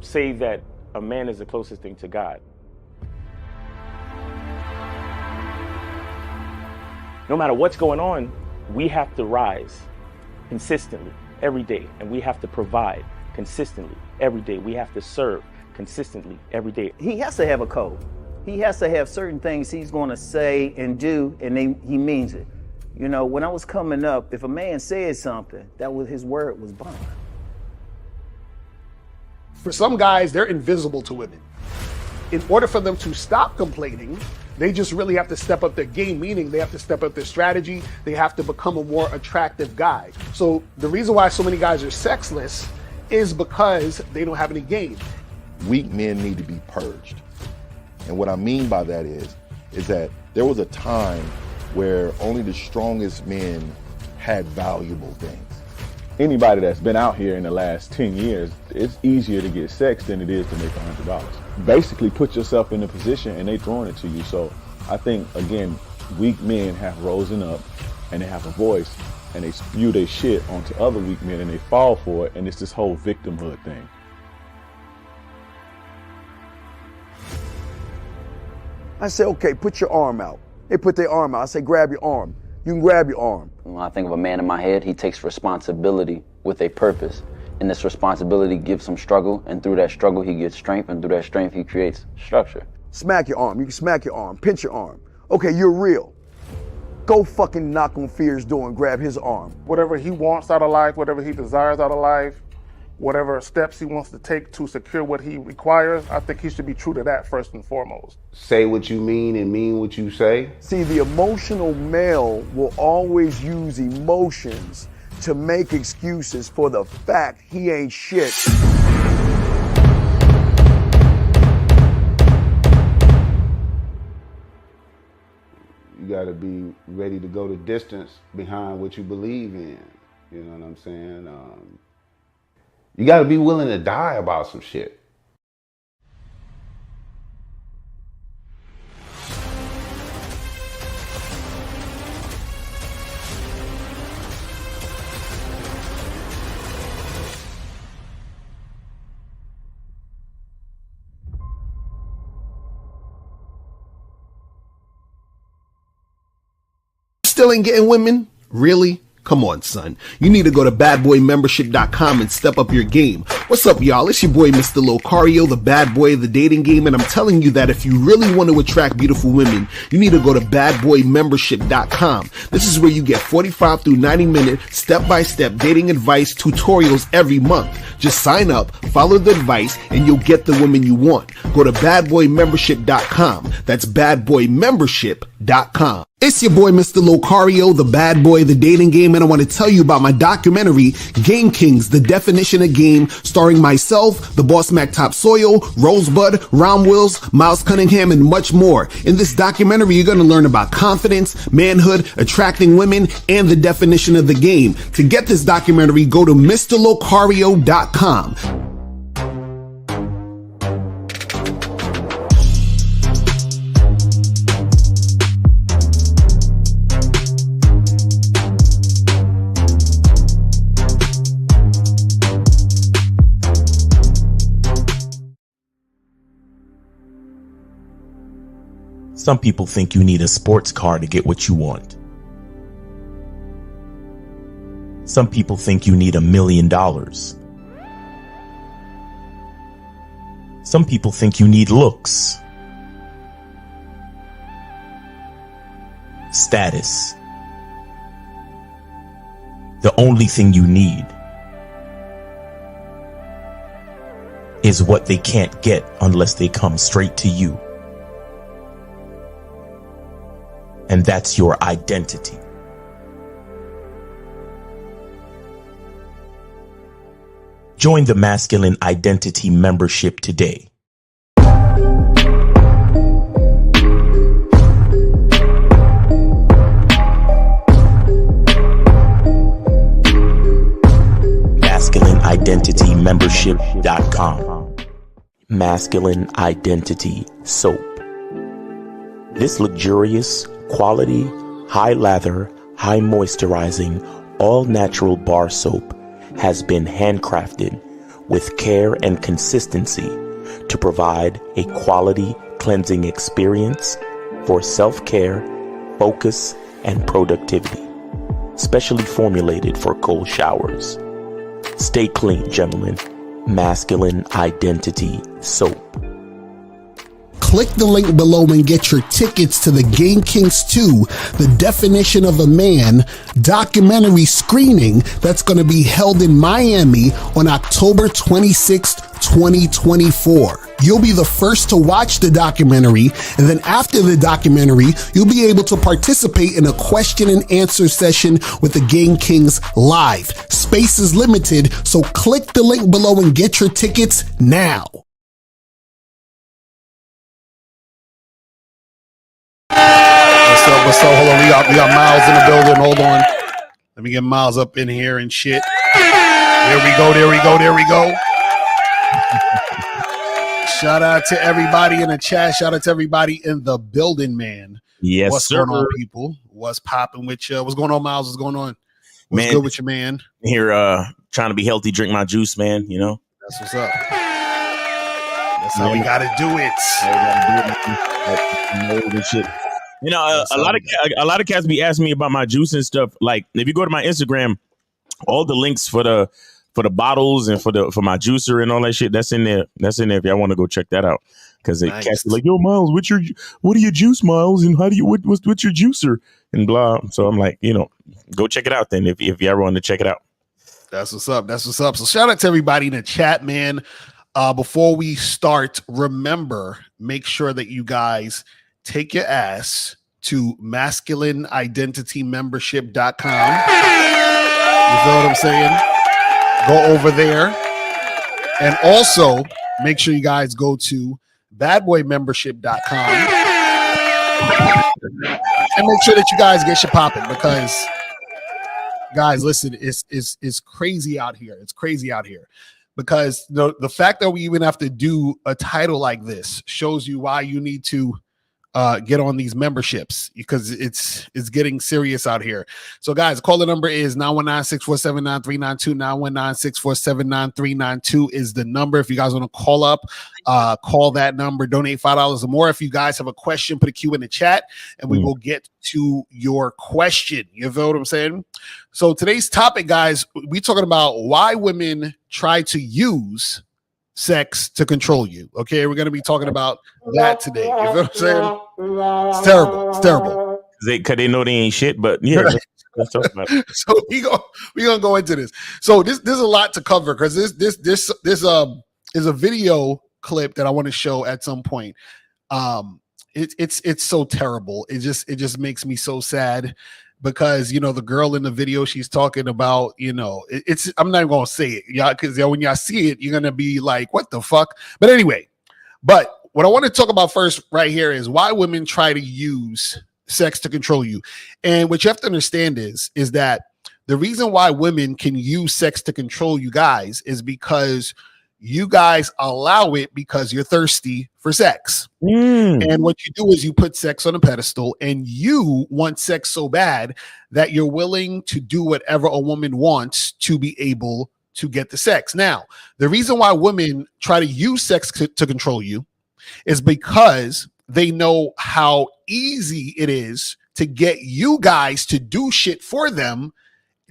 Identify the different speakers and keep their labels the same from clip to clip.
Speaker 1: say that a man is the closest thing to God. No matter what's going on, we have to rise consistently every day, and we have to provide consistently every day. We have to serve consistently every day.
Speaker 2: He has to have a code. He has to have certain things he's going to say and do, and he means it. You know, when I was coming up, if a man said something, that was his word was bond.
Speaker 3: For some guys, they're invisible to women. In order for them to stop complaining, they just really have to step up their game, meaning they have to step up their strategy. They have to become a more attractive guy. So the reason why so many guys are sexless is because they don't have any game.
Speaker 4: Weak men need to be purged. And what I mean by that is that there was a time where only the strongest men had valuable things.
Speaker 5: Anybody that's been out here in the last 10 years, it's easier to get sex than it is to make $100. Basically put yourself in a position and they throwing it to you. So I think, again, weak men have risen up and they have a voice and they spew their shit onto other weak men and they fall for it. And it's this whole victimhood thing.
Speaker 6: I say, okay, put your arm out. They put their arm out. I say, grab your arm. You can grab your arm.
Speaker 7: When I think of a man in my head, he takes responsibility with a purpose. And this responsibility gives him struggle, and through that struggle, he gets strength, and through that strength, he creates structure.
Speaker 6: Smack your arm. You can smack your arm. Pinch your arm. Okay, you're real. Go fucking knock on Fear's door and grab his arm.
Speaker 8: Whatever he wants out of life, whatever he desires out of life, whatever steps he wants to take to secure what he requires, I think he should be true to that first and foremost.
Speaker 9: Say what you mean and mean what you say.
Speaker 6: See, the emotional male will always use emotions to make excuses for the fact he ain't shit.
Speaker 9: You gotta be ready to go the distance behind what you believe in. You know what I'm saying? You gotta be willing to die about some shit.
Speaker 3: Still ain't getting women? Really? Come on, son. You need to go to badboymembership.com and step up your game. What's up, y'all? It's your boy, Mr. Locario, the bad boy of the dating game, and I'm telling you that if you really want to attract beautiful women, you need to go to badboymembership.com. This is where you get 45 through 90-minute step-by-step dating advice tutorials every month. Just sign up, follow the advice, and you'll get the women you want. Go to badboymembership.com. That's badboymembership.com. It's your boy, Mr. Locario, the bad boy of the dating game, and I want to tell you about my documentary, Game Kings, The Definition of Game, starring myself, the Boss Mac Topsoil, Rosebud, Ron Wills, Miles Cunningham, and much more. In this documentary, you're going to learn about confidence, manhood, attracting women, and the definition of the game. To get this documentary, go to MrLocario.com.
Speaker 10: Some people think you need a sports car to get what you want. Some people think you need $1 million. Some people think you need looks, status. The only thing you need is what they can't get unless they come straight to you. And that's your identity. Join the Masculine Identity membership today. MasculineIdentityMembership.com. Masculine Identity Soap. This luxurious, quality, high lather, high moisturizing, all natural bar soap has been handcrafted with care and consistency to provide a quality cleansing experience for self-care, focus, and productivity, specially formulated for cold showers. Stay clean, gentlemen. Masculine Identity Soap.
Speaker 3: Click the link below and get your tickets to the Game Kings 2, The Definition of a Man documentary screening that's going to be held in Miami on October 26th, 2024. You'll be the first to watch the documentary, and then after the documentary, you'll be able to participate in a question and answer session with the Game Kings live. Space is limited, so click the link below and get your tickets now.
Speaker 11: What's up? Hold on, we got Miles in the building. Hold on. Let me get Miles up in here and shit. There we go. Shout out to everybody in the chat. Shout out to everybody in the building, man.
Speaker 10: Yes,
Speaker 11: what's
Speaker 10: sir.
Speaker 11: going on, people? What's popping with you? What's going on, Miles? What's going on? What's
Speaker 10: Man,
Speaker 11: good with you, man?
Speaker 10: Here, trying to be healthy, drink my juice, man. You know.
Speaker 11: That's what's up. That's how we gotta do it.
Speaker 10: You know, a lot of cats be asking me about my juice and stuff. Like, if you go to my Instagram, all the links for the bottles and for my juicer and all that shit, that's in there. That's in there if y'all want to go check that out. Because nice. Cats be like, yo, Miles, what do you juice, Miles? And what's your juicer? And blah. So I'm like, you know, go check it out then if you ever want to check it out.
Speaker 11: That's what's up. So shout out to everybody in the chat, man. Before we start, remember, make sure that you guys take your ass to masculineidentitymembership.com. You feel what I'm saying? Go over there. And also make sure you guys go to badboymembership.com and make sure that you guys get your popping, because guys, listen, it's crazy out here. It's crazy out here. Because the fact that we even have to do a title like this shows you why you need to get on these memberships, because it's getting serious out here. So guys, call the number is 919-647-9392. 919-647-9392 is the number. If you guys want to call up, call that number, donate $5 or more. If you guys have a question, put a Q in the chat and we will get to your question. You feel what I'm saying? So today's topic, guys, we're talking about why women try to use sex to control you. Okay, we're going to be talking about that today. You feel what I'm saying? It's terrible.
Speaker 10: Because they know they ain't shit, but yeah. Let's talk about it.
Speaker 11: So we're gonna go into this. So there's a lot to cover, because this is a video clip that I want to show at some point. It's so terrible. It just makes me so sad, because you know the girl in the video, she's talking about, you know, I'm not even gonna say it, y'all, because when y'all see it, you're gonna be like, what the fuck? But anyway, what I want to talk about first right here is why women try to use sex to control you. And what you have to understand is that the reason why women can use sex to control you guys is because you guys allow it, because you're thirsty for sex. And what you do is you put sex on a pedestal, and you want sex so bad that you're willing to do whatever a woman wants to be able to get the sex. Now, the reason why women try to use sex to control you is because they know how easy it is to get you guys to do shit for them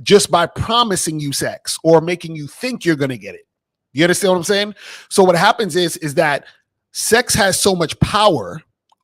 Speaker 11: just by promising you sex or making you think you're going to get it. You understand what I'm saying? So what happens is that sex has so much power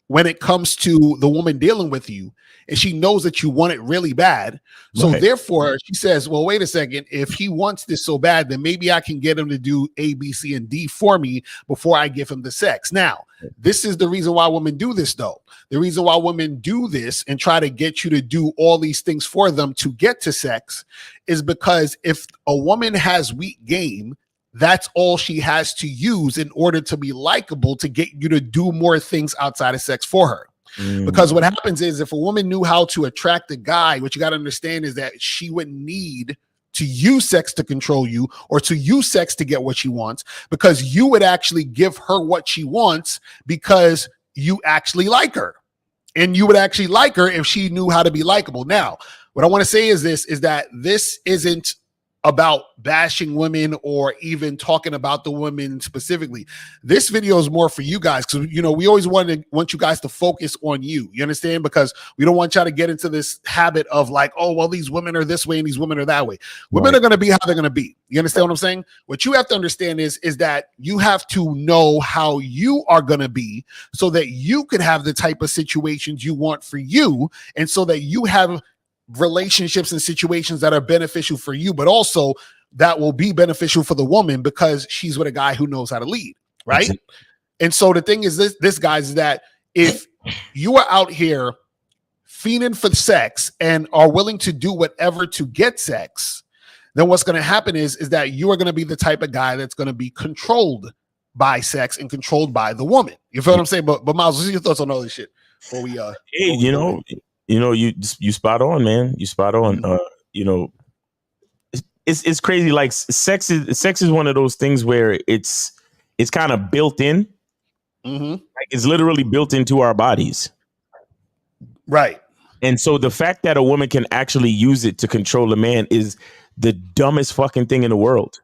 Speaker 11: when it comes to the woman dealing with you, and she knows that you want it really bad. So therefore she says, well, wait a second. If he wants this so bad, then maybe I can get him to do A, B, C, and D for me before I give him the sex. Now, this is the reason why women do this, though. The reason why women do this and try to get you to do all these things for them to get to sex is because if a woman has weak game, that's all she has to use in order to be likable, to get you to do more things outside of sex for her. Because what happens is, if a woman knew how to attract a guy, what you got to understand is that she wouldn't need to use sex to control you or to use sex to get what she wants, because you would actually give her what she wants because you actually like her. And you would actually like her if she knew how to be likable. Now, what I want to say is that this isn't about bashing women or even talking about the women specifically. This video is more for you guys because we always want you guys to focus on you. You understand? Because we don't want y'all to get into this habit of like, oh, well, these women are this way and these women are that way. Women are going to be how they're going to be. You understand what I'm saying? What you have to understand is that you have to know how you are going to be so that you could have the type of situations you want for you, and so that you have relationships and situations that are beneficial for you, but also that will be beneficial for the woman because she's with a guy who knows how to lead, right? And so the thing is this guys, is that if you are out here fiending for sex and are willing to do whatever to get sex, then what's going to happen is that you are going to be the type of guy that's going to be controlled by sex and controlled by the woman. You feel what I'm saying? But Miles, what's your thoughts on all this shit before we
Speaker 10: you spot on, man. You spot on. It's crazy. Like sex is one of those things where it's kind of built in. Like it's literally built into our bodies.
Speaker 11: Right.
Speaker 10: And so the fact that a woman can actually use it to control a man is the dumbest fucking thing in the world.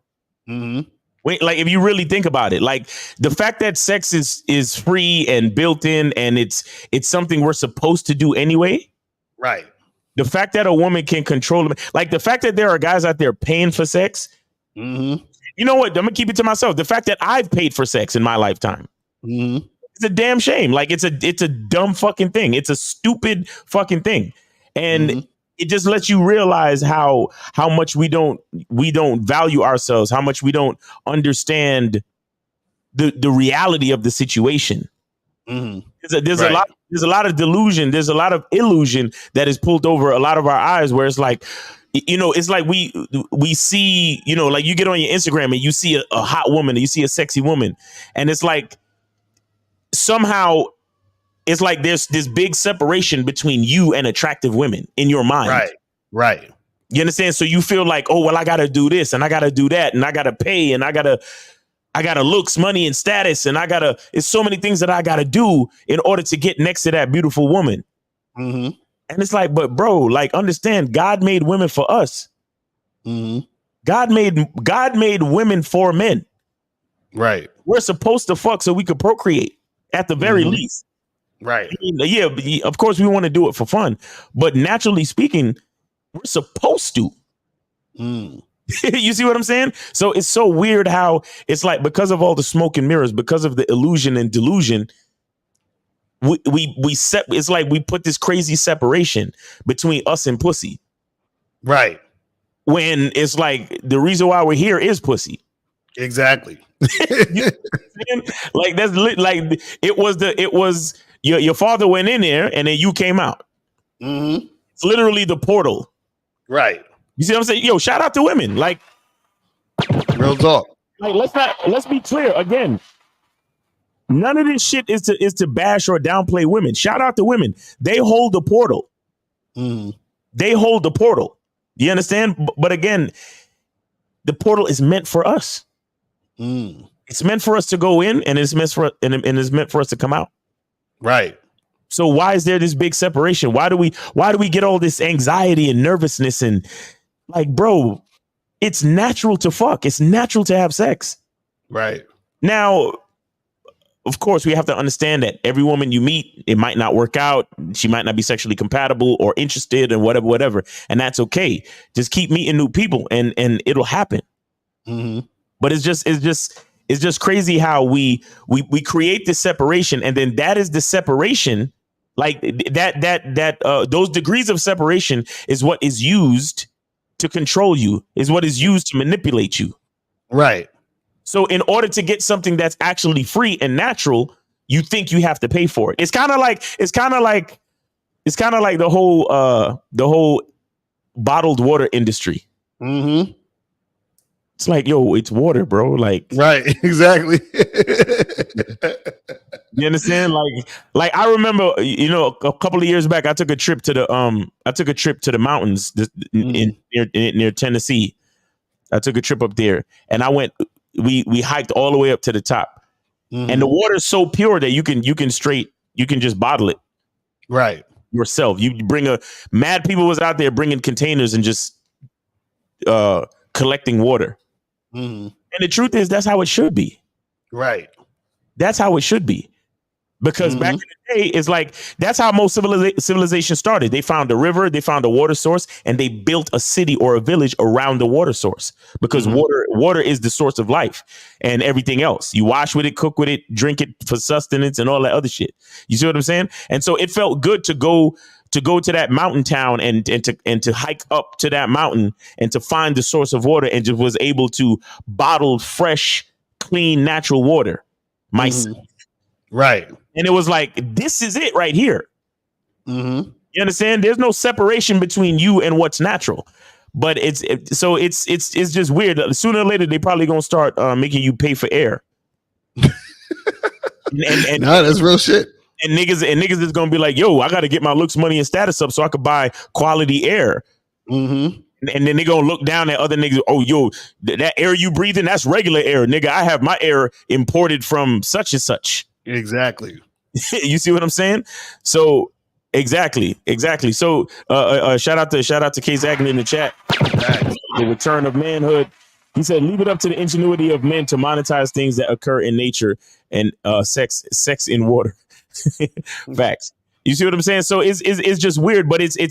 Speaker 10: Wait, like if you really think about it, like the fact that sex is free and built in and it's something we're supposed to do anyway.
Speaker 11: Right.
Speaker 10: The fact that a woman can control them, like the fact that there are guys out there paying for sex. You know what? I'm gonna keep it to myself. The fact that I've paid for sex in my lifetime. It's a damn shame. Like it's a dumb fucking thing. It's a stupid fucking thing. And it just lets you realize how much we don't value ourselves, how much we don't understand the reality of the situation. There's a lot of delusion. There's a lot of illusion that is pulled over a lot of our eyes, where it's like, it's like we see, like you get on your Instagram and you see a hot woman, and you see a sexy woman, and it's like somehow it's like there's this big separation between you and attractive women in your mind.
Speaker 11: Right.
Speaker 10: You understand? So you feel like, oh, well, I got to do this and I got to do that and I got to pay and I got to looks, money and status. And it's so many things that I got to do in order to get next to that beautiful woman. And it's like, but bro, like understand, God made women for us. God made women for men.
Speaker 11: Right.
Speaker 10: We're supposed to fuck so we could procreate at the very least.
Speaker 11: Right.
Speaker 10: I mean, yeah, of course we want to do it for fun, but naturally speaking, we're supposed to. You see what I'm saying? So it's so weird how it's like, because of all the smoke and mirrors, because of the illusion and delusion, it's like we put this crazy separation between us and pussy.
Speaker 11: Right.
Speaker 10: When it's like the reason why we're here is pussy.
Speaker 11: Exactly.
Speaker 10: Like that's like it was your father went in there and then you came out. It's literally the portal.
Speaker 11: Right.
Speaker 10: You see what I'm saying? Yo, shout out to women. Like
Speaker 11: real talk.
Speaker 10: Like let's be clear again. None of this shit is to bash or downplay women. Shout out to women. They hold the portal. They hold the portal. You understand? But again, the portal is meant for us. It's meant for us to go in, and it's meant for us to come out.
Speaker 11: Right.
Speaker 10: So why is there this big separation? Why do we get all this anxiety and nervousness? And like, bro, it's natural to fuck. It's natural to have sex.
Speaker 11: Right.
Speaker 10: Now, of course, we have to understand that every woman you meet, it might not work out. She might not be sexually compatible or interested and whatever. And that's okay. Just keep meeting new people and it'll happen. But it's just crazy how we create this separation, and then that is the separation. Like those degrees of separation is what is used to control you, is what is used to manipulate you.
Speaker 11: Right.
Speaker 10: So in order to get something that's actually free and natural, you think you have to pay for it. It's kind of like the whole bottled water industry. It's like, yo, it's water, bro. Like,
Speaker 11: right, exactly.
Speaker 10: You understand? Like I remember, a couple of years back, I took a trip to the mountains near Tennessee. I took a trip up there, and we hiked all the way up to the top, and the water is so pure that you can just bottle it,
Speaker 11: right,
Speaker 10: yourself. You bring mad people was out there bringing containers and just collecting water.
Speaker 11: Mm-hmm.
Speaker 10: And the truth is, that's how it should be.
Speaker 11: Right.
Speaker 10: That's how it should be. Because back in the day, it's like, that's how most civilization started. They found a river, they found a water source, and they built a city or a village around the water source, because water is the source of life and everything else. You wash with it, cook with it, drink it for sustenance and all that other shit. You see what I'm saying? And so it felt good to go to that mountain town and to hike up to that mountain and to find the source of water, and just was able to bottle fresh, clean, natural water myself.
Speaker 11: Right.
Speaker 10: And it was like, this is it right here.
Speaker 11: Mm-hmm.
Speaker 10: You understand? There's no separation between you and what's natural. But it's just weird. Sooner or later, they probably gonna start making you pay for air. and
Speaker 11: no, that's real shit.
Speaker 10: And niggas is gonna be like, yo, I gotta get my looks, money, and status up so I could buy quality air.
Speaker 11: Mm-hmm.
Speaker 10: And then they gonna look down at other niggas. Oh, yo, that air you breathing, that's regular air, nigga. I have my air imported from such and such.
Speaker 11: Exactly.
Speaker 10: You see what I'm saying? So exactly. So shout out to K Zagin in the chat. The return of manhood. He said, leave it up to the ingenuity of men to monetize things that occur in nature and sex in water. Facts. You see what I'm saying? So it's just weird, but it's the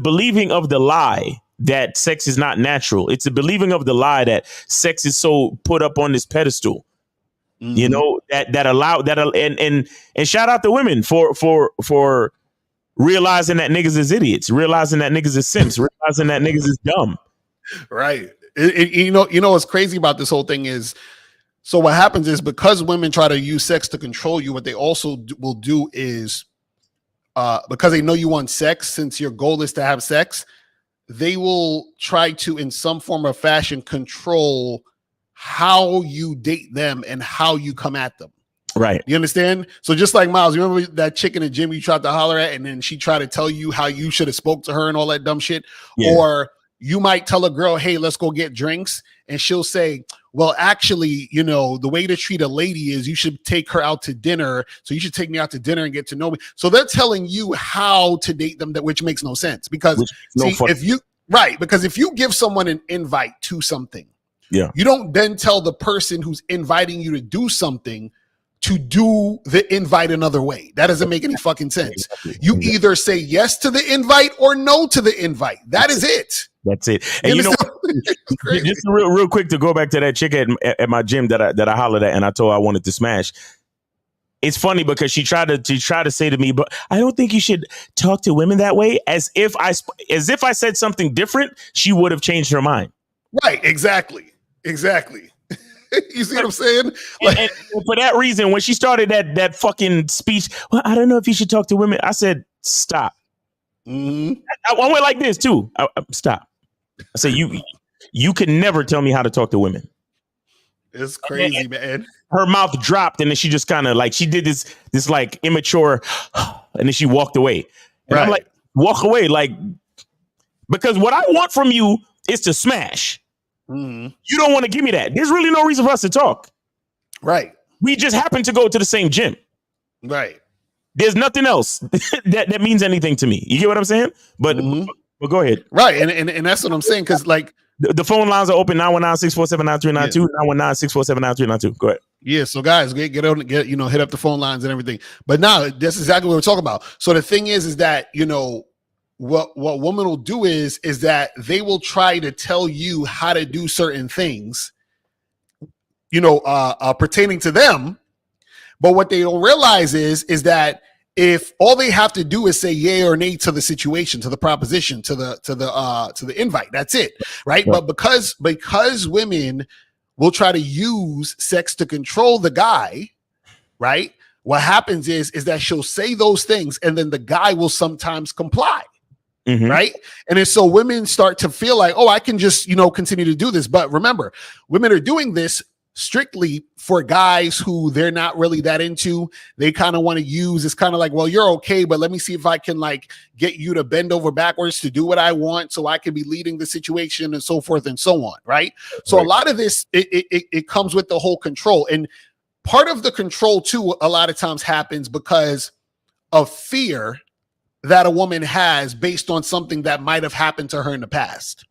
Speaker 10: believing of the lie that sex is not natural. It's the believing of the lie that sex is so put up on this pedestal. Mm-hmm. You know, and shout out to women for realizing that niggas is idiots, realizing that niggas is simps, realizing that niggas is dumb.
Speaker 11: Right. You know what's crazy about this whole thing is, so what happens is, because women try to use sex to control you, what they also will do is, because they know you want sex, since your goal is to have sex, they will try to, in some form or fashion, control how you date them and how you come at them.
Speaker 10: Right.
Speaker 11: You understand? So just like Miles, you remember that chick in the gym you tried to holler at, and then she tried to tell you how you should have spoke to her and all that dumb shit? Yeah. Or you might tell a girl, hey, let's go get drinks. And she'll say, well, actually, you know, the way to treat a lady is you should take her out to dinner. So you should take me out to dinner and get to know me. So they're telling you how to date them, which makes no sense. Because if you give someone an invite to something, yeah, you don't then tell the person who's inviting you to do something to do the invite another way. That doesn't make any fucking sense. You either say yes to the invite or no to the invite. That's it.
Speaker 10: That's it. And you know, just real quick to go back to that chick at my gym that I hollered at and I told her I wanted to smash. It's funny because she tried to say to me, but I don't think you should talk to women that way. As if I said something different, she would have changed her mind.
Speaker 11: Right. Exactly. You see what I'm saying?
Speaker 10: Like, and for that reason, when she started that fucking speech, well, I don't know if you should talk to women. I said, stop.
Speaker 11: Mm-hmm.
Speaker 10: I went like this too. Stop. I said, you can never tell me how to talk to women.
Speaker 11: It's crazy, man.
Speaker 10: Her mouth dropped, and then she just kind of like, she did this like immature, and then she walked away. And I'm like, walk away, like, because what I want from you is to smash.
Speaker 11: Mm-hmm.
Speaker 10: You don't want to give me that. There's really no reason for us to talk.
Speaker 11: Right.
Speaker 10: We just happen to go to the same gym.
Speaker 11: Right.
Speaker 10: There's nothing else that means anything to me. You get what I'm saying? But go ahead.
Speaker 11: Right. And that's what I'm saying. Because like
Speaker 10: the phone lines are open 919-647-9392, 919-647-9392. Go ahead.
Speaker 11: Yeah, so guys, hit up the phone lines and everything. But now that's exactly what we're talking about. So the thing is that, you know, what women will do is that they will try to tell you how to do certain things, you know, pertaining to them. But what they don't realize is that if all they have to do is say yay or nay to the situation, to the proposition, to the invite, that's it, right? But because women will try to use sex to control the guy, right? What happens is that she'll say those things, and then the guy will sometimes comply. Mm-hmm. Right. And then so women start to feel like, oh, I can just, you know, continue to do this. But remember, women are doing this strictly for guys who they're not really that into. They kind of want to use, it's kind of like, well, you're okay, but let me see if I can like get you to bend over backwards to do what I want so I can be leading the situation and so forth and so on. Right. So a lot of this, it comes with the whole control. And part of the control too, a lot of times happens because of fear that a woman has based on something that might have happened to her in the past.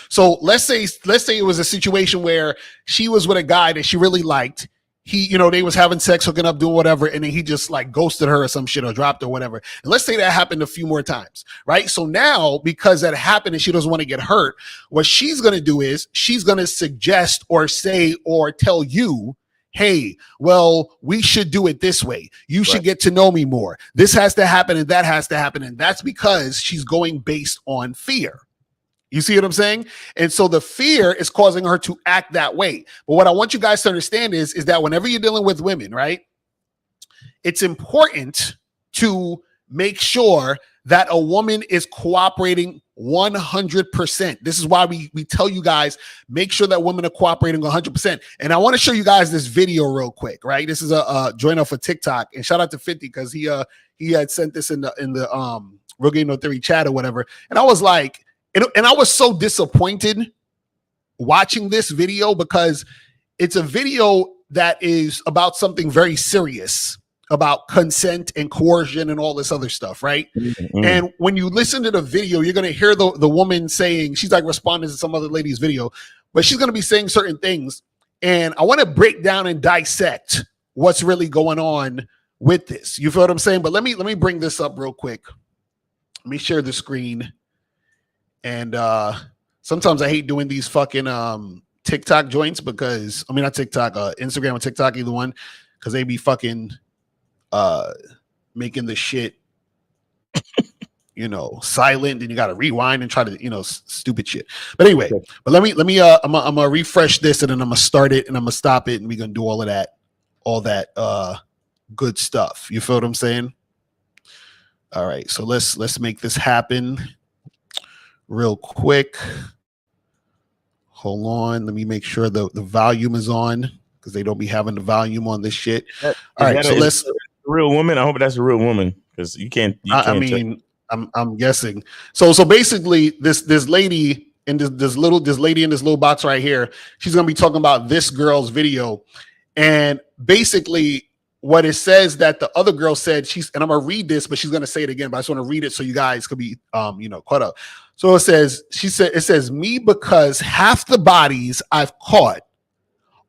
Speaker 11: So let's say it was a situation where she was with a guy that she really liked. He, they was having sex, hooking up, doing whatever, and then he just like ghosted her or some shit or dropped her or whatever. And let's say that happened a few more times, right? So now, because that happened and she doesn't want to get hurt, what she's going to do is she's going to suggest or say or tell you, hey, well, we should do it this way. You should get to know me more. This has to happen and that has to happen. And that's because she's going based on fear. You see what I'm saying? And so the fear is causing her to act that way. But what I want you guys to understand is that whenever you're dealing with women, right, it's important to make sure that a woman is cooperating 100%. This is why we tell you guys, make sure that women are cooperating 100%. And I want to show you guys this video real quick, right? This is a join off of TikTok, and shout out to 50 because he had sent this in the Real Game No Theory chat or whatever. And I was like, and I was so disappointed watching this video because it's a video that is about something very serious, about consent and coercion and all this other stuff, right? Mm-hmm. And when you listen to the video, you're going to hear the woman saying, she's like responding to some other lady's video, but she's going to be saying certain things. And I want to break down and dissect what's really going on with this. You feel what I'm saying? But let me bring this up real quick. Let me share the screen. And sometimes I hate doing these fucking TikTok joints because, not TikTok, Instagram or TikTok, either one, because they be fucking making the shit, silent, and you got to rewind and try to, stupid shit. But anyway, but I'm gonna refresh this and then I'm gonna start it and I'm gonna stop it and we're gonna do all that good stuff. You feel what I'm saying? All right, so let's make this happen real quick. Hold on, let me make sure the volume is on because they don't be having the volume on this shit. All right, so let's. A
Speaker 10: real woman. I hope that's a real woman because you can't.
Speaker 11: I'm guessing. So basically, this lady in this lady in this little box right here, she's gonna be talking about this girl's video, and basically what it says that the other girl said, and I'm gonna read this, but she's gonna say it again, but I just want to read it so you guys could be caught up. So it says me because half the bodies I've caught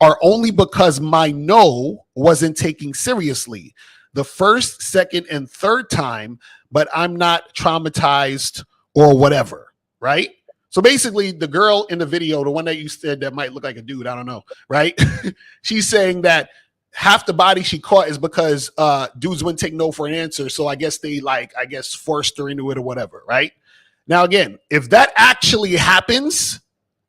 Speaker 11: are only because my no wasn't taken seriously the first, second, and third time, but I'm not traumatized or whatever, right? So basically the girl in the video, the one that you said that might look like a dude, I don't know, right? She's saying that half the body she caught is because dudes wouldn't take no for an answer. So I guess they forced her into it or whatever, right? Now, again, if that actually happens,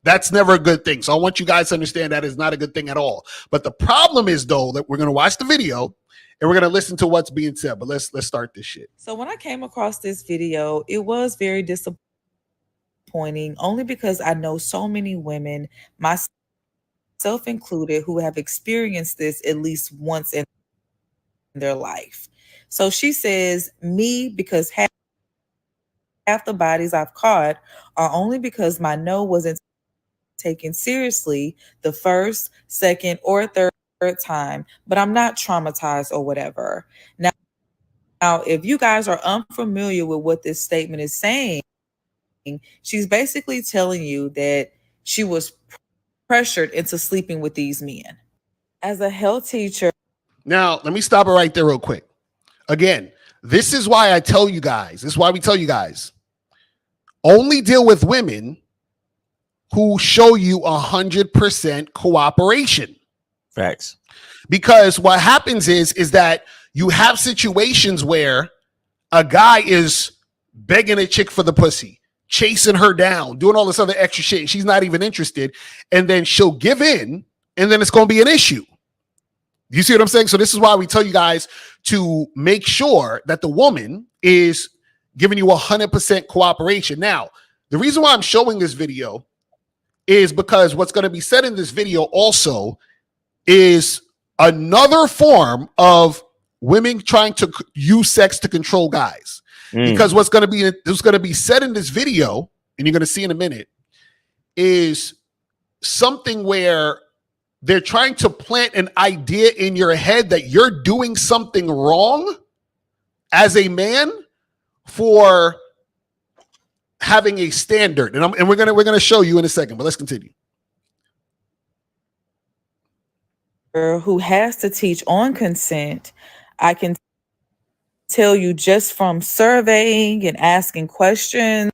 Speaker 11: that's never a good thing. So I want you guys to understand that is not a good thing at all. But the problem is, though, that we're going to watch the video and we're going to listen to what's being said. But let's start this shit.
Speaker 12: So when I came across this video, it was very disappointing, only because I know so many women, myself included, who have experienced this at least once in their life. So she says, me because half the bodies I've caught are only because my no wasn't taken seriously the first, second, or third time, but I'm not traumatized or whatever. Now, if you guys are unfamiliar with what this statement is saying, she's basically telling you that she was pressured into sleeping with these men. As a health teacher.
Speaker 11: Now, let me stop it right there real quick. Again, this is why I tell you guys, only deal with women who show you 100% cooperation.
Speaker 10: Facts.
Speaker 11: Because what happens is that you have situations where a guy is begging a chick for the pussy, chasing her down, doing all this other extra shit, and she's not even interested, and then she'll give in, and then it's going to be an issue. You see what I'm saying? So this is why we tell you guys to make sure that the woman is giving you 100% cooperation. Now, the reason why I'm showing this video is because what's going to be said in this video also is another form of women trying to use sex to control guys. Because what's going to be said in this video, and you're going to see in a minute, is something where they're trying to plant an idea in your head that you're doing something wrong as a man for having a standard, and we're gonna show you in a second. But let's continue.
Speaker 12: Who has to teach on consent, I can tell you just from surveying and asking questions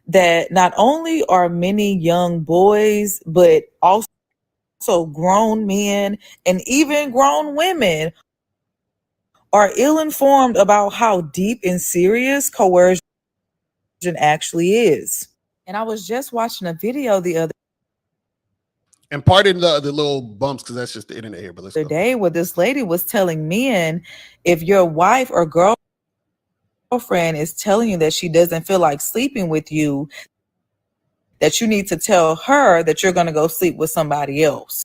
Speaker 12: that not only are many young boys, but also grown men and even grown women are ill-informed about how deep and serious coercion actually is. And I was just watching a video the other
Speaker 11: And pardon the little bumps because that's just the internet here. But let's go.
Speaker 12: day where this lady was telling men, if your wife or girlfriend is telling you that she doesn't feel like sleeping with you, that you need to tell her that you're going to go sleep with somebody else.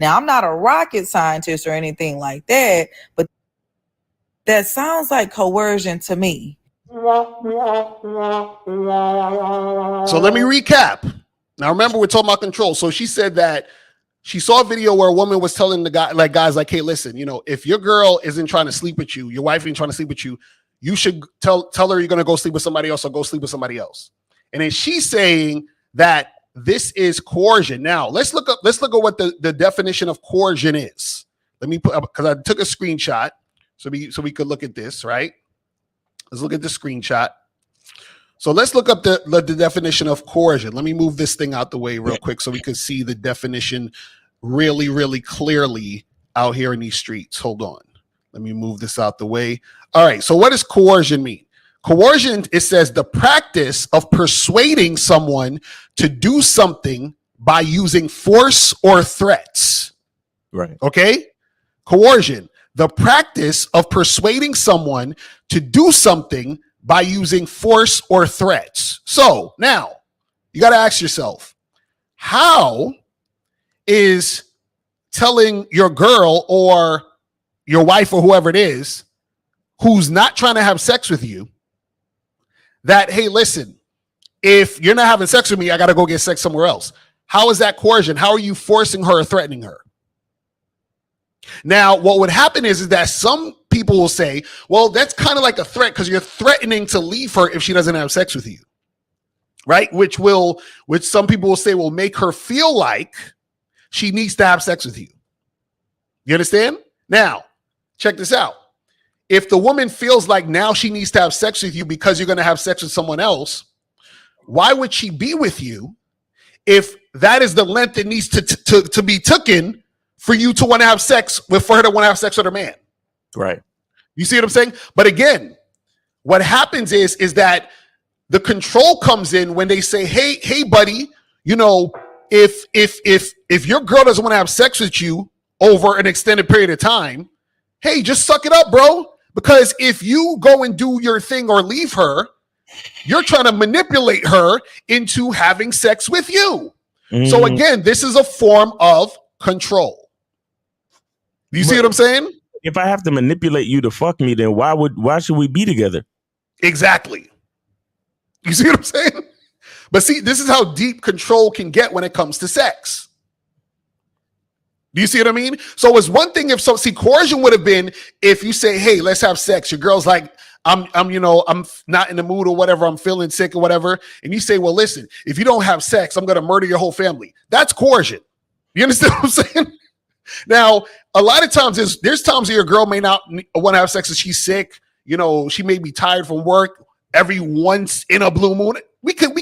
Speaker 12: Now, I'm not a rocket scientist or anything like that, but that sounds like coercion to me.
Speaker 11: So let me recap. Now, remember, we're talking about control. So she said that she saw a video where a woman was telling the guys, hey, listen, if your girl isn't trying to sleep with you, your wife ain't trying to sleep with you, you should tell her you're going to go sleep with somebody else or go sleep with somebody else. And then she's saying that this is coercion. Now, let's look at what the definition of coercion is. Let me put up, because I took a screenshot so we could look at this, right? Let's look at the screenshot. So let's look up the definition of coercion. Let me move this thing out the way real quick so we can see the definition really, really clearly out here in these streets. Hold on. Let me move this out the way. All right. So what does coercion mean? Coercion, it says the practice of persuading someone to do something by using force or threats.
Speaker 10: Right.
Speaker 11: Okay? Coercion, the practice of persuading someone to do something by using force or threats. So now you got to ask yourself, how is telling your girl or your wife or whoever it is who's not trying to have sex with you that, hey, listen, if you're not having sex with me, I got to go get sex somewhere else? How is that coercion? How are you forcing her or threatening her? Now, what would happen is that some people will say, well, that's kind of like a threat because you're threatening to leave her if she doesn't have sex with you, right? Which some people will say will make her feel like she needs to have sex with you. You understand? Now, check this out. If the woman feels like now she needs to have sex with you because you're going to have sex with someone else, why would she be with you if that is the length it needs to be taken for you to want to have sex with, for her to want to have sex with her man?
Speaker 10: Right.
Speaker 11: You see what I'm saying? But again, what happens is that the control comes in when they say, hey, buddy, if your girl doesn't want to have sex with you over an extended period of time, hey, just suck it up, bro. Because if you go and do your thing or leave her, you're trying to manipulate her into having sex with you. So again, this is a form of control. Do you see what I'm saying?
Speaker 10: If I have to manipulate you to fuck me, then why should we be together?
Speaker 11: Exactly. You see what I'm saying? But see, this is how deep control can get when it comes to sex. Do you see what I mean? So it's one thing if coercion would have been if you say, hey, let's have sex. Your girl's like, I'm not in the mood or whatever. I'm feeling sick or whatever. And you say, well, listen, if you don't have sex, I'm going to murder your whole family. That's coercion. You understand what I'm saying? Now, a lot of times there's times where your girl may not want to have sex if she's sick. She may be tired from work. Every once in a blue moon, we could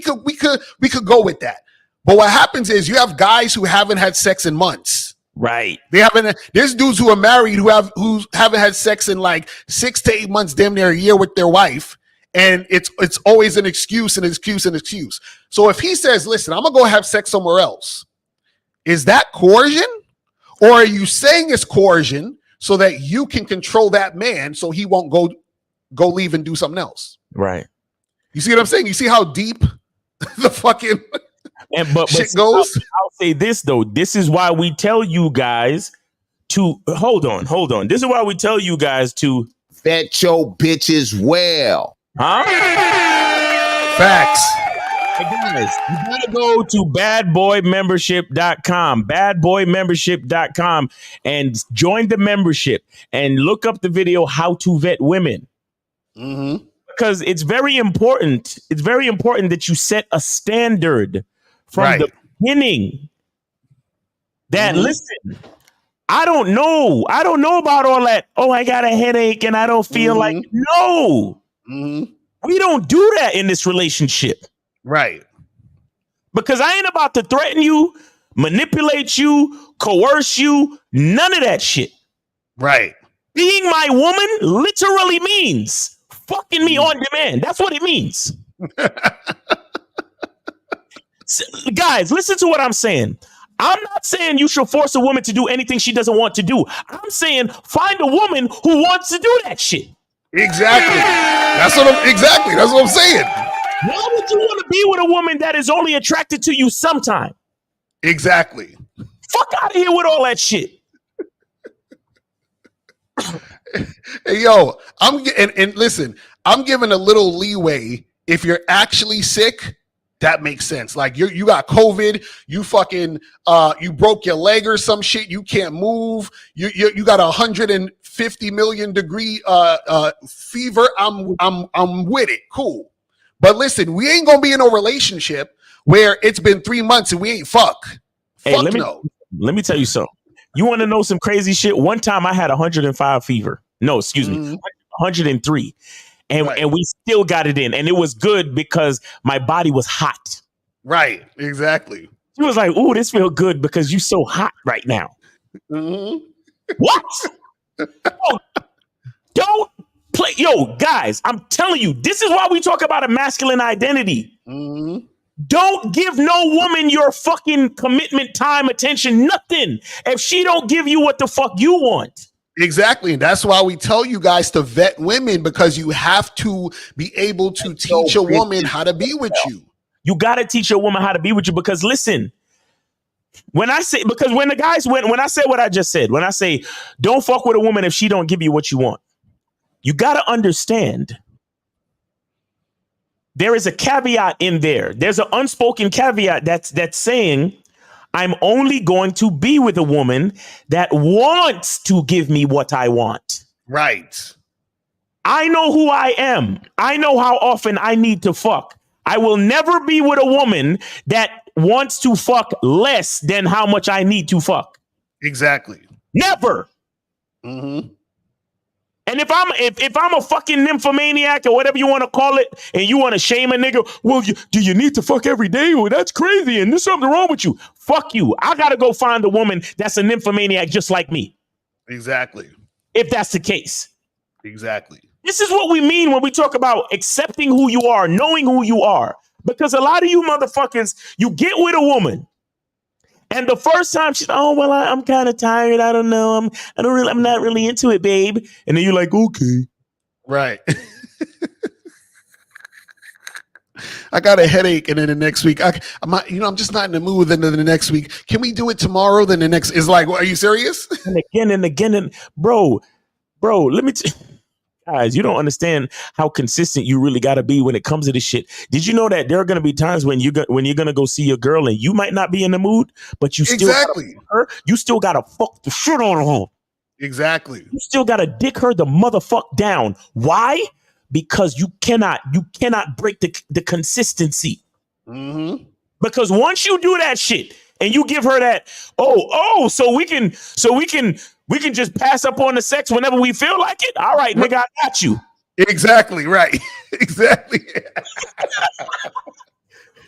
Speaker 11: go with that. But what happens is you have guys who haven't had sex in months.
Speaker 10: Right.
Speaker 11: There's dudes who are married who haven't had sex in like 6 to 8 months, damn near a year with their wife. And it's always an excuse. So if he says, listen, I'm going to go have sex somewhere else, is that coercion? Or are you saying it's coercion so that you can control that man so he won't go leave and do something else?
Speaker 10: Right.
Speaker 11: You see what I'm saying? You see how deep the fucking shit goes?
Speaker 10: I'll say this, though. This is why we tell you guys to hold on. This is why we tell you guys to
Speaker 13: vet your bitches well.
Speaker 10: Huh?
Speaker 11: Facts.
Speaker 10: Hey guys, you gotta go to badboymembership.com, badboymembership.com, and join the membership and look up the video How to Vet Women.
Speaker 11: Mm-hmm.
Speaker 10: Because it's very important. It's very important that you set a standard from the beginning. That listen, I don't know about all that. Oh, I got a headache and I don't feel like no. We don't do that in this relationship.
Speaker 11: Right.
Speaker 10: Because I ain't about to threaten you, manipulate you, coerce you, none of that shit.
Speaker 11: Right.
Speaker 10: Being my woman literally means fucking me on demand. That's what it means. Guys, listen to what I'm saying. I'm not saying you should force a woman to do anything she doesn't want to do. I'm saying find a woman who wants to do that shit.
Speaker 11: Exactly. That's what I'm saying.
Speaker 10: Why would you want to be with a woman that is only attracted to you sometime?
Speaker 11: Exactly.
Speaker 10: Fuck out of here with all that shit.
Speaker 11: Hey, yo, and listen, I'm giving a little leeway if you're actually sick. That makes sense. Like you got COVID, you fucking you broke your leg or some shit. You can't move. You got 150 million degree fever. I'm with it. Cool. But listen, we ain't gonna be in a relationship where it's been 3 months and we ain't fuck.
Speaker 10: Hey,
Speaker 11: Fuck
Speaker 10: let me tell you something. You want to know some crazy shit? One time I had 105 fever. No, excuse me, 103. And we still got it in. And it was good because my body was hot.
Speaker 11: Right. Exactly.
Speaker 10: She was like, ooh, this feels good because you're so hot right now. What? Don't play. Yo, guys, I'm telling you, this is why we talk about a masculine identity. Don't give no woman your fucking commitment, time, attention, nothing. If she don't give you what the fuck you want.
Speaker 11: Exactly. And that's why we tell you guys to vet women, because you have to be able to teach a woman how to be with you.
Speaker 10: You got to teach a woman how to be with you, because listen, when I say what I just said, when I say don't fuck with a woman if she don't give you what you want, you got to understand there is a caveat in there. There's an unspoken caveat that's saying I'm only going to be with a woman that wants to give me what I want.
Speaker 11: Right.
Speaker 10: I know who I am. I know how often I need to fuck. I will never be with a woman that wants to fuck less than how much I need to fuck.
Speaker 11: Exactly.
Speaker 10: Never. And if I'm a fucking nymphomaniac or whatever you want to call it, and you want to shame a nigga, well, do you need to fuck every day? Well, that's crazy, and there's something wrong with you. Fuck you. I gotta go find a woman that's a nymphomaniac just like me.
Speaker 11: Exactly.
Speaker 10: If that's the case.
Speaker 11: Exactly.
Speaker 10: This is what we mean when we talk about accepting who you are, knowing who you are. Because a lot of you motherfuckers, you get with a woman, and the first time she's, oh, well, I'm kind of tired. I don't know. I'm not really into it, babe. And then you're like, okay.
Speaker 11: Right. I got a headache, and then the next week, I'm just not in the mood. And then the next week, can we do it tomorrow? Then the next is like, well, are you serious?
Speaker 10: And again, and bro, let me guys, you don't understand how consistent you really got to be when it comes to this shit. Did you know that there are going to be times when you're going to go see your girl and you might not be in the mood, but you still got to fuck the shit out of her.
Speaker 11: Exactly.
Speaker 10: You still got to dick her the motherfuck down. Why? Because you cannot break the consistency. Because once you do that shit and you give her that, so we can just pass up on the sex whenever we feel like it. All right, nigga, I got you.
Speaker 11: Exactly right. Exactly.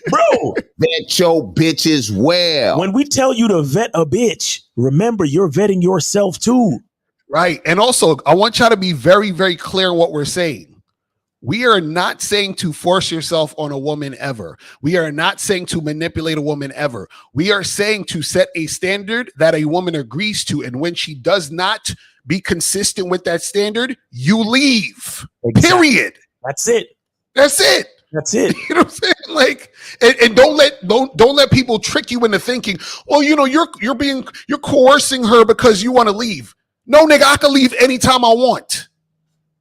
Speaker 10: Bro,
Speaker 13: vet your bitches well.
Speaker 10: When we tell you to vet a bitch, remember you're vetting yourself too.
Speaker 11: Right. And also, I want y'all to be very, very clear in what we're saying. We are not saying to force yourself on a woman ever. We are not saying to manipulate a woman ever. We are saying to set a standard that a woman agrees to. And when she does not be consistent with that standard, you leave. Exactly. Period.
Speaker 10: That's it.
Speaker 11: That's it.
Speaker 10: That's it.
Speaker 11: You know what I'm saying? Like, and don't let people trick you into thinking, well, you're coercing her because you want to leave. No, nigga, I can leave anytime I want.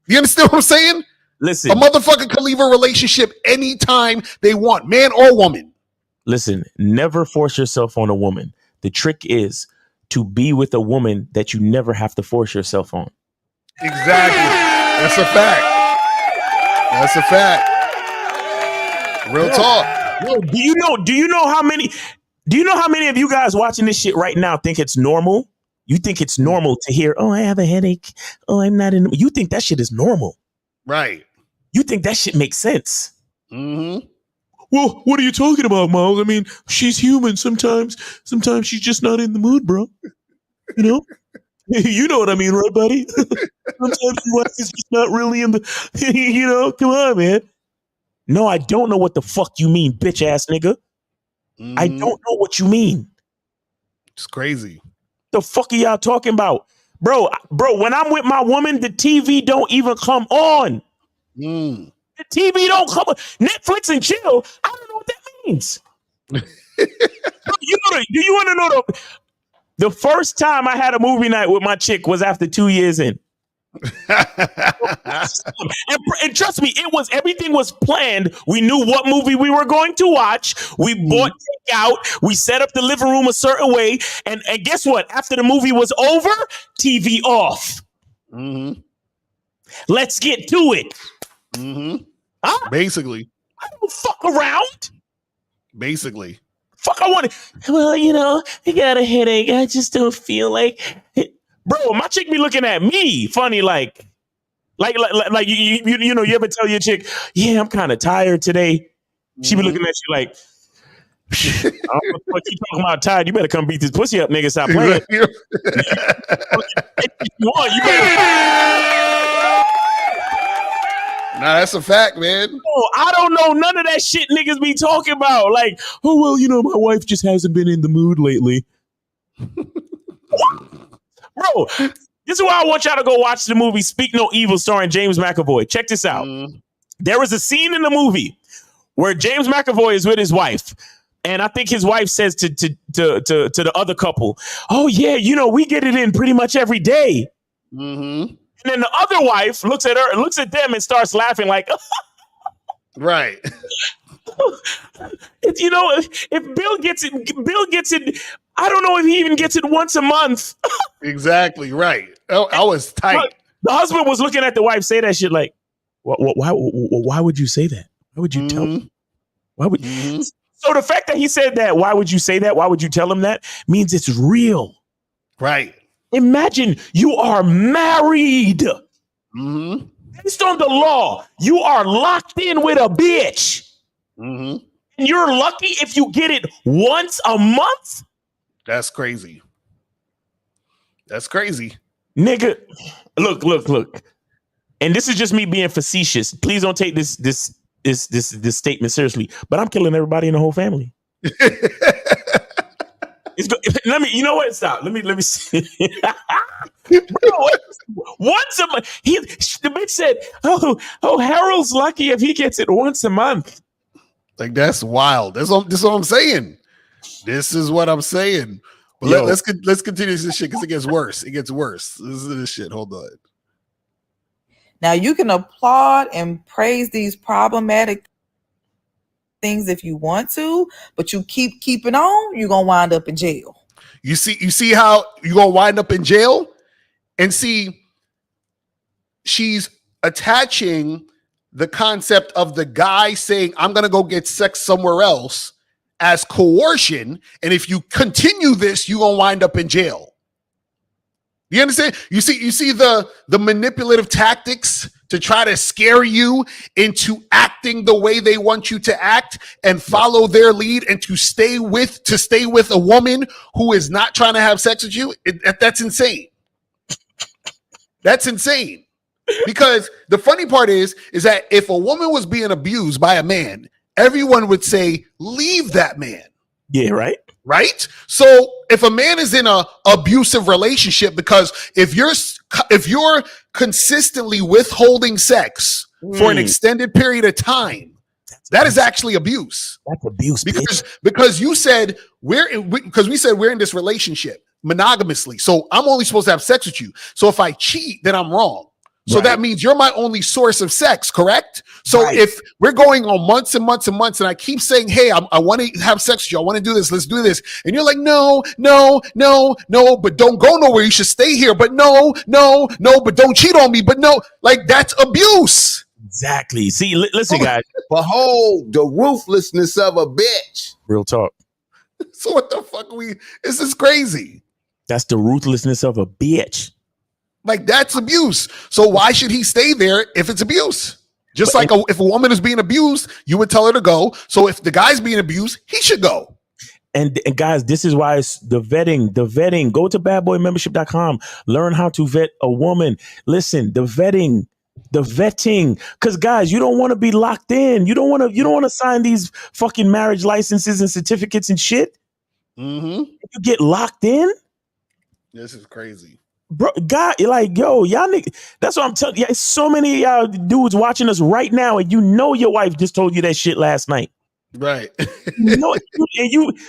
Speaker 11: You understand what I'm saying?
Speaker 10: Listen.
Speaker 11: A motherfucker can leave a relationship anytime they want, man or woman.
Speaker 10: Listen, never force yourself on a woman. The trick is to be with a woman that you never have to force yourself on.
Speaker 11: Exactly. That's a fact. That's a fact. Real talk.
Speaker 10: Yo, do you know how many of you guys watching this shit right now think it's normal? You think it's normal to hear, oh, I have a headache. Oh, I'm not in. You think that shit is normal.
Speaker 11: Right.
Speaker 10: You think that shit makes sense.
Speaker 11: Mm-hmm.
Speaker 10: Well, what are you talking about, Miles? I mean, she's human. Sometimes she's just not in the mood, bro. You know? You know what I mean, right, buddy? Sometimes your wife is just not really in the, you know, come on, man. No, I don't know what the fuck you mean, bitch ass nigga. I don't know what you mean.
Speaker 11: It's crazy.
Speaker 10: The fuck are y'all talking about? Bro, when I'm with my woman, the TV don't even come on. The TV don't come on. Netflix and chill. I don't know what that means. Do you want to know the first time I had a movie night with my chick was after 2 years in. and trust me, everything was planned. We knew what movie we were going to watch. We bought takeout. We set up the living room a certain way. And guess what? After the movie was over, TV off. Let's get to it. Huh?
Speaker 11: Basically.
Speaker 10: I don't fuck around.
Speaker 11: Basically.
Speaker 10: Fuck, I want it. Well, you know, I got a headache. I just don't feel like it. Bro, my chick be looking at me funny, like you know, you ever tell your chick, yeah, I'm kind of tired today. She be looking at you like, I don't know what you talking about tired. You better come beat this pussy up, nigga. Stop playing. You
Speaker 11: Nah, that's a fact, man.
Speaker 10: Oh, I don't know none of that shit niggas be talking about. Like, oh, well, you know, my wife just hasn't been in the mood lately. Bro, this is why I want y'all to go watch the movie Speak No Evil starring James McAvoy. Check this out. There was a scene in the movie where James McAvoy is with his wife. And I think his wife says to the other couple, oh, yeah, you know, we get it in pretty much every day. And then the other wife looks at them and starts laughing like,
Speaker 11: right.
Speaker 10: You know, if Bill gets it, I don't know if he even gets it once a month.
Speaker 11: Exactly, right. Oh, I was tight.
Speaker 10: The husband was looking at the wife say that shit like, why would you say that? Why would you tell him? Why would So the fact that he said that, why would you say that? Why would you tell him that? Means it's real.
Speaker 11: Right.
Speaker 10: Imagine you are married. Based on the law, you are locked in with a bitch. And you're lucky if you get it once a month?
Speaker 11: That's crazy. That's crazy.
Speaker 10: Nigga, look. And this is just me being facetious. Please don't take this statement seriously. But I'm killing everybody in the whole family. Let me. You know what? Stop. Let me see. Bro, once a month. The bitch said, "Oh, Harold's lucky if he gets it once a month."
Speaker 11: Like that's wild. This is what I'm saying. This is what I'm saying. But let's continue this shit because it gets worse. It gets worse. This is this shit. Hold on.
Speaker 12: Now you can applaud and praise these problematic things if you want to, but you keep it on, you're gonna wind up in jail.
Speaker 11: You see how you're gonna wind up in jail? And see, she's attaching the concept of the guy saying, I'm gonna go get sex somewhere else as coercion, and if you continue this, you're gonna wind up in jail. You understand? You see the manipulative tactics to try to scare you into acting the way they want you to act and follow their lead and to stay with a woman who is not trying to have sex with you. That's insane. That's insane. Because the funny part is that if a woman was being abused by a man, everyone would say, leave that man.
Speaker 10: Yeah, right.
Speaker 11: Right? So if a man is in a abusive relationship, because if you're consistently withholding sex for an extended period of time, that is actually abuse.
Speaker 10: That's abuse.
Speaker 11: Because you said we said we're in this relationship monogamously. So I'm only supposed to have sex with you. So if I cheat, then I'm wrong. So that means you're my only source of sex, correct? So if we're going on months and months and months, and I keep saying, hey, I want to have sex with you, I want to do this, let's do this. And you're like, no, but don't go nowhere. You should stay here. But no, but don't cheat on me. But no, like that's abuse.
Speaker 10: Exactly. See, listen, guys.
Speaker 13: Behold the ruthlessness of a bitch.
Speaker 10: Real talk.
Speaker 11: So what the fuck this is crazy.
Speaker 10: That's the ruthlessness of a bitch.
Speaker 11: Like that's abuse. So why should he stay there if it's abuse? Just like if a woman is being abused, you would tell her to go. So if the guy's being abused, he should go.
Speaker 10: And guys, this is why it's the vetting. Go to badboymembership.com. Learn how to vet a woman. Listen, the vetting. Because guys, you don't want to be locked in. You don't want to sign these fucking marriage licenses and certificates and shit.
Speaker 11: Mm-hmm.
Speaker 10: You get locked in.
Speaker 11: This is crazy.
Speaker 10: Bro, God, like, yo, y'all niggas, that's what I'm telling you. It's so many of y'all dudes watching us right now, and you know your wife just told you that shit last night.
Speaker 11: Right.
Speaker 10: And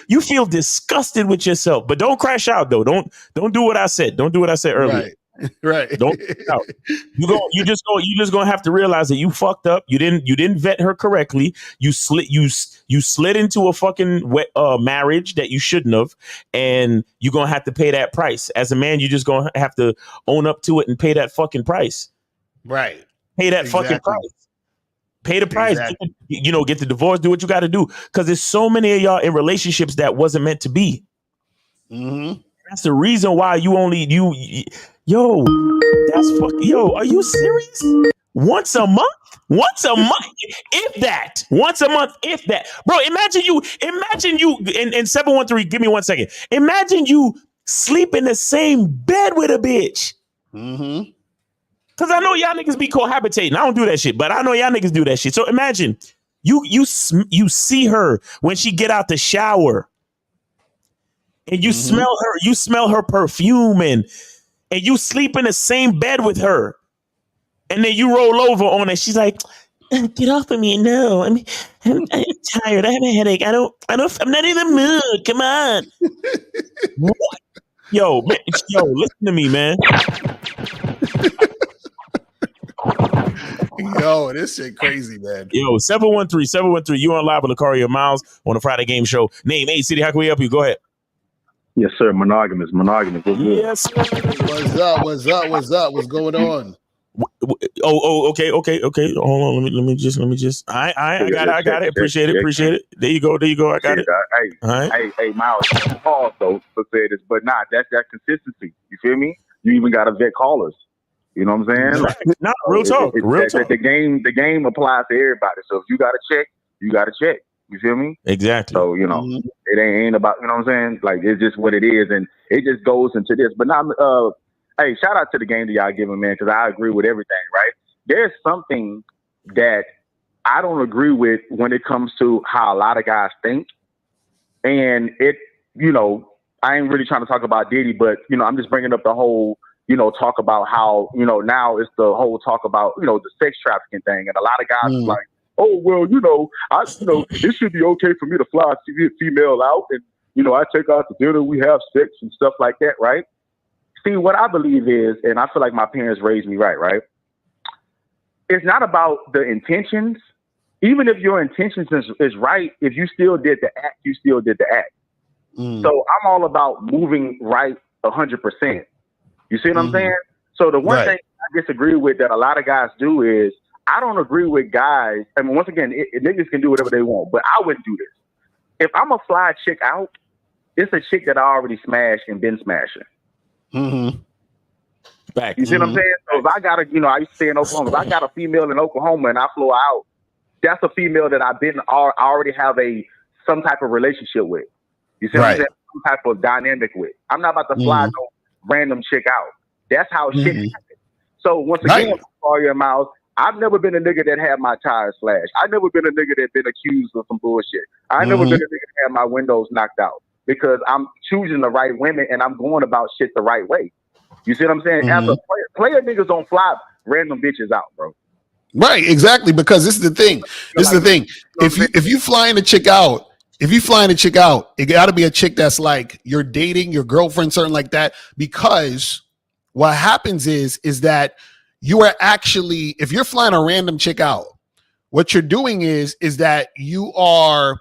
Speaker 10: you feel disgusted with yourself, but don't crash out though. Don't do what I said. Don't do what I said earlier.
Speaker 11: Right.
Speaker 10: Don't out. You just gonna have to realize that you fucked up. You didn't vet her correctly. You slid into a fucking marriage that you shouldn't have, and you're gonna have to pay that price. As a man, you just gonna have to own up to it and pay that fucking price.
Speaker 11: Right.
Speaker 10: Pay that fucking price. Pay the price.
Speaker 11: Exactly.
Speaker 10: Get the divorce. Do what you got to do. Because there's so many of y'all in relationships that wasn't meant to be.
Speaker 11: Mm-hmm.
Speaker 10: That's the reason why you yo, that's fucking, yo, are you serious? Once a month, if that. Bro, imagine you, and 713, give me 1 second. Imagine you sleep in the same bed with a bitch.
Speaker 11: Mm-hmm.
Speaker 10: Because I know y'all niggas be cohabitating. I don't do that shit, but I know y'all niggas do that shit. So imagine you see her when she get out the shower, and you smell her perfume, and you sleep in the same bed with her, and then you roll over on it. She's like, "Get off of me! No, I'm tired. I have a headache. I'm not in the mood. Come on." What? Yo, listen to me, man.
Speaker 11: Yo, this shit crazy, man.
Speaker 10: Yo, 713, you on live with Lucario Miles on the Friday Game Show. Name A-City, how can we help you? Go ahead.
Speaker 14: Yes, sir. Monogamous.
Speaker 10: Yes, sir.
Speaker 11: What's up? What's going on?
Speaker 10: Okay. Hold on. Let me just. I got it. Appreciate it. There you go. I got it.
Speaker 14: Hey, Miles. Pause though for say this, but that's that consistency. You feel me? You even got to vet callers. You know what I'm saying?
Speaker 10: Not real talk.
Speaker 14: The game applies to everybody. So if you got to check, you got to check. You feel me?
Speaker 10: Exactly.
Speaker 14: So it ain't about, you know what I'm saying? Like it's just what it is, and it just goes into this. But now, hey, shout out to the game that y'all giving, man, because I agree with everything. Right? There's something that I don't agree with when it comes to how a lot of guys think, and I ain't really trying to talk about Diddy, but I'm just bringing up the whole. Talk about how, now it's the whole talk about, the sex trafficking thing. And a lot of guys are like, oh, well, it should be okay for me to fly a female out. And, I take her out to dinner, we have sex and stuff like that. Right. See, what I believe is, and I feel like my parents raised me right. It's not about the intentions. Even if your intentions is right, if you still did the act, you still did the act. So I'm all about moving right 100%. You see what I'm saying? So the one thing I disagree with that a lot of guys do is I don't agree with guys. I mean, once again, niggas can do whatever they want, but I wouldn't do this. If I'm a fly chick out, it's a chick that I already smashed and been smashing.
Speaker 11: Mm-hmm.
Speaker 10: Back.
Speaker 14: You see what I'm saying? So if I got I used to stay in Oklahoma. If I got a female in Oklahoma and I flew out, that's a female that I already have some type of relationship with. You see what I'm saying? Some type of dynamic with. I'm not about to fly no random chick out. That's how shit happens. So once again, Mario Miles, I've never been a nigga that had my tires slashed. I've never been a nigga that been accused of some bullshit. I've never been a nigga that had my windows knocked out because I'm choosing the right women and I'm going about shit the right way. You see what I'm saying? As a player niggas don't fly random bitches out, bro.
Speaker 11: Right, exactly. Because this is the thing. If you flying a chick out, it got to be a chick that's like you're dating, your girlfriend, something like that. Because what happens is that you are actually, if you're flying a random chick out, what you're doing is that you are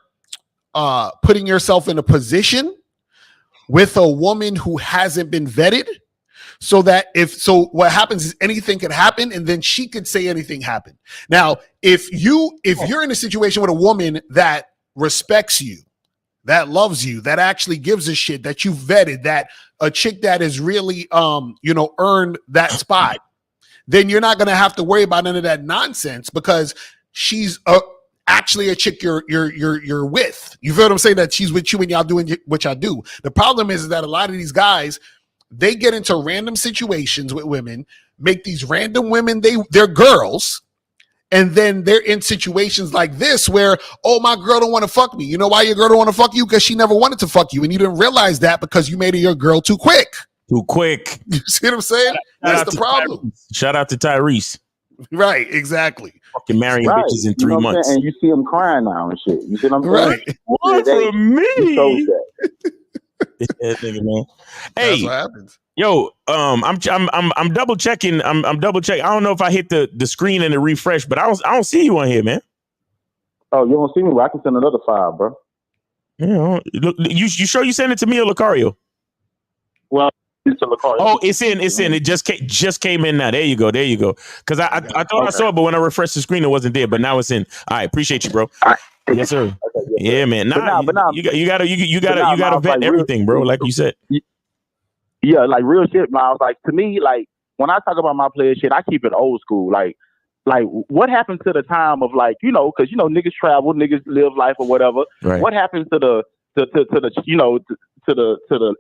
Speaker 11: putting yourself in a position with a woman who hasn't been vetted, so that what happens is anything could happen, and then she could say anything happened. Now, if you're in a situation with a woman that respects you, that loves you, that actually gives a shit, that you vetted, that a chick that has really earned that spot, then you're not going to have to worry about none of that nonsense, because she's actually a chick you're with. You feel what I'm saying? That she's with you and y'all doing what y'all do. The problem is that a lot of these guys, they get into random situations with women, make these random women they're girls, and then they're in situations like this where, oh, my girl don't want to fuck me. You know why your girl don't want to fuck you? Because she never wanted to fuck you, and you didn't realize that because you made her your girl too quick.
Speaker 10: Too quick.
Speaker 11: You see what I'm saying? That's the problem.
Speaker 10: Shout out to Tyrese.
Speaker 11: Right, exactly.
Speaker 10: Fucking marrying bitches in 3 months.
Speaker 14: And you see them crying now and shit. You see what I'm saying?
Speaker 11: Right.
Speaker 10: One for me.
Speaker 14: Yeah,
Speaker 10: nigga, man. Hey,
Speaker 11: that's what happens.
Speaker 10: Yo, I'm double checking. I'm double checking. I don't know if I hit the screen and the refresh, but I don't see you on here, man.
Speaker 14: Oh, you don't see me? Well, I can send another file, bro.
Speaker 10: Yeah, look, you sure you sent it to me or Lucario?
Speaker 14: Well, it's to Lucario.
Speaker 10: Oh, it's in. It just came in now. There you go. Because I thought I saw it, but when I refreshed the screen, it wasn't there. But now it's in. All right, appreciate you, bro. Yes, sir. Okay, yes, yeah, man. You gotta vet everything, bro. Like you said.
Speaker 14: Yeah, like real shit, Miles. Like to me, like when I talk about my player shit, I keep it old school. Like what happened to the time of like, because niggas travel, niggas live life or whatever.
Speaker 10: Right.
Speaker 14: What happens to the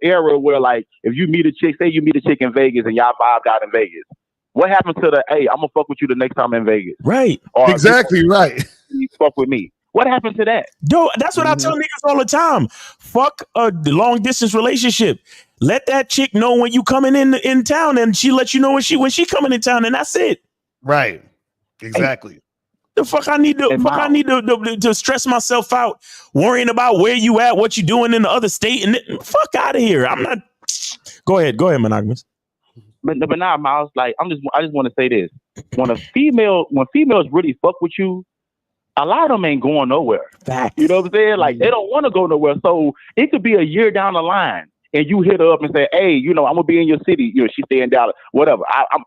Speaker 14: era where like if you meet a chick, say you meet a chick in Vegas and y'all vibed out in Vegas. What happened to the, hey, I'm gonna fuck with you the next time in Vegas?
Speaker 10: Right.
Speaker 14: Or
Speaker 11: exactly right.
Speaker 14: You fuck with me. What happened to that?
Speaker 10: Yo, that's what I tell niggas all the time. Fuck a long distance relationship. Let that chick know when you coming in town, and she let you know when she coming in town, and that's it.
Speaker 11: Right. Exactly.
Speaker 10: Hey, the fuck I need to stress myself out worrying about where you at, what you doing in the other state, and fuck out of here. I'm not. Go ahead, monogamous.
Speaker 14: But now, Miles, like I just want to say this: when females really fuck with you, a lot of them ain't going nowhere.
Speaker 10: Facts.
Speaker 14: You know what I'm saying? Like they don't want to go nowhere. So it could be a year down the line, and you hit her up and say, "Hey, I'm gonna be in your city. She stay in Dallas. Whatever. I'm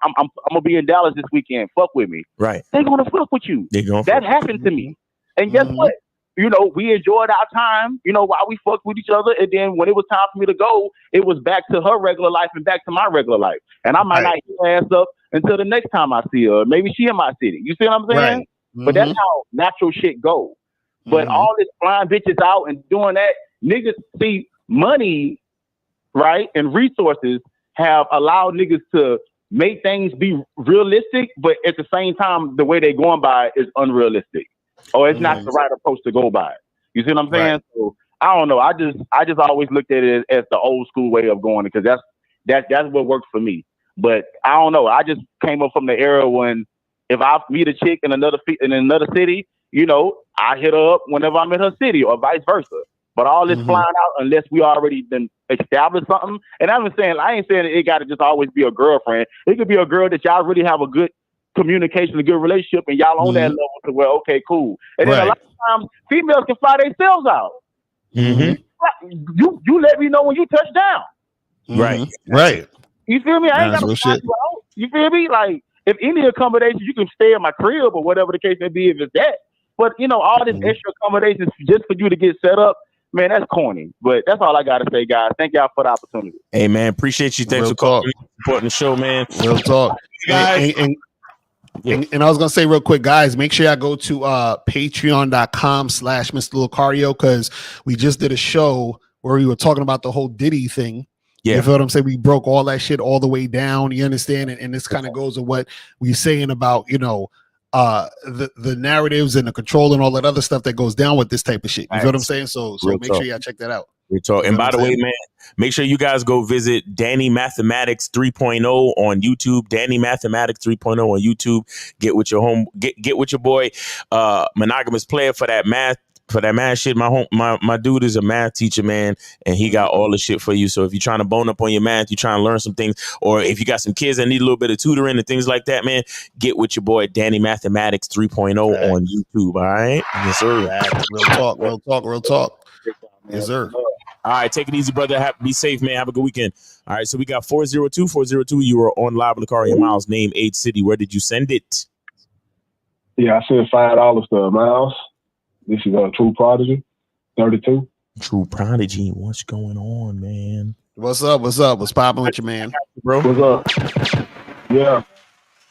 Speaker 14: gonna be in Dallas this weekend. Fuck with me."
Speaker 10: Right.
Speaker 14: They're gonna fuck with you. That happened to me. And guess what? We enjoyed our time. While we fucked with each other, and then when it was time for me to go, it was back to her regular life and back to my regular life. And I might not hit her ass up until the next time I see her. Maybe she in my city. You see what I'm saying?
Speaker 11: Right.
Speaker 14: But that's how natural shit go. But all this flying bitches out and doing that, niggas see money, right, and resources have allowed niggas to make things be realistic, but at the same time, the way they going by it is unrealistic. Or it's not the right approach to go by it. You see what I'm saying? Right. So I don't know. I just always looked at it as the old school way of going, because that's what works for me. But I don't know. I just came up from the era when if I meet a chick in another city, I hit her up whenever I'm in her city or vice versa. But all this flying out, unless we already been established something. And I ain't saying it got to just always be a girlfriend. It could be a girl that y'all really have a good communication, a good relationship, and y'all on that level to where, okay, cool. And then a lot of times females can fly themselves out. You let me know when you touch down.
Speaker 10: Right.
Speaker 11: Right.
Speaker 14: You feel me? I ain't got to fly you out. You feel me? Like, if any accommodations, you can stay in my crib or whatever the case may be if it's that. But, all this extra accommodations just for you to get set up, man, that's corny. But that's all I got to say, guys. Thank y'all for the opportunity.
Speaker 10: Hey, man, appreciate you. Thanks for calling, supporting the show, man.
Speaker 11: Real talk.
Speaker 10: Guys.
Speaker 11: And I was going to say real quick, guys, make sure y'all go to patreon.com/Mr. Lucario, because we just did a show where we were talking about the whole Diddy thing. Yeah. You feel what I'm saying? We broke all that shit all the way down. You understand? And this kind of goes to what we're saying about, the narratives and the control and all that other stuff that goes down with this type of shit. You feel what I'm saying? So make sure y'all check that out.
Speaker 10: We talk. And by the way, man, make sure you guys go visit Danny Mathematics 3.0 on YouTube. Danny Mathematics 3.0 on YouTube. Get with your boy, monogamous player, for that math for that math shit, my dude is a math teacher, man, and he got all the shit for you. So if you're trying to bone up on your math, you're trying to learn some things, or if you got some kids that need a little bit of tutoring and things like that, man, get with your boy Danny Mathematics 3.0 on YouTube. All right, yes sir.
Speaker 11: Real talk. Yes sir.
Speaker 10: All right, take it easy, brother. Be safe, man. Have a good weekend. All right, so we got 402. You were on live with Lakari and Miles. Name, age, city. Where did you send it?
Speaker 15: Yeah, I sent $5 to Miles. This is a True Prodigy, 32.
Speaker 10: True Prodigy, what's going on, man?
Speaker 11: What's up? What's popping with you, man?
Speaker 10: Bro,
Speaker 15: what's up? Yeah.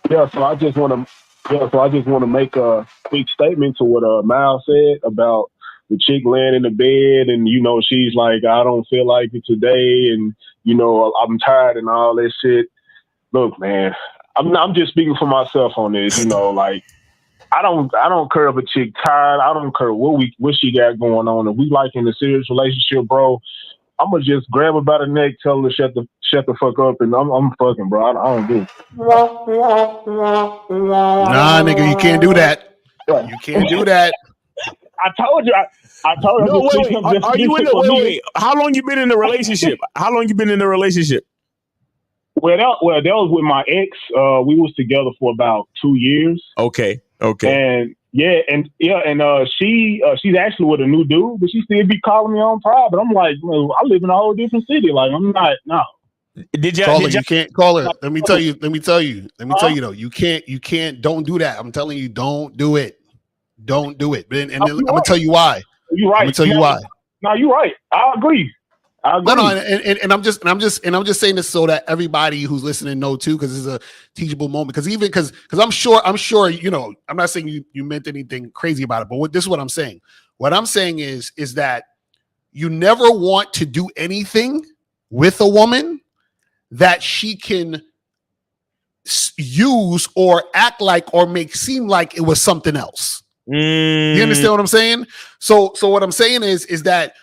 Speaker 15: So I just want to make a quick statement to what Miles said about the chick laying in the bed, and she's like, I don't feel like it today, and I'm tired and all that shit. Look, man, I'm just speaking for myself on this. Like, I don't care if a chick tired. I don't care what she got going on. If we like in a serious relationship, bro, I'm gonna just grab her by the neck, tell her to shut the fuck up, and I'm fucking, bro. I don't do it.
Speaker 11: Nah, nigga, you can't do that. You can't do that.
Speaker 15: I told you. I told you.
Speaker 10: No, wait. Are you in the wait? How long you been in the relationship?
Speaker 15: Well, that was with my ex. We was together for about 2 years.
Speaker 10: Okay.
Speaker 15: And she's actually with a new dude, but she still be calling me on private. I'm like, I live in a whole different city. Like, I'm not. No.
Speaker 11: You can't call her. Let me tell you though. You can't. Don't do that. I'm telling you, don't do it. Don't do it. And I'm gonna tell you why.
Speaker 15: You're right.
Speaker 11: I'm gonna tell you why.
Speaker 15: No, you're right. I agree.
Speaker 11: No, and I'm just saying this so that everybody who's listening know too, because it's a teachable moment. Because I'm sure, I'm not saying you meant anything crazy about it, but this is what I'm saying. What I'm saying is that you never want to do anything with a woman that she can use or act like or make seem like it was something else. You understand what I'm saying? So what I'm saying is that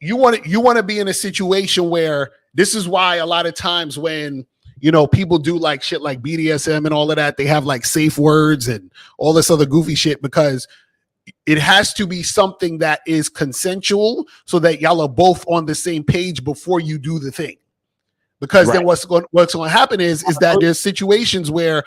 Speaker 11: you want to be in a situation where this is why a lot of times when people do like shit like BDSM and all of that, they have like safe words and all this other goofy shit, because it has to be something that is consensual so that y'all are both on the same page before you do the thing. Because then what's going to happen is that there's situations where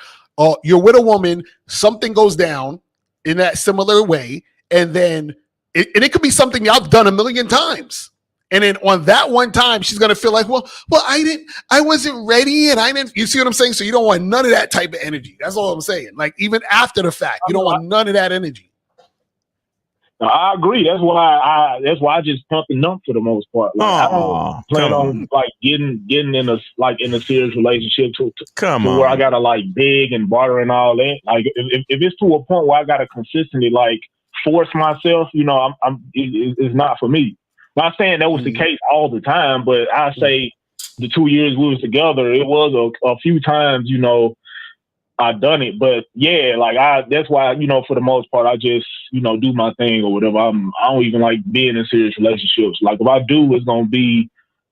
Speaker 11: you're with a woman, something goes down in that similar way, and then it could be something y'all done a million times. And then on that one time, she's gonna feel like, well, I wasn't ready, and I didn't. You see what I'm saying? So you don't want none of that type of energy. That's all I'm saying. Like, even after the fact, you don't want none of that energy.
Speaker 15: I agree. That's why I just pump and dump for the most part. Like, I don't plan on like getting in a serious relationship to where I gotta like beg and barter and all that. Like, if it's to a point where I gotta consistently like force myself, it's not for me. Not saying that was the case all the time, but I say the 2 years we was together, it was a few times, I done it. But yeah, like that's why, for the most part, I just, do my thing or whatever. I don't even like being in serious relationships. Like, if I do, it's gonna be,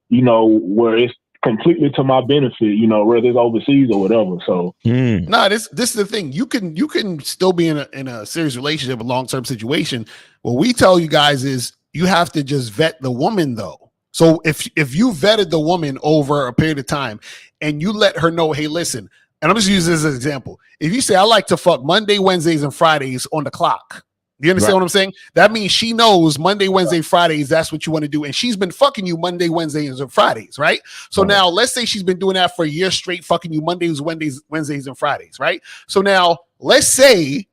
Speaker 15: where it's completely to my benefit, whether it's overseas or whatever. So
Speaker 11: this is the thing. You can still be in a serious relationship, a long-term situation. What we tell you guys is you have to just vet the woman though. So if you vetted the woman over a period of time and you let her know, hey, listen, and I'm just using this as an example. If you say, I like to fuck Monday, Wednesdays, and Fridays on the clock. Do you understand what I'm saying? That means she knows Monday, Wednesday, Fridays, that's what you want to do. And she's been fucking you Monday, Wednesdays, and Fridays, right? So now let's say she's been doing that for a year straight, fucking you Mondays, Wednesdays, and Fridays, right? So now let's say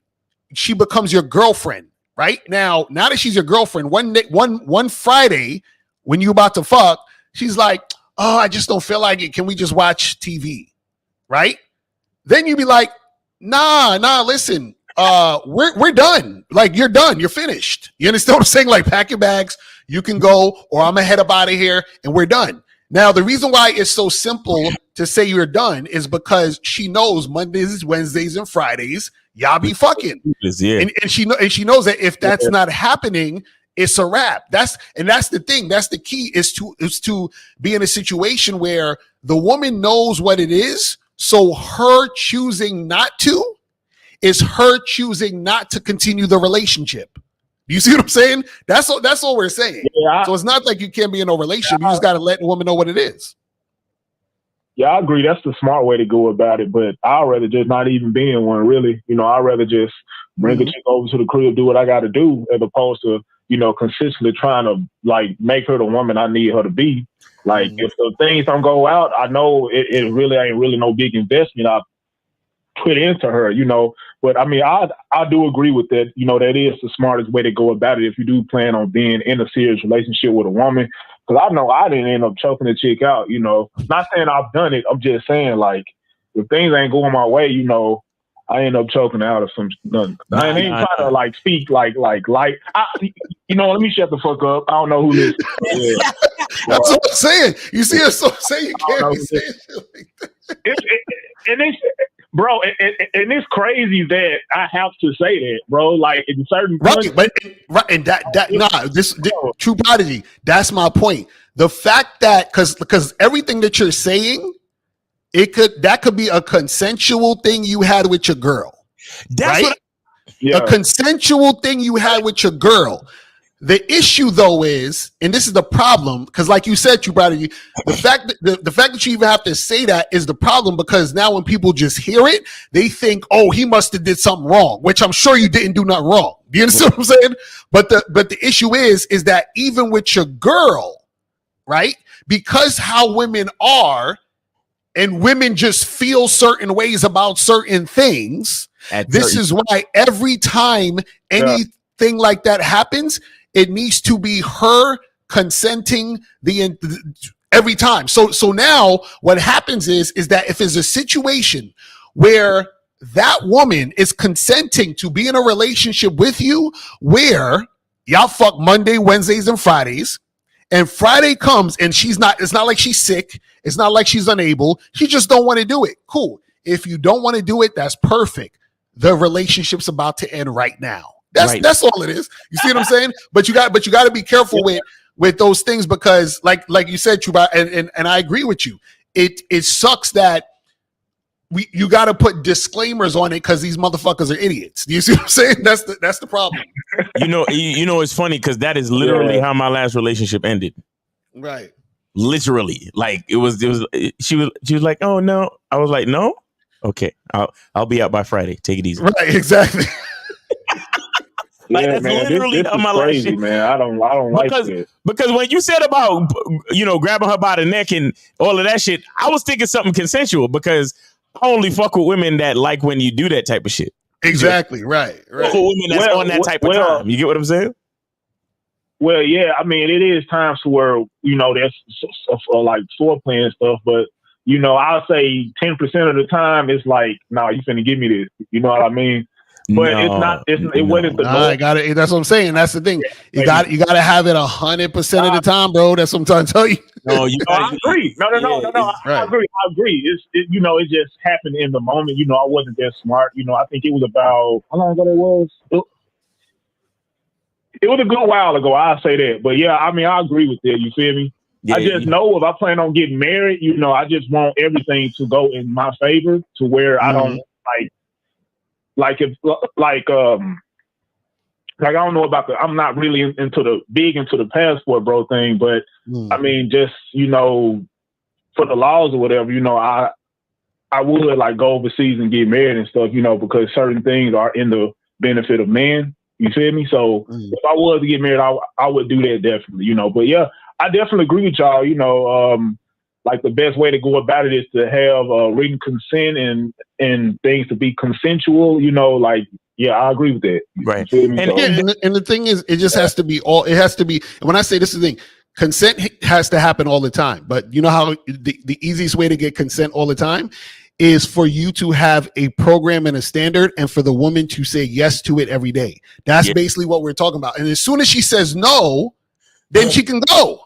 Speaker 11: she becomes your girlfriend, right? Now that she's your girlfriend, one Friday when you about to fuck, she's like, oh, I just don't feel like it. Can we just watch TV? Right? Then you be like, nah, listen, we're done. Like, you're done. You're finished. You understand what I'm saying? Like, pack your bags. You can go, or I'm gonna head up out of here, and we're done. Now, the reason why it's so simple to say you're done is because she knows Mondays, Wednesdays, and Fridays, y'all be fucking.
Speaker 10: Yeah.
Speaker 11: And she knows that if that's not happening, it's a wrap. That's the thing. That's the key is to be in a situation where the woman knows what it is. So her choosing not to is her choosing not to continue the relationship. Do you see what I'm saying? That's all we're saying.
Speaker 15: Yeah,
Speaker 11: so it's not like you can't be in a relationship. You just got to let the woman know what it is.
Speaker 15: Yeah, I agree. That's the smart way to go about it. But I'd rather just not even be in one, really. I'd rather just bring a chick over to the crib, do what I got to do, as opposed to, consistently trying to, like, make her the woman I need her to be. Like, if the things don't go out, I know it really ain't really no big investment I put into her, But, I mean, I do agree with that. That is the smartest way to go about it if you do plan on being in a serious relationship with a woman. Because I know I didn't end up choking a chick out, Not saying I've done it. I'm just saying, like, if things ain't going my way, I end up choking out of some. I ain't trying to like speak like. Let me shut the fuck up. I don't know who this. Yeah.
Speaker 11: That's what I'm saying. You see, that's what I'm saying. You can't be saying shit like that.
Speaker 15: Bro, and it's crazy that I have to say that, bro. Like in certain
Speaker 11: True Prodigy. That's my point. The fact that because everything that you're saying, that could be a consensual thing you had with your girl.
Speaker 10: That's
Speaker 11: right? A consensual thing you had with your girl. The issue though is, and this is the problem, because like you said, True Prodigy, the fact that you even have to say that is the problem, because now when people just hear it, they think, oh, he must have did something wrong, which I'm sure you didn't do nothing wrong. Do you understand what I'm saying? But the issue is that even with your girl, right? Because how women are, and women just feel certain ways about certain things. This is why every time anything like that happens, it needs to be her consenting every time. So now what happens is that if there's a situation where that woman is consenting to be in a relationship with you, where y'all fuck Monday, Wednesdays, and Fridays, and Friday comes and it's not like she's sick. It's not like she's unable. She just don't want to do it. Cool. If you don't want to do it, that's perfect. The relationship's about to end right now. That's all it is. You see what I'm saying? But you got to be careful with those things, because like you said, Chuba, and I agree with you. It sucks that you got to put disclaimers on it because these motherfuckers are idiots. Do you see what I'm saying? That's the problem.
Speaker 10: It's funny because that is literally how my last relationship ended.
Speaker 11: Right.
Speaker 10: Literally, like it was. She was like, "Oh no," I was like, "No, okay, I'll be out by Friday. Take it easy."
Speaker 11: Right. Exactly.
Speaker 15: Like, that's man, literally this my crazy, last man. I don't like it.
Speaker 10: Because when you said about grabbing her by the neck and all of that shit, I was thinking something consensual, because I only fuck with women that like when you do that type of shit.
Speaker 11: Exactly. Right.
Speaker 10: Fuck with women that's on that type of time. You get what I'm saying?
Speaker 15: Well, yeah. I mean, it is times where there's like foreplay and stuff, but I'll say 10% of the time it's like, nah, you finna give me this. You know what I mean? But it's not. It wasn't the norm.
Speaker 11: I got it. That's what I'm saying. That's the thing. You got to have it 100% of the time, bro. That's what I'm trying to tell you.
Speaker 10: No,
Speaker 15: I agree. No. I agree. It just happened in the moment. I wasn't that smart. I think it was about how long ago it was. It was a good while ago. I'll say that. But yeah, I mean, I agree with that. You feel me? Yeah, I just know if I plan on getting married, I just want everything to go in my favor, to where I don't like I don't know about I'm not really into the passport bro thing, but I mean, just, for the laws or whatever, I would like go overseas and get married and stuff, because certain things are in the benefit of men. You feel me? So if I was to get married, I would do that definitely, but yeah, I definitely agree with y'all, like the best way to go about it is to have written consent and things to be consensual, like, yeah, I agree with that.
Speaker 10: Right.
Speaker 11: And the thing is, it just has to be and when I say this is the thing, consent has to happen all the time. But you know how the easiest way to get consent all the time is for you to have a program and a standard, and for the woman to say yes to it every day. That's basically what we're talking about. And as soon as she says no, then she can go.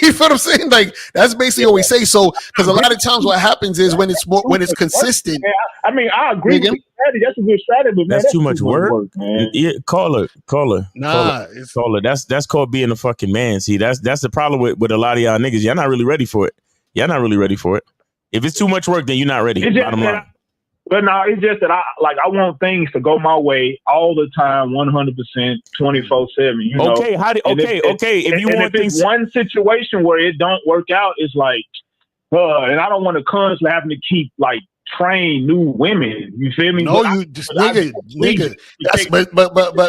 Speaker 11: You know what I'm saying? Like, that's basically what we say. So, because a lot of times what happens is when it's consistent.
Speaker 15: I mean, I agree with the strategy. That's a good strategy, but
Speaker 10: that's too much work.
Speaker 15: Man.
Speaker 10: Yeah, call her.
Speaker 11: Call her.
Speaker 10: That's called being a fucking man. See, that's the problem with a lot of y'all niggas. Y'all not really ready for it. If it's too much work, then you're not ready. Bottom line.
Speaker 15: But no, it's just that I want things to go my way all the time, 100%, 24/7. You know.
Speaker 10: Okay, if you want
Speaker 15: things, one situation where it don't work out, it's like, and I don't want to constantly having to keep like train new women. You feel me?
Speaker 11: No, nigga.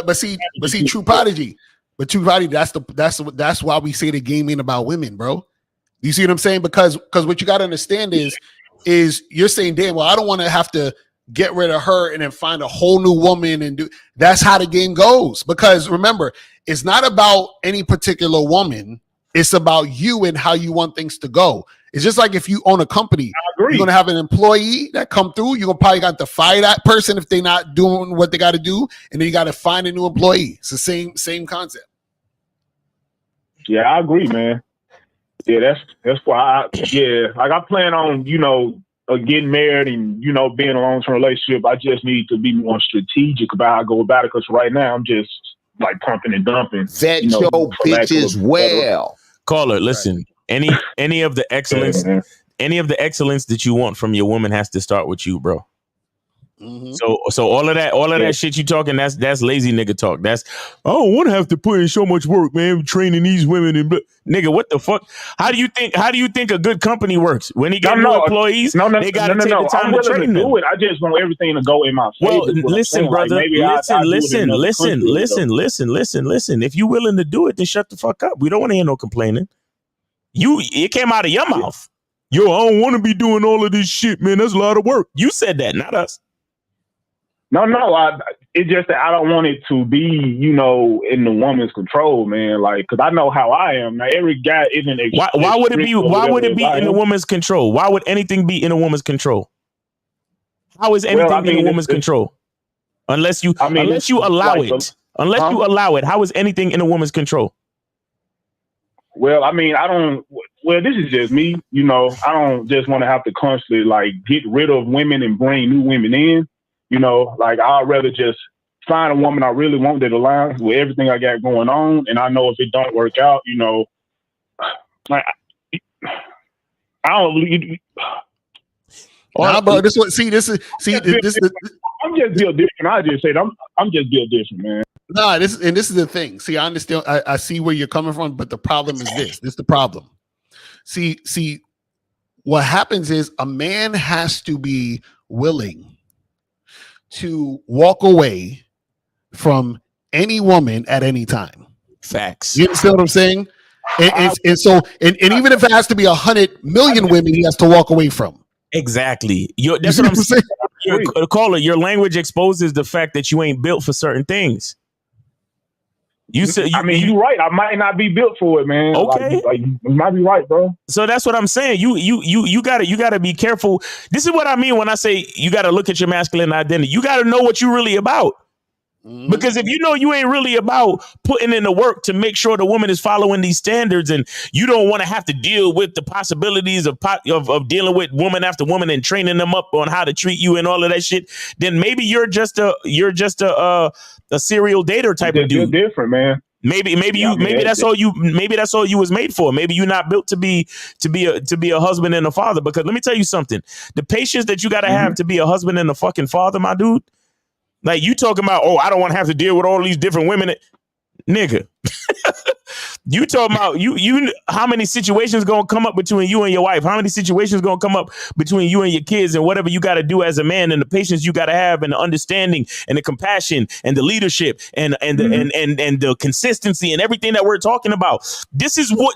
Speaker 11: But see, True Prodigy. But True Prodigy, that's why we say the game ain't about women, bro. You see what I'm saying? Because what you got to understand is you're saying, damn, well, I don't want to have to get rid of her and then find a whole new woman and do. That's how the game goes. Because remember, it's not about any particular woman. It's about you and how you want things to go. It's just like if you own a company, you're going to have an employee that come through. You're probably got to fire that person if they're not doing what they got to do. And then you got to find a new employee. It's the same concept.
Speaker 15: Yeah, I agree, man. Yeah, that's why I plan on, getting married and, being in a long-term relationship. I just need to be more strategic about how I go about it. Cause right now I'm just like pumping and dumping.
Speaker 13: Vet your bitches well.
Speaker 10: Caller, listen, any of the excellence, that you want from your woman has to start with you, bro. Mm-hmm. So all of that shit you talking, that's lazy nigga talk. That's I don't want to have to put in so much work, man, training these women and nigga, what the fuck? How do you think a good company works? When he got no employees, they got to take the time to train them.
Speaker 15: Do it. I just want everything to go in my favor.
Speaker 10: Well, listen, brother. Listen. If you willing to do it, then shut the fuck up. We don't want to hear no complaining. It came out of your mouth. Yo, I don't want to be doing all of this shit, man. That's a lot of work. You said that, not us.
Speaker 15: No, it's just that I don't want it to be, in the woman's control, man. Like, cause I know how I am. Now, every guy isn't.
Speaker 10: Why would it be? Why would it be in a woman's control? Why would anything be in a woman's control? How is anything in a woman's control? Unless you allow it. Unless you allow it, how is anything in a woman's control?
Speaker 15: Well, I don't. Well, this is just me. I don't just want to have to constantly like get rid of women and bring new women in. Like I'd rather just find a woman I really want that aligns with everything I got going on. And I know if it don't work out, like I don't really.
Speaker 11: Nah, bro. This is. I'm just
Speaker 15: built different. I just said I'm just built different, man.
Speaker 11: Nah, this is the thing. See, I understand. I see where you're coming from, but the problem is this. This is the problem. See, what happens is a man has to be willing to walk away from any woman at any time.
Speaker 10: Facts.
Speaker 11: You understand what I'm saying? And even if it has to be 100 million women, he has to walk away from.
Speaker 10: Exactly. That's what I'm saying. Caller, your language exposes the fact that you ain't built for certain things. You said,
Speaker 15: you're right. I might not be built for it, man.
Speaker 10: Okay,
Speaker 15: like you might be right, bro.
Speaker 10: So that's what I'm saying. You gotta be careful. This is what I mean when I say you gotta look at your masculine identity. You gotta know what you're really about. Mm-hmm. Because if you know you ain't really about putting in the work to make sure the woman is following these standards, and you don't want to have to deal with the possibilities of dealing with woman after woman and training them up on how to treat you and all of that shit, then maybe you're just a serial dater type of dude.
Speaker 15: You're different, man.
Speaker 10: Maybe that's all you was made for. Maybe you're not built to be a husband and a father. Because let me tell you something: the patience that you got to have to be a husband and a fucking father, my dude. Like you talking about, I don't want to have to deal with all these different women, nigga. You talking about you how many situations gonna come up between you and your wife? How many situations gonna come up between you and your kids, and whatever you got to do as a man, and the patience you got to have, and the understanding, and the compassion, and the leadership, and the consistency, and everything that we're talking about. This is what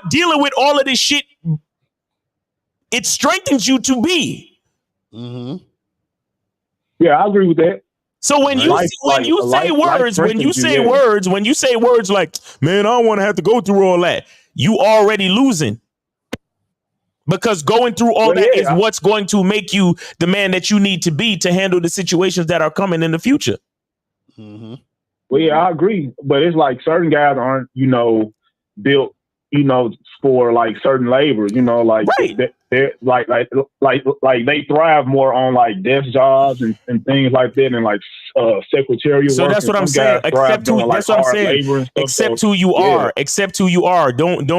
Speaker 10: dealing with all of this shit, it strengthens you to be.
Speaker 11: Mm-hmm.
Speaker 15: Yeah, I agree with that.
Speaker 10: So when you say words like, man, I don't want to have to go through all that, you already losing. Because going through all that is what's going to make you the man that you need to be to handle the situations that are coming in the future.
Speaker 11: Mm-hmm.
Speaker 15: Well, yeah, I agree. But it's like certain guys aren't, built, for like certain labor, like
Speaker 10: right.
Speaker 15: They're like they thrive more on like desk jobs and things like that, and like secretarial
Speaker 10: so
Speaker 15: work.
Speaker 10: That's what I'm saying. Accept who you are. Accept who you are. Don't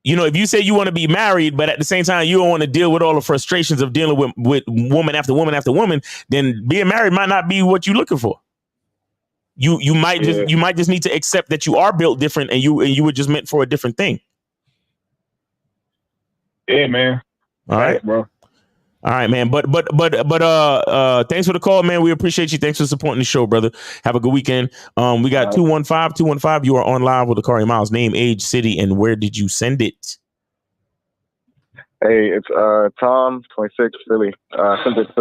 Speaker 10: if you say you want to be married, but at the same time you don't want to deal with all the frustrations of dealing with woman after woman after woman, then being married might not be what you're looking for. You might just need to accept that you are built different, and you were just meant for a different thing.
Speaker 15: Yeah, man.
Speaker 10: All right,
Speaker 15: thanks, bro.
Speaker 10: All right, man. But thanks for the call, man. We appreciate you. Thanks for supporting the show, brother. Have a good weekend. We got 215. You are on live with Lakari Miles. Name, age, city, and where did you send it?
Speaker 16: Hey, it's Tom, 26, Philly. Sent it to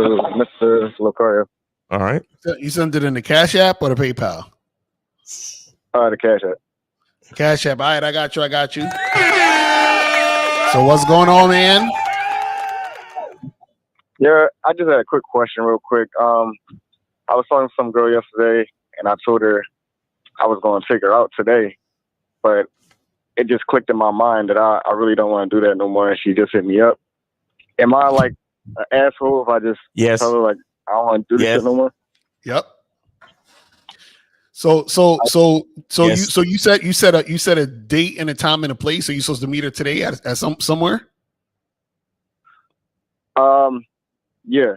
Speaker 16: Mr. Locario.
Speaker 10: All right.
Speaker 11: You sent it in the Cash App or the PayPal?
Speaker 16: The Cash App.
Speaker 11: Cash App. All right, I got you. So what's going on, man?
Speaker 16: Yeah, I just had a quick question real quick. I was talking to some girl yesterday, and I told her I was going to take her out today, but it just clicked in my mind that I really don't want to do that no more, and she just hit me up. Am I like an asshole if I just tell her like I don't want to do this shit no more?
Speaker 11: Yep. So you said a date and a time and a place. Are you supposed to meet her today at somewhere?
Speaker 16: Yeah.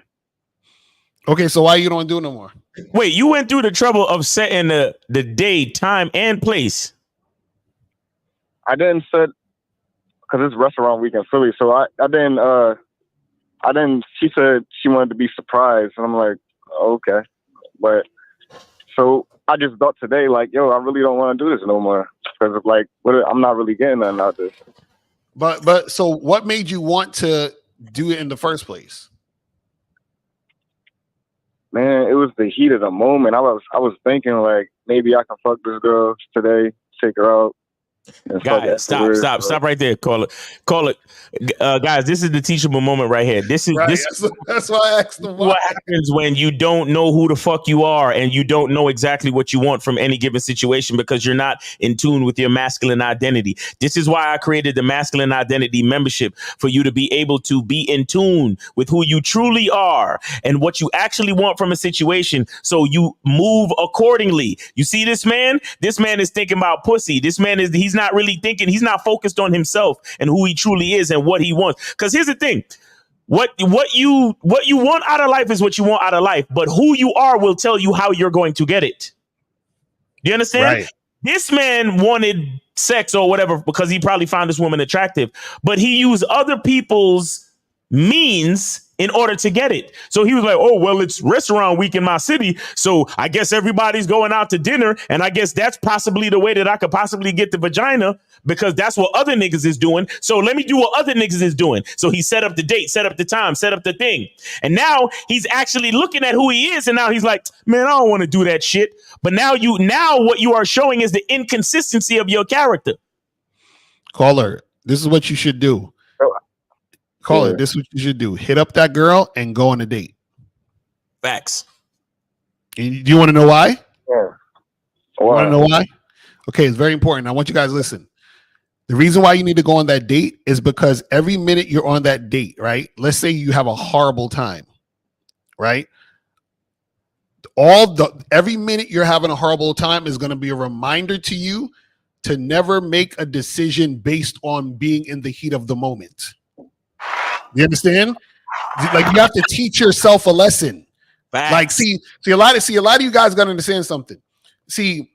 Speaker 11: Okay, so why you don't do it no more?
Speaker 10: Wait, you went through the trouble of setting the day, time, and place.
Speaker 16: I didn't set because it's restaurant week in Philly, so I didn't. She said she wanted to be surprised, and I'm like, okay, but so I just thought today, like, yo, I really don't want to do this no more because like, I'm not really getting nothing out of this.
Speaker 11: But so what made you want to do it in the first place?
Speaker 16: Man, it was the heat of the moment. I was thinking like maybe I can fuck this girl today, take her out.
Speaker 10: Guys, stop right there. Call it. Guys, this is the teachable moment right here. This is
Speaker 11: right, that's why I asked them
Speaker 10: what happens when you don't know who the fuck you are and you don't know exactly what you want from any given situation because you're not in tune with your masculine identity. This is why I created the masculine identity membership, for you to be able to be in tune with who you truly are and what you actually want from a situation, so you move accordingly. You see this man? This man is thinking about pussy. He's not really thinking. He's not focused on himself and who he truly is and what he wants. Because here's the thing. What you want out of life is what you want out of life. But who you are will tell you how you're going to get it. Do you understand?
Speaker 11: Right.
Speaker 10: This man wanted sex or whatever because he probably found this woman attractive. But he used other people's means in order to get it. So he was like, oh, well, it's restaurant week in my city, so I guess everybody's going out to dinner, and I guess that's possibly the way that I could possibly get the vagina, because that's what other niggas is doing. So let me do what other niggas is doing. So he set up the date, set up the time, set up the thing. And now he's actually looking at who he is, and now he's like, man, I don't want to do that shit. But now what you are showing is the inconsistency of your character.
Speaker 11: Caller, this is what you should do. Caller, this is what you should do. Hit up that girl and go on a date.
Speaker 10: Facts.
Speaker 11: And do you want to know why?
Speaker 16: Yeah.
Speaker 11: You want to know why? Okay, it's very important. I want you guys to listen. The reason why you need to go on that date is because every minute you're on that date, right? Let's say you have a horrible time, right? Every minute you're having a horrible time is going to be a reminder to you to never make a decision based on being in the heat of the moment. You understand? Like, you have to teach yourself a lesson.
Speaker 10: Facts.
Speaker 11: Like, see a lot of you guys got to understand something. See,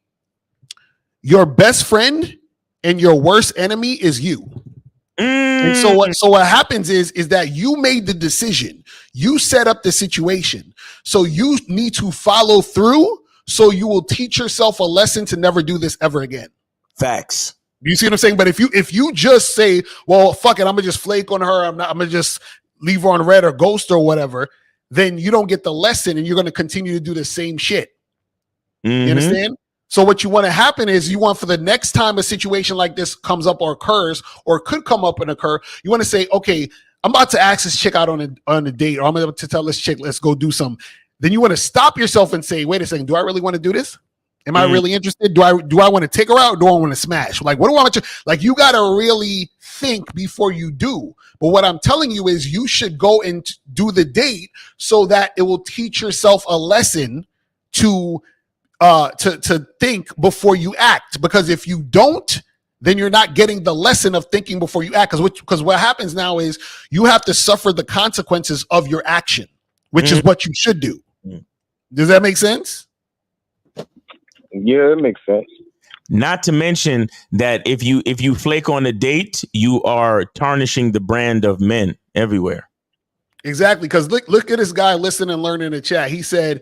Speaker 11: your best friend and your worst enemy is you. And so what happens is that you made the decision. You set up the situation. So you need to follow through, so you will teach yourself a lesson to never do this ever again.
Speaker 10: Facts.
Speaker 11: You see what I'm saying? But if you just say, well, fuck it, I'm gonna just flake on her, I'm gonna just leave her on red or ghost or whatever, then you don't get the lesson and you're gonna continue to do the same shit.
Speaker 10: Mm-hmm.
Speaker 11: You understand? So what you want to happen is, you want, for the next time a situation like this comes up or occurs or could come up and occur, you want to say, okay, I'm about to ask this chick out on a date, or I'm about to tell this chick, let's go do something. Then you want to stop yourself and say, wait a second, do I really want to do this? Am I really interested? Do I want to take her out, or do I want to smash? Like, what do I want to, like, you got to really think before you do. But what I'm telling you is, you should go and do the date so that it will teach yourself a lesson to think before you act. Because if you don't, then you're not getting the lesson of thinking before you act. Because what happens now is you have to suffer the consequences of your action, which is what you should do. Does that make sense?
Speaker 16: Yeah, it makes sense.
Speaker 10: Not to mention that if you flake on a date, you are tarnishing the brand of men everywhere.
Speaker 11: Exactly, because look at this guy, listen and learn in the chat. He said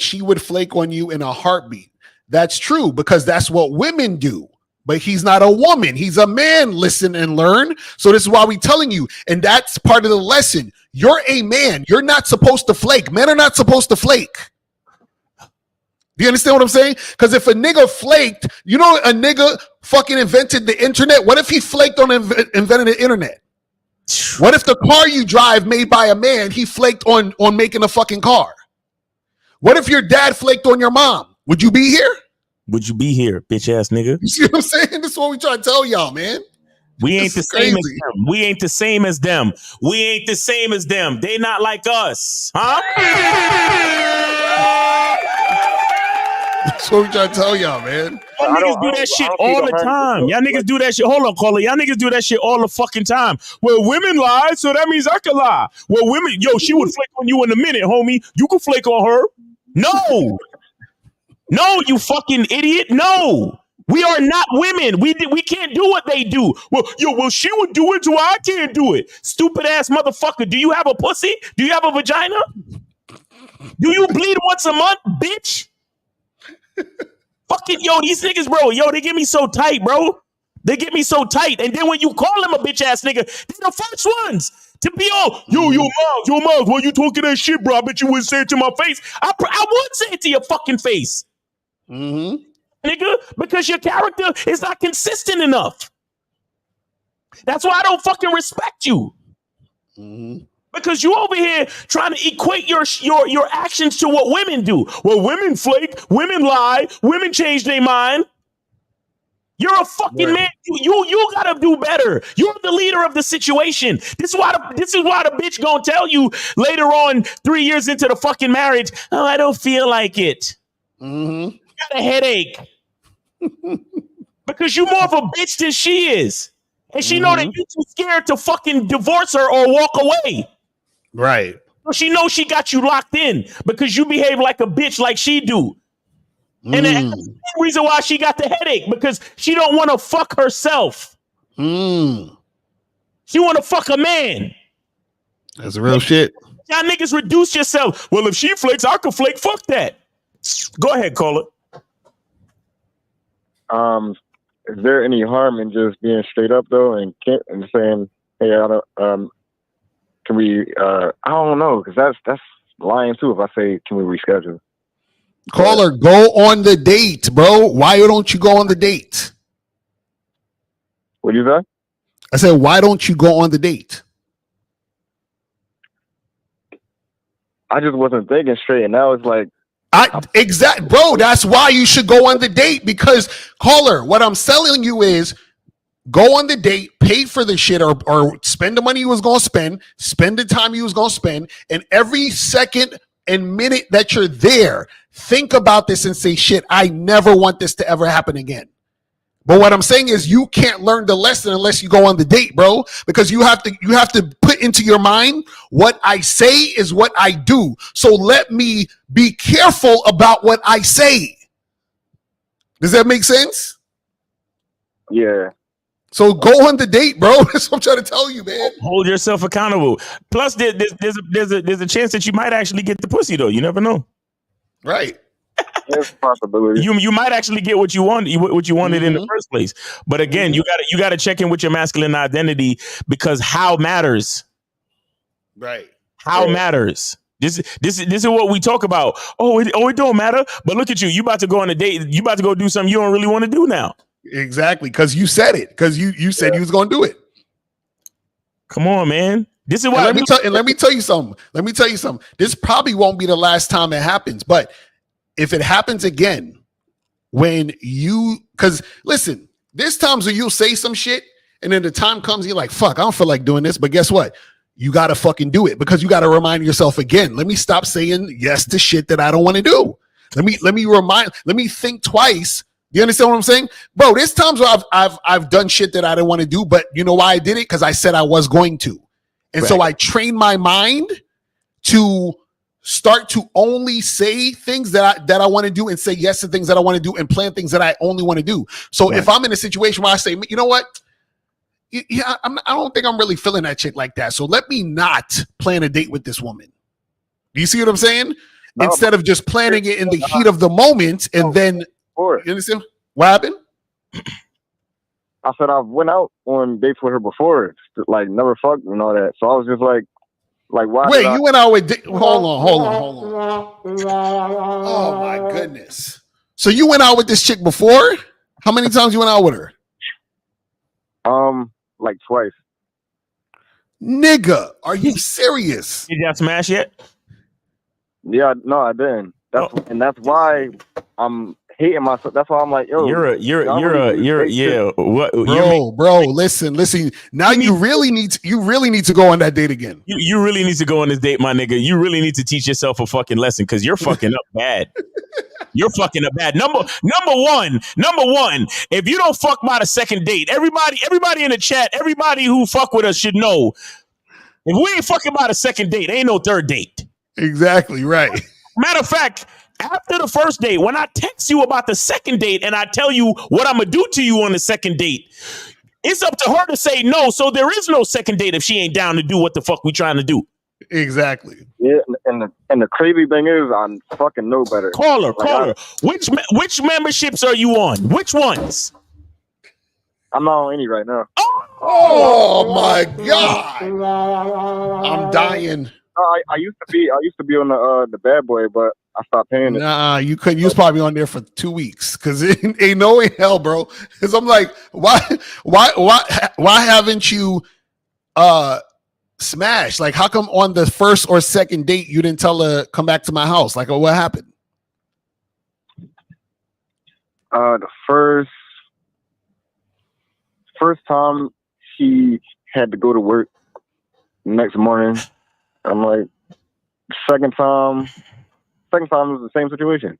Speaker 11: she would flake on you in a heartbeat. That's true, because that's what women do. But he's not a woman. He's a man. Listen and learn. So this is why we're telling you. And that's part of the lesson. You're a man. You're not supposed to flake. Men are not supposed to flake. Do you understand what I'm saying? Because if a nigga flaked, you know, a nigga fucking invented the internet. What if he flaked on inventing the internet? What if the car you drive made by a man, he flaked on making a fucking car? What if your dad flaked on your mom? Would you be here?
Speaker 10: Would you be here, bitch ass nigga?
Speaker 11: You see what I'm saying? This is what we try to tell y'all, man.
Speaker 10: We ain't the same as them. We ain't the same as them. We ain't the same as them. They not like us, huh?
Speaker 11: That's what we try to tell y'all, man.
Speaker 10: Y'all niggas do that shit all the time. Y'all niggas do that shit. Hold on, caller. Y'all niggas do that shit all the fucking time. Well, women lie, so that means I can lie. Well, women, she would flake on you in a minute, homie. You can flake on her. No. No, you fucking idiot. No. We are not women. We can't do what they do. Well, she would do it, so I can't do it. Stupid ass motherfucker. Do you have a pussy? Do you have a vagina? Do you bleed once a month, bitch? Fucking these niggas, bro. They get me so tight, bro. They get me so tight. And then when you call them a bitch ass nigga, they're the first ones to be all, yo, Miles, well, you talking that shit, bro. I bet you wouldn't say it to my face. I would say it to your fucking face.
Speaker 11: Mm-hmm.
Speaker 10: Nigga, because your character is not consistent enough. That's why I don't fucking respect you.
Speaker 11: Mm-hmm.
Speaker 10: Because you over here trying to equate your actions to what women do. Well, women flake, women lie, women change their mind. You're a fucking man. You gotta do better. You're the leader of the situation. This is why the bitch gonna tell you later on, 3 years into the fucking marriage, oh, I don't feel like it.
Speaker 11: Mm-hmm.
Speaker 10: Got a headache. Because you more of a bitch than she is. And she know that you too scared to fucking divorce her or walk away.
Speaker 11: Right.
Speaker 10: So she knows she got you locked in because you behave like a bitch like she do. And that's the reason why she got the headache, because she don't want to fuck herself. She want to fuck a man.
Speaker 11: That's real shit.
Speaker 10: Y'all niggas reduce yourself. Well, if she flakes, I can flake. Fuck that. Go ahead, caller.
Speaker 16: Is there any harm in just being straight up though and saying, hey, can we? I don't know, because that's lying too. If I say, can we reschedule?
Speaker 11: Caller, go on the date, bro. Why don't you go on the date?
Speaker 16: What do you say?
Speaker 11: I said, why don't you go on the date?
Speaker 16: I just wasn't thinking straight, and now it's like,
Speaker 11: bro, that's why you should go on the date, because caller, what I'm telling you is go on the date, pay for the shit, or spend the money you was gonna spend the time you was gonna spend, and every second and minute that you're there, think about this and say, shit, I never want this to ever happen again. But what I'm saying is you can't learn the lesson unless you go on the date, bro, because you have to put into your mind, what I say is what I do. So let me be careful about what I say. Does that make sense?
Speaker 16: Yeah.
Speaker 11: So go on the date, bro. That's what I'm trying to tell you, man.
Speaker 10: Hold yourself accountable. Plus, there's a chance that you might actually get the pussy, though. You never know.
Speaker 11: Right.
Speaker 16: There's a possibility.
Speaker 10: You might actually get what you wanted in the first place. But again, you gotta check in with your masculine identity, because how matters.
Speaker 11: Right.
Speaker 10: How matters. This is what we talk about. It don't matter. But look at you. You about to go on a date. You about to go do something you don't really want to do now.
Speaker 11: Exactly, because you said it. Because you said you was going to do it.
Speaker 10: Come on, man. This is why.
Speaker 11: Let me tell you something. This probably won't be the last time it happens, but if it happens again, because listen, there's times when you'll say some shit, and then the time comes, you're like, fuck, I don't feel like doing this. But guess what? You got to fucking do it, because you got to remind yourself again. Let me stop saying yes to shit that I don't want to do. Let me think twice You understand what I'm saying? Bro, there's times where I've done shit that I didn't want to do, but you know why I did it? Because I said I was going to. And so I trained my mind to start to only say things that I want to do and say yes to things that I want to do and plan things that I only want to do. So if I'm in a situation where I say, you know what? Yeah, I don't think I'm really feeling that chick like that. So let me not plan a date with this woman. Do you see what I'm saying? No, instead of just planning it in the heat of the moment and then, you understand? What happened?
Speaker 16: I said I went out on dates with her before, like never fucked and all that. So I was just like why?
Speaker 11: Wait, you went out with? Hold on. Oh my goodness! So you went out with this chick before? How many times you went out with her?
Speaker 16: Like twice.
Speaker 11: Nigga, are you serious?
Speaker 10: Did y'all smash yet?
Speaker 16: Yeah, no, I didn't. That's why I'm hating myself. That's why I'm like, yo,
Speaker 11: bro. Listen. Now you really need to go on that date again.
Speaker 10: You really need to go on this date, my nigga. You really need to teach yourself a fucking lesson because you're fucking up bad. You're fucking up bad. Number one. If you don't fuck by the second date, everybody in the chat, everybody who fuck with us should know. If we ain't fucking by the second date, ain't no third date.
Speaker 11: Exactly right.
Speaker 10: Matter of fact, after the first date, when I text you about the second date and I tell you what I'm going to do to you on the second date, it's up to her to say no. So there is no second date if she ain't down to do what the fuck we trying to do.
Speaker 11: Exactly.
Speaker 16: Yeah, and the crazy thing is, I fucking know better.
Speaker 10: Call her. Which memberships are you on? Which ones?
Speaker 16: I'm not on any right now.
Speaker 11: Oh my God. I'm dying.
Speaker 16: I used to be on the bad boy, but I stopped paying it.
Speaker 11: Nah, you couldn't. You was probably on there for 2 weeks because it ain't no way hell, bro. Because I'm like, why haven't you smashed? Like, how come on the first or second date you didn't tell her come back to my house? Like, what happened?
Speaker 16: The first time she had to go to work next morning. I'm like, second time was the same situation.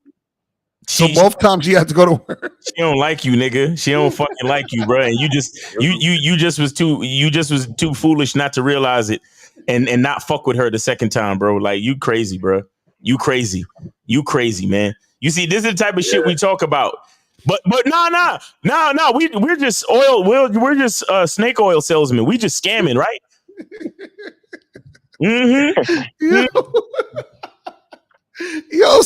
Speaker 11: So both times you had to go to work.
Speaker 10: She don't like you, nigga. She don't fucking like you, bro. And you just was too foolish not to realize it and not fuck with her the second time, bro. Like, you crazy, bro. You crazy, man. You see, this is the type of shit we talk about. But no. We're just we're just snake oil salesmen. We just scamming, right? Mm-hmm.
Speaker 11: Yo,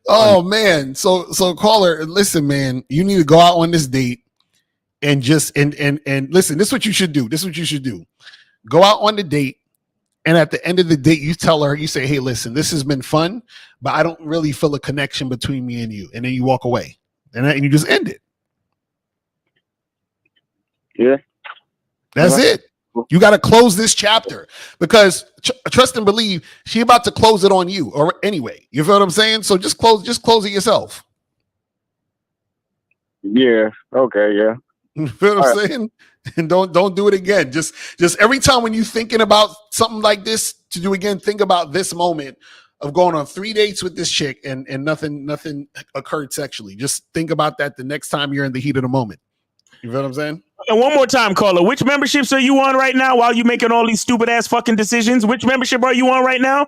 Speaker 11: oh man, so caller, listen, man, you need to go out on this date and just and listen. This is what you should do. Go out on the date, and at the end of the date, you tell her, you say, "Hey, listen, this has been fun, but I don't really feel a connection between me and you," and then you walk away, and you just end it.
Speaker 16: Yeah,
Speaker 11: that's it. You got to close this chapter because trust and believe she about to close it on you or anyway. You feel what I'm saying? So just close it yourself.
Speaker 16: Yeah. Okay. Yeah.
Speaker 11: You feel what I'm saying? And don't do it again. Just every time when you're thinking about something like this to do again, think about this moment of going on 3 dates with this chick and nothing occurred sexually. Just think about that the next time you're in the heat of the moment. You feel what I'm saying?
Speaker 10: And one more time, caller. Which memberships are you on right now while you making all these stupid ass fucking decisions? Which membership are you on right now?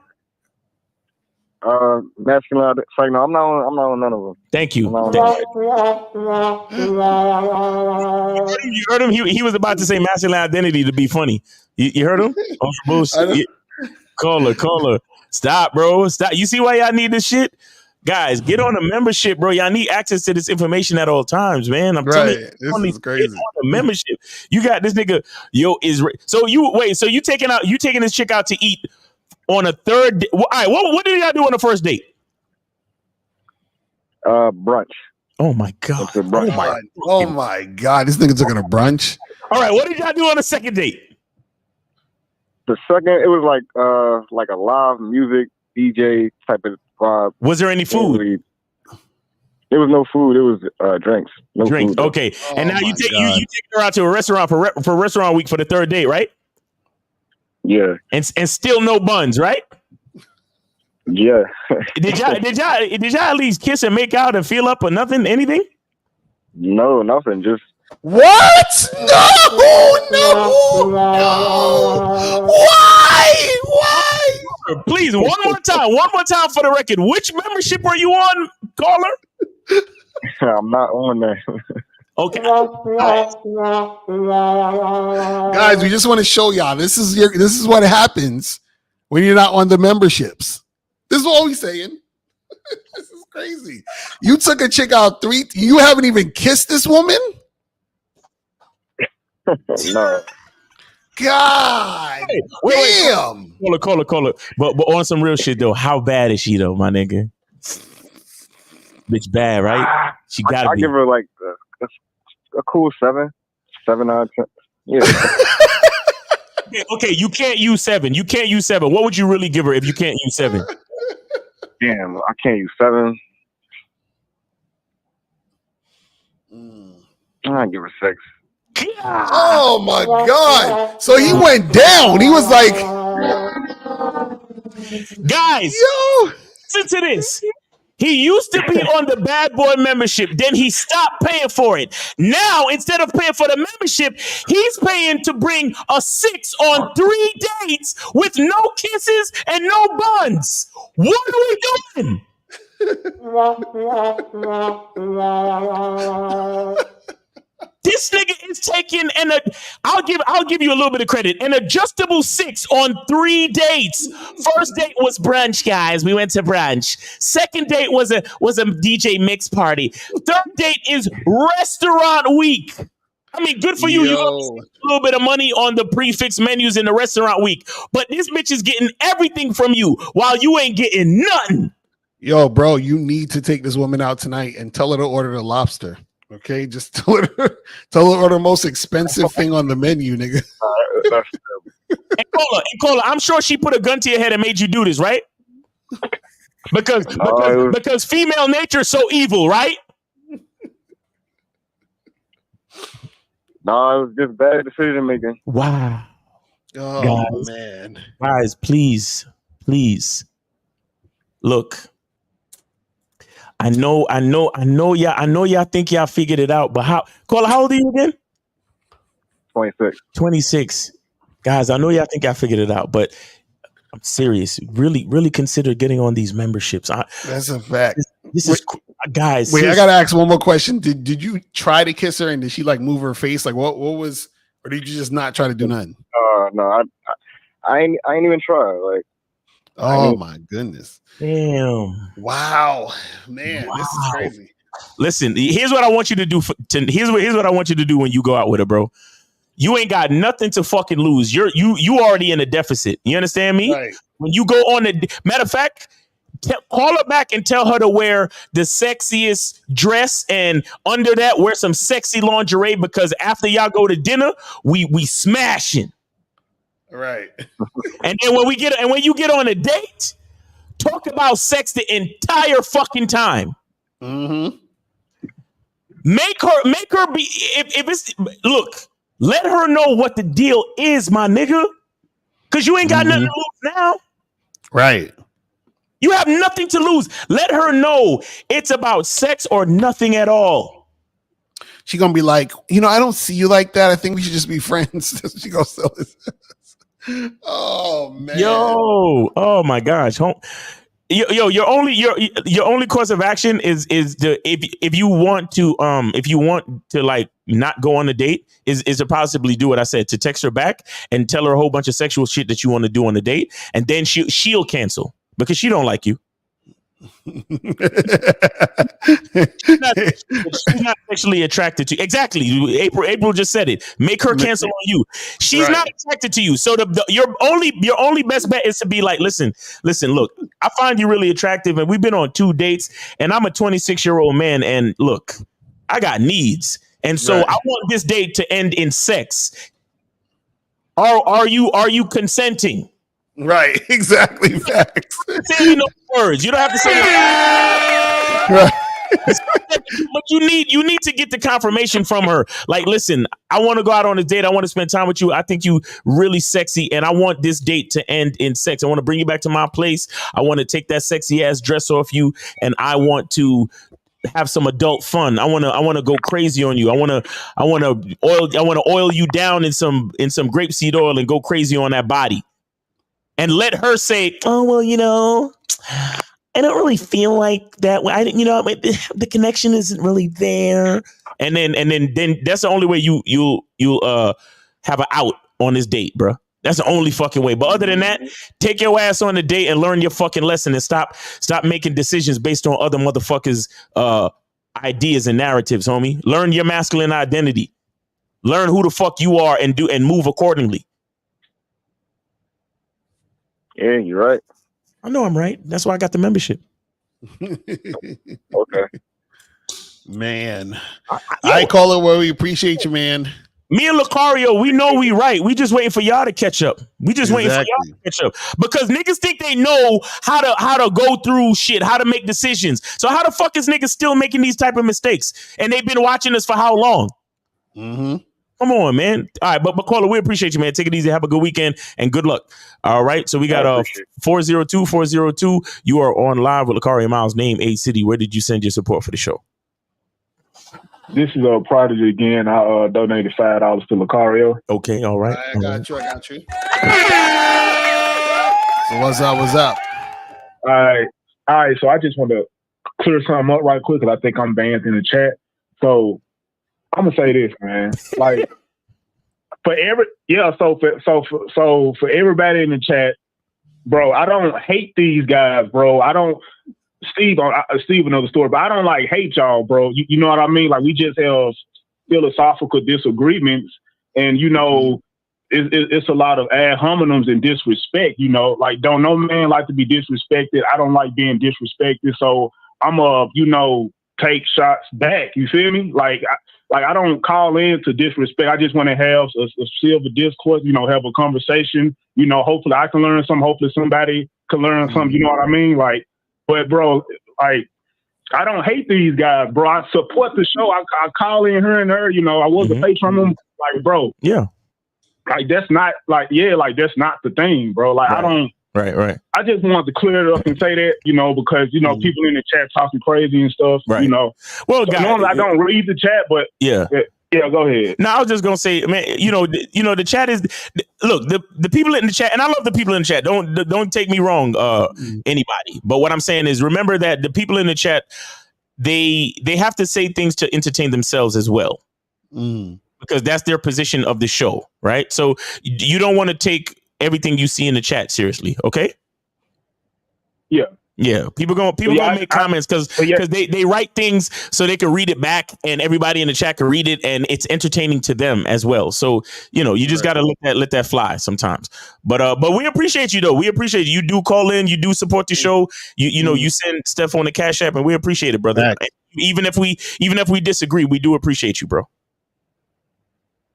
Speaker 16: Masculinity. No, I'm not on none of them.
Speaker 10: Thank you. You heard him? He was about to say masculine identity to be funny. You heard him? Oh, bullshit. Caller. Stop, bro. Stop. You see why y'all need this shit? Guys, get on a membership, bro. Y'all need access to this information at all times, man. I'm telling you,
Speaker 11: this is crazy.
Speaker 10: On a membership. You got this nigga, So you taking this chick out to eat on a third day. All right, what did y'all do on the first date?
Speaker 16: Brunch.
Speaker 10: Oh my God.
Speaker 11: Oh my God. This nigga took a brunch.
Speaker 10: All right, what did y'all do on the second date?
Speaker 16: The second, it was like a live music DJ type of vibe.
Speaker 10: Was there any food?
Speaker 16: There was no food. It was drinks. No
Speaker 10: drinks.
Speaker 16: Food,
Speaker 10: okay. And now you take her out to a restaurant for restaurant week for the third date, right?
Speaker 16: Yeah.
Speaker 10: And still no buns, right?
Speaker 16: Yeah.
Speaker 10: Did y'all at least kiss and make out and feel up or nothing? Anything?
Speaker 16: No, nothing. Just
Speaker 11: what? No. Why?
Speaker 10: Please, one more time for the record. Which membership are you on, caller?
Speaker 16: I'm not on there.
Speaker 10: Okay.
Speaker 11: Guys, we just want to show y'all this is what happens when you're not on the memberships. This is what we're saying. This is crazy. You took a chick out you haven't even kissed this woman?
Speaker 16: No.
Speaker 11: God damn.
Speaker 10: Caller. But on some real shit though, how bad is she though, my nigga? Bitch bad, right? She gotta be.
Speaker 16: I give her like a cool 7 out of 10. Yeah.
Speaker 10: Okay, you can't use 7. What would you really give her if you can't use 7?
Speaker 16: Damn, I can't use 7. I give her 6.
Speaker 11: Oh my God. So he went down. He was like,
Speaker 10: guys, listen to this. He used to be on the bad boy membership. Then he stopped paying for it. Now, instead of paying for the membership, he's paying to bring a 6 on 3 dates with no kisses and no buns. What are we doing? This nigga is taking I'll give you a little bit of credit. An adjustable 6 on 3 dates. First date was brunch, guys. We went to brunch. Second date was a DJ mix party. Third date is restaurant week. I mean, good for you. You a little bit of money on the prefix menus in the restaurant week. But this bitch is getting everything from you while you ain't getting nothing.
Speaker 11: Yo, bro, you need to take this woman out tonight and tell her to order the lobster. Okay, just tell her order the most expensive thing on the menu, nigga.
Speaker 10: And caller, I'm sure she put a gun to your head and made you do this, right? Because female nature is so evil, right?
Speaker 16: No, it was just bad decision making.
Speaker 10: Wow.
Speaker 11: Oh man.
Speaker 10: Guys, please. Look. I know y'all think y'all figured it out, but how old are you again? 26. Guys, I know y'all think y'all figured it out, but I'm serious. Really consider getting on these memberships.
Speaker 11: That's a fact.
Speaker 10: This is guys.
Speaker 11: Wait, I gotta ask one more question. Did you try to kiss her and did she like move her face? Like what was, or did you just not try to do nothing?
Speaker 16: No, I ain't even try. Like,
Speaker 11: oh my goodness.
Speaker 10: Damn.
Speaker 11: Wow. Man, this is crazy.
Speaker 10: Listen, here's what I want you to do. Here's what I want you to do when you go out with her, bro. You ain't got nothing to fucking lose. You already in a deficit. You understand me?
Speaker 11: Right.
Speaker 10: When you go on matter of fact, call her back and tell her to wear the sexiest dress, and under that wear some sexy lingerie, because after y'all go to dinner, we smashing.
Speaker 11: Right.
Speaker 10: And then when you get on a date, talk about sex the entire fucking time.
Speaker 11: Mm-hmm.
Speaker 10: Make her be, if it's, look, let her know what the deal is, my nigga. Because you ain't got nothing to lose now.
Speaker 11: Right.
Speaker 10: You have nothing to lose. Let her know it's about sex or nothing at all.
Speaker 11: She gonna be like, I don't see you like that. I think we should just be friends. She gonna sell this. Oh man.
Speaker 10: Yo, oh my gosh. Your only course of action is if you want to like not go on a date is to possibly do what I said, to text her back and tell her a whole bunch of sexual shit that you want to do on the date, and then she'll cancel because she don't like you. She's not sexually attracted to you. Exactly. April just said it. Make her cancel on you. She's not attracted to you. So your only best bet is to be like, listen, look, I find you really attractive, and we've been on 2 dates, and I'm a 26-year-old man, and look, I got needs. And so I want this date to end in sex. Are you consenting?
Speaker 11: Right, exactly. Facts.
Speaker 10: Say no words. You don't have to say. But you need to get the confirmation from her. Like, listen, I want to go out on a date. I want to spend time with you. I think you really sexy, and I want this date to end in sex. I want to bring you back to my place. I want to take that sexy ass dress off you, and I want to have some adult fun. I want to go crazy on you. I want to oil you down in some grapeseed oil and go crazy on that body. And let her say, "Oh, well, I don't really feel like that. The connection isn't really there." And then that's the only way you'll have an out on this date, bro. That's the only fucking way. But other than that, take your ass on the date and learn your fucking lesson and stop making decisions based on other motherfuckers' ideas and narratives, homie. Learn your masculine identity. Learn who the fuck you are and move accordingly.
Speaker 16: Yeah, you're right.
Speaker 10: I know I'm right. That's why I got the membership.
Speaker 16: Okay.
Speaker 11: Man. I call it where we appreciate you, man.
Speaker 10: Me and Lucario, we know we right. We just waiting for y'all to catch up. We just waiting for y'all to catch up. Because niggas think they know how to go through shit, how to make decisions. So how the fuck is niggas still making these type of mistakes? And they've been watching us for how long?
Speaker 11: Mm-hmm.
Speaker 10: Come on, man. All right, but caller, we appreciate you, man. Take it easy. Have a good weekend and good luck. All right. So we got 402. You are on live with Lucario Miles, name A City. Where did you send your support for the show?
Speaker 15: This is Prodigy again. I donated $5 to Lucario.
Speaker 10: Okay, all right.
Speaker 11: I got you. So what's up?
Speaker 15: All right. So I just want to clear something up right quick because I think I'm banned in the chat. So I'm gonna say this, man. Like for everybody in the chat, bro, I don't hate these guys, bro. I don't. Steve knows the story, but I don't like hate y'all, bro. You know what I mean? Like we just have philosophical disagreements, and it's a lot of ad hominems and disrespect. Like don't no man like to be disrespected. I don't like being disrespected, so I'm take shots back. You feel me? Like I don't call in to disrespect. I just want to have a civil discourse. Have a conversation. Hopefully I can learn something. Hopefully somebody can learn something. You know what I mean? Like. But bro, like I don't hate these guys, bro. I support the show. I call in here and there. I was a patron of them. Like, bro,
Speaker 10: yeah,
Speaker 15: like that's not that's not the thing, bro. Like
Speaker 10: right.
Speaker 15: I don't.
Speaker 10: Right.
Speaker 15: I just wanted to clear it up and say that, because people in the chat talking crazy and stuff.
Speaker 10: Right.
Speaker 15: Well, so normally I don't read the chat, but
Speaker 10: yeah.
Speaker 15: Yeah, go ahead.
Speaker 10: No, I was just gonna say, man. The chat is. Look, the people in the chat, and I love the people in the chat. Don't take me wrong, anybody. But what I'm saying is, remember that the people in the chat, they have to say things to entertain themselves as well, because that's their position of the show, right? So you don't want to take everything you see in the chat seriously, okay? Yeah, people gonna make comments because they write things so they can read it back and everybody in the chat can read it and it's entertaining to them as well. So you just gotta let that fly sometimes. But we appreciate you though. We appreciate you. You do call in. You do support the show. You send stuff on the Cash App and we appreciate it, brother. Right. Even if we disagree, we do appreciate you, bro.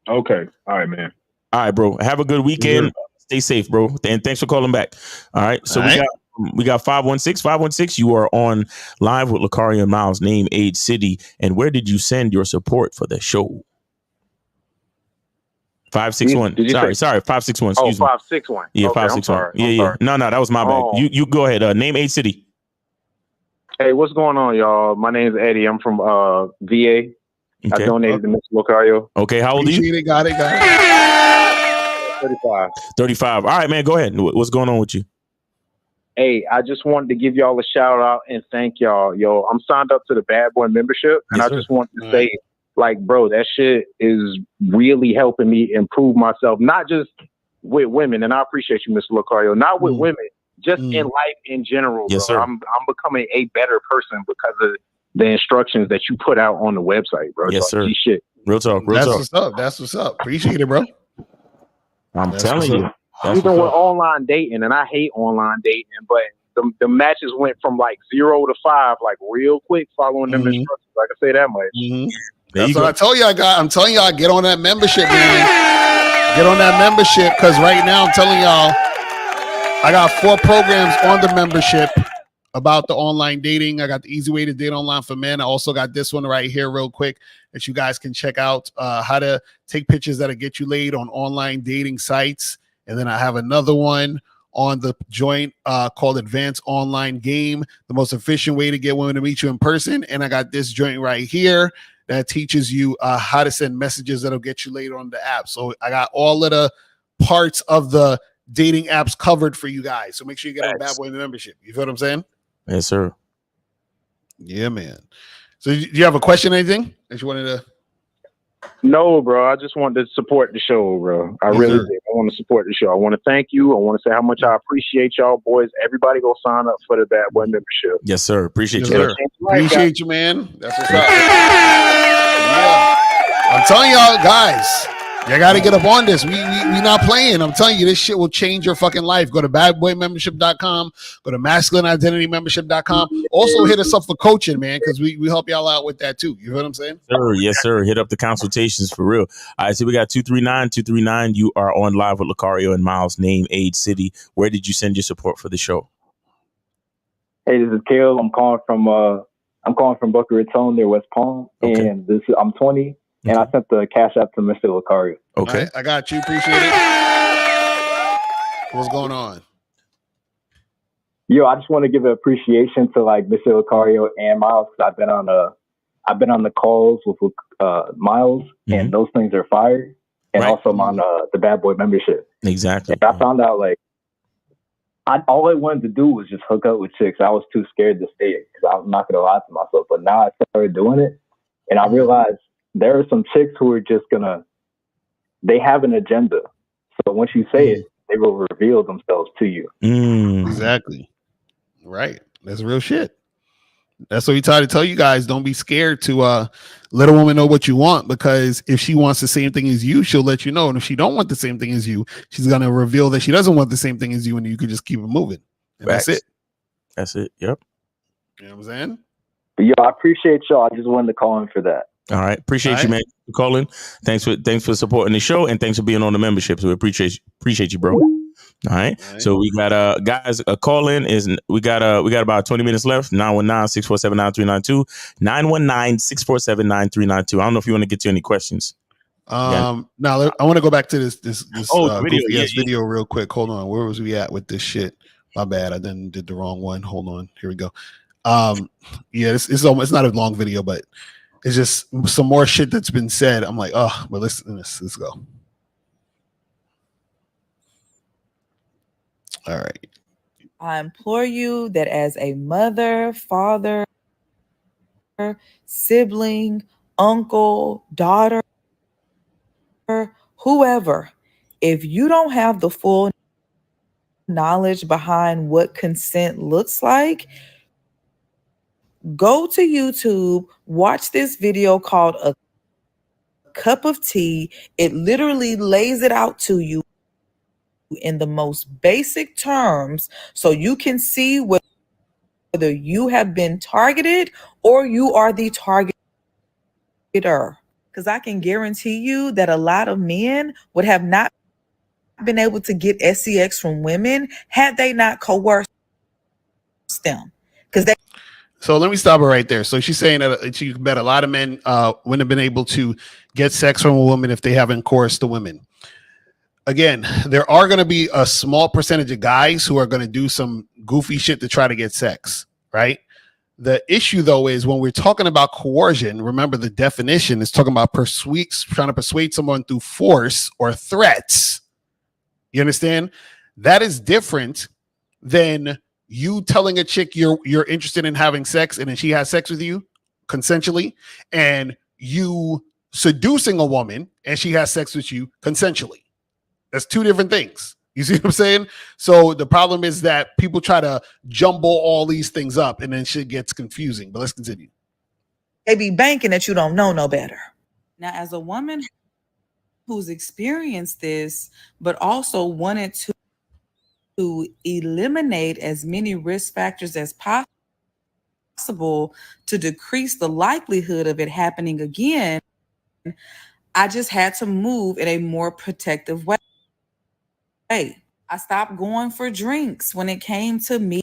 Speaker 15: Okay. All right, man.
Speaker 10: All right, bro. Have a good weekend. Yeah. Stay safe, bro. And thanks for calling back. All right. So we got 516. You are on live with Lucario Miles, name, age, city, and where did you send your support for the show? 561. Sorry, 561. Excuse me.
Speaker 16: 561.
Speaker 10: Yeah,
Speaker 16: okay,
Speaker 10: 561. Yeah. No, that was my bad. You go ahead. Name, age, city.
Speaker 16: Hey, what's going on, y'all? My name is Eddie. I'm from VA. Okay. I donated to Mr. Lucario.
Speaker 10: Okay, how old are you?
Speaker 11: Got it.
Speaker 16: 35.
Speaker 10: All right, man. Go ahead. What's going on with you?
Speaker 16: Hey, I just wanted to give y'all a shout out and thank y'all. Yo, I'm signed up to the Bad Boy membership, and I just want to say, like, bro, that shit is really helping me improve myself, not just with women. And I appreciate you, Mr. Lucario, not with women, just in life in general, bro.
Speaker 10: Yes, sir.
Speaker 16: I'm becoming a better person because of the instructions that you put out on the website, bro.
Speaker 10: Yes, sir.
Speaker 16: Shit.
Speaker 10: Real talk.
Speaker 11: That's what's up. Appreciate it, bro.
Speaker 10: I'm telling you.
Speaker 16: Even with online dating, and I hate online dating, but the matches went from like 0 to 5, like real quick, following them instructions. I can say that much.
Speaker 11: That's what I told you. I'm telling y'all, get on that membership, man. Get on that membership, because right now I'm telling y'all, I got 4 programs on the membership. about the online dating. I got the easy way to date online for men. I also got this one right here real quick that you guys can check out, how to take pictures that'll get you laid on online dating sites. And then I have another one on the joint called Advanced Online Game, the most efficient way to get women to meet you in person. And I got this joint right here that teaches you how to send messages that'll get you laid on the app. So I got all of the parts of the dating apps covered for you guys. So make sure you get on Bad Boy membership. You feel what I'm saying?
Speaker 10: Yes, sir.
Speaker 11: Yeah, man. So do you have a question, anything that you wanted to?
Speaker 15: No, bro. I just wanted to support the show, bro. I really did. I want to support the show. I want to thank you. I want to say how much I appreciate y'all, boys. Everybody go sign up for the Bad Boy membership.
Speaker 10: Yes, sir. Appreciate you.
Speaker 11: Sir. Appreciate you, man. That's what's up. Yeah. I'm telling y'all, guys, you got to get up on this. We not playing. I'm telling you, this shit will change your fucking life. Go to badboymembership.com. Go to masculineidentitymembership.com. Also hit us up for coaching, man, because we help y'all out with that too. You know what I'm saying?
Speaker 10: Sir, yes, sir. Hit up the consultations for real. All right, so we got 239. You are on live with Lucario and Miles. Name, age, city. Where did you send your support for the show?
Speaker 17: Hey, this is Kale. I'm calling from Boca Raton near West Palm, and I'm 20. And I sent the cash app to Mr. Lucario.
Speaker 10: Okay.
Speaker 11: Right, I got you. Appreciate it. What's going on?
Speaker 17: Yo, I just want to give an appreciation to like Mr. Lucario and Miles, because I've been on the calls with Miles, and those things are fire. And also I'm on the Bad Boy membership.
Speaker 10: Exactly.
Speaker 17: And I found out like all I wanted to do was just hook up with chicks. I was too scared to stay it because I'm not gonna lie to myself. But now I started doing it, and I realized there are some chicks who are just they have an agenda. So once you say it, they will reveal themselves to you.
Speaker 11: Exactly. Right. That's real shit. That's what we try to tell you guys. Don't be scared to let a woman know what you want, because if she wants the same thing as you, she'll let you know. And if she don't want the same thing as you, she's going to reveal that she doesn't want the same thing as you, and you can just keep it moving. And that's it.
Speaker 10: That's it. Yep.
Speaker 11: You know what I'm saying?
Speaker 17: But yo, I appreciate y'all. I just wanted to call in for that.
Speaker 10: All right. Appreciate you, man, for calling. Thanks for supporting the show, and thanks for being on the membership. So we appreciate you, bro. All right. So we got guys, a call in is we got about 20 minutes left. 919-647-9392. 919-647-9392. I don't know if you want to get to any questions.
Speaker 11: Now I want to go back to this
Speaker 10: video,
Speaker 11: video real quick. Hold on. Where was we at with this shit? My bad. I then did the wrong one. Hold on. Here we go. It's not a long video, but it's just some more shit that's been said. I'm like, oh, but let's go. All right.
Speaker 12: I implore you that as a mother, father, sibling, uncle, daughter, whoever, if you don't have the full knowledge behind what consent looks like, go to YouTube, watch this video called A Cup of Tea. It literally lays it out to you in the most basic terms so you can see whether you have been targeted or you are the targeter. Because I can guarantee you that a lot of men would have not been able to get SEX from women had they not coerced them.
Speaker 11: So let me stop her right there. So she's saying that she bet a lot of men wouldn't have been able to get sex from a woman if they haven't coerced the women. Again, there are going to be a small percentage of guys who are going to do some goofy shit to try to get sex, right? The issue, though, is when we're talking about coercion, remember the definition is talking about trying to persuade someone through force or threats. You understand? That is different than you telling a chick you're interested in having sex, and then she has sex with you consensually, and you seducing a woman and she has sex with you consensually. That's two different things. You see what I'm saying? So the problem is that people try to jumble all these things up, and then shit gets confusing. But let's continue.
Speaker 12: They be banking that you don't know no better. Now, as a woman who's experienced this, but also wanted to eliminate as many risk factors as possible to decrease the likelihood of it happening again, I just had to move in a more protective way. I stopped going for drinks when it came to me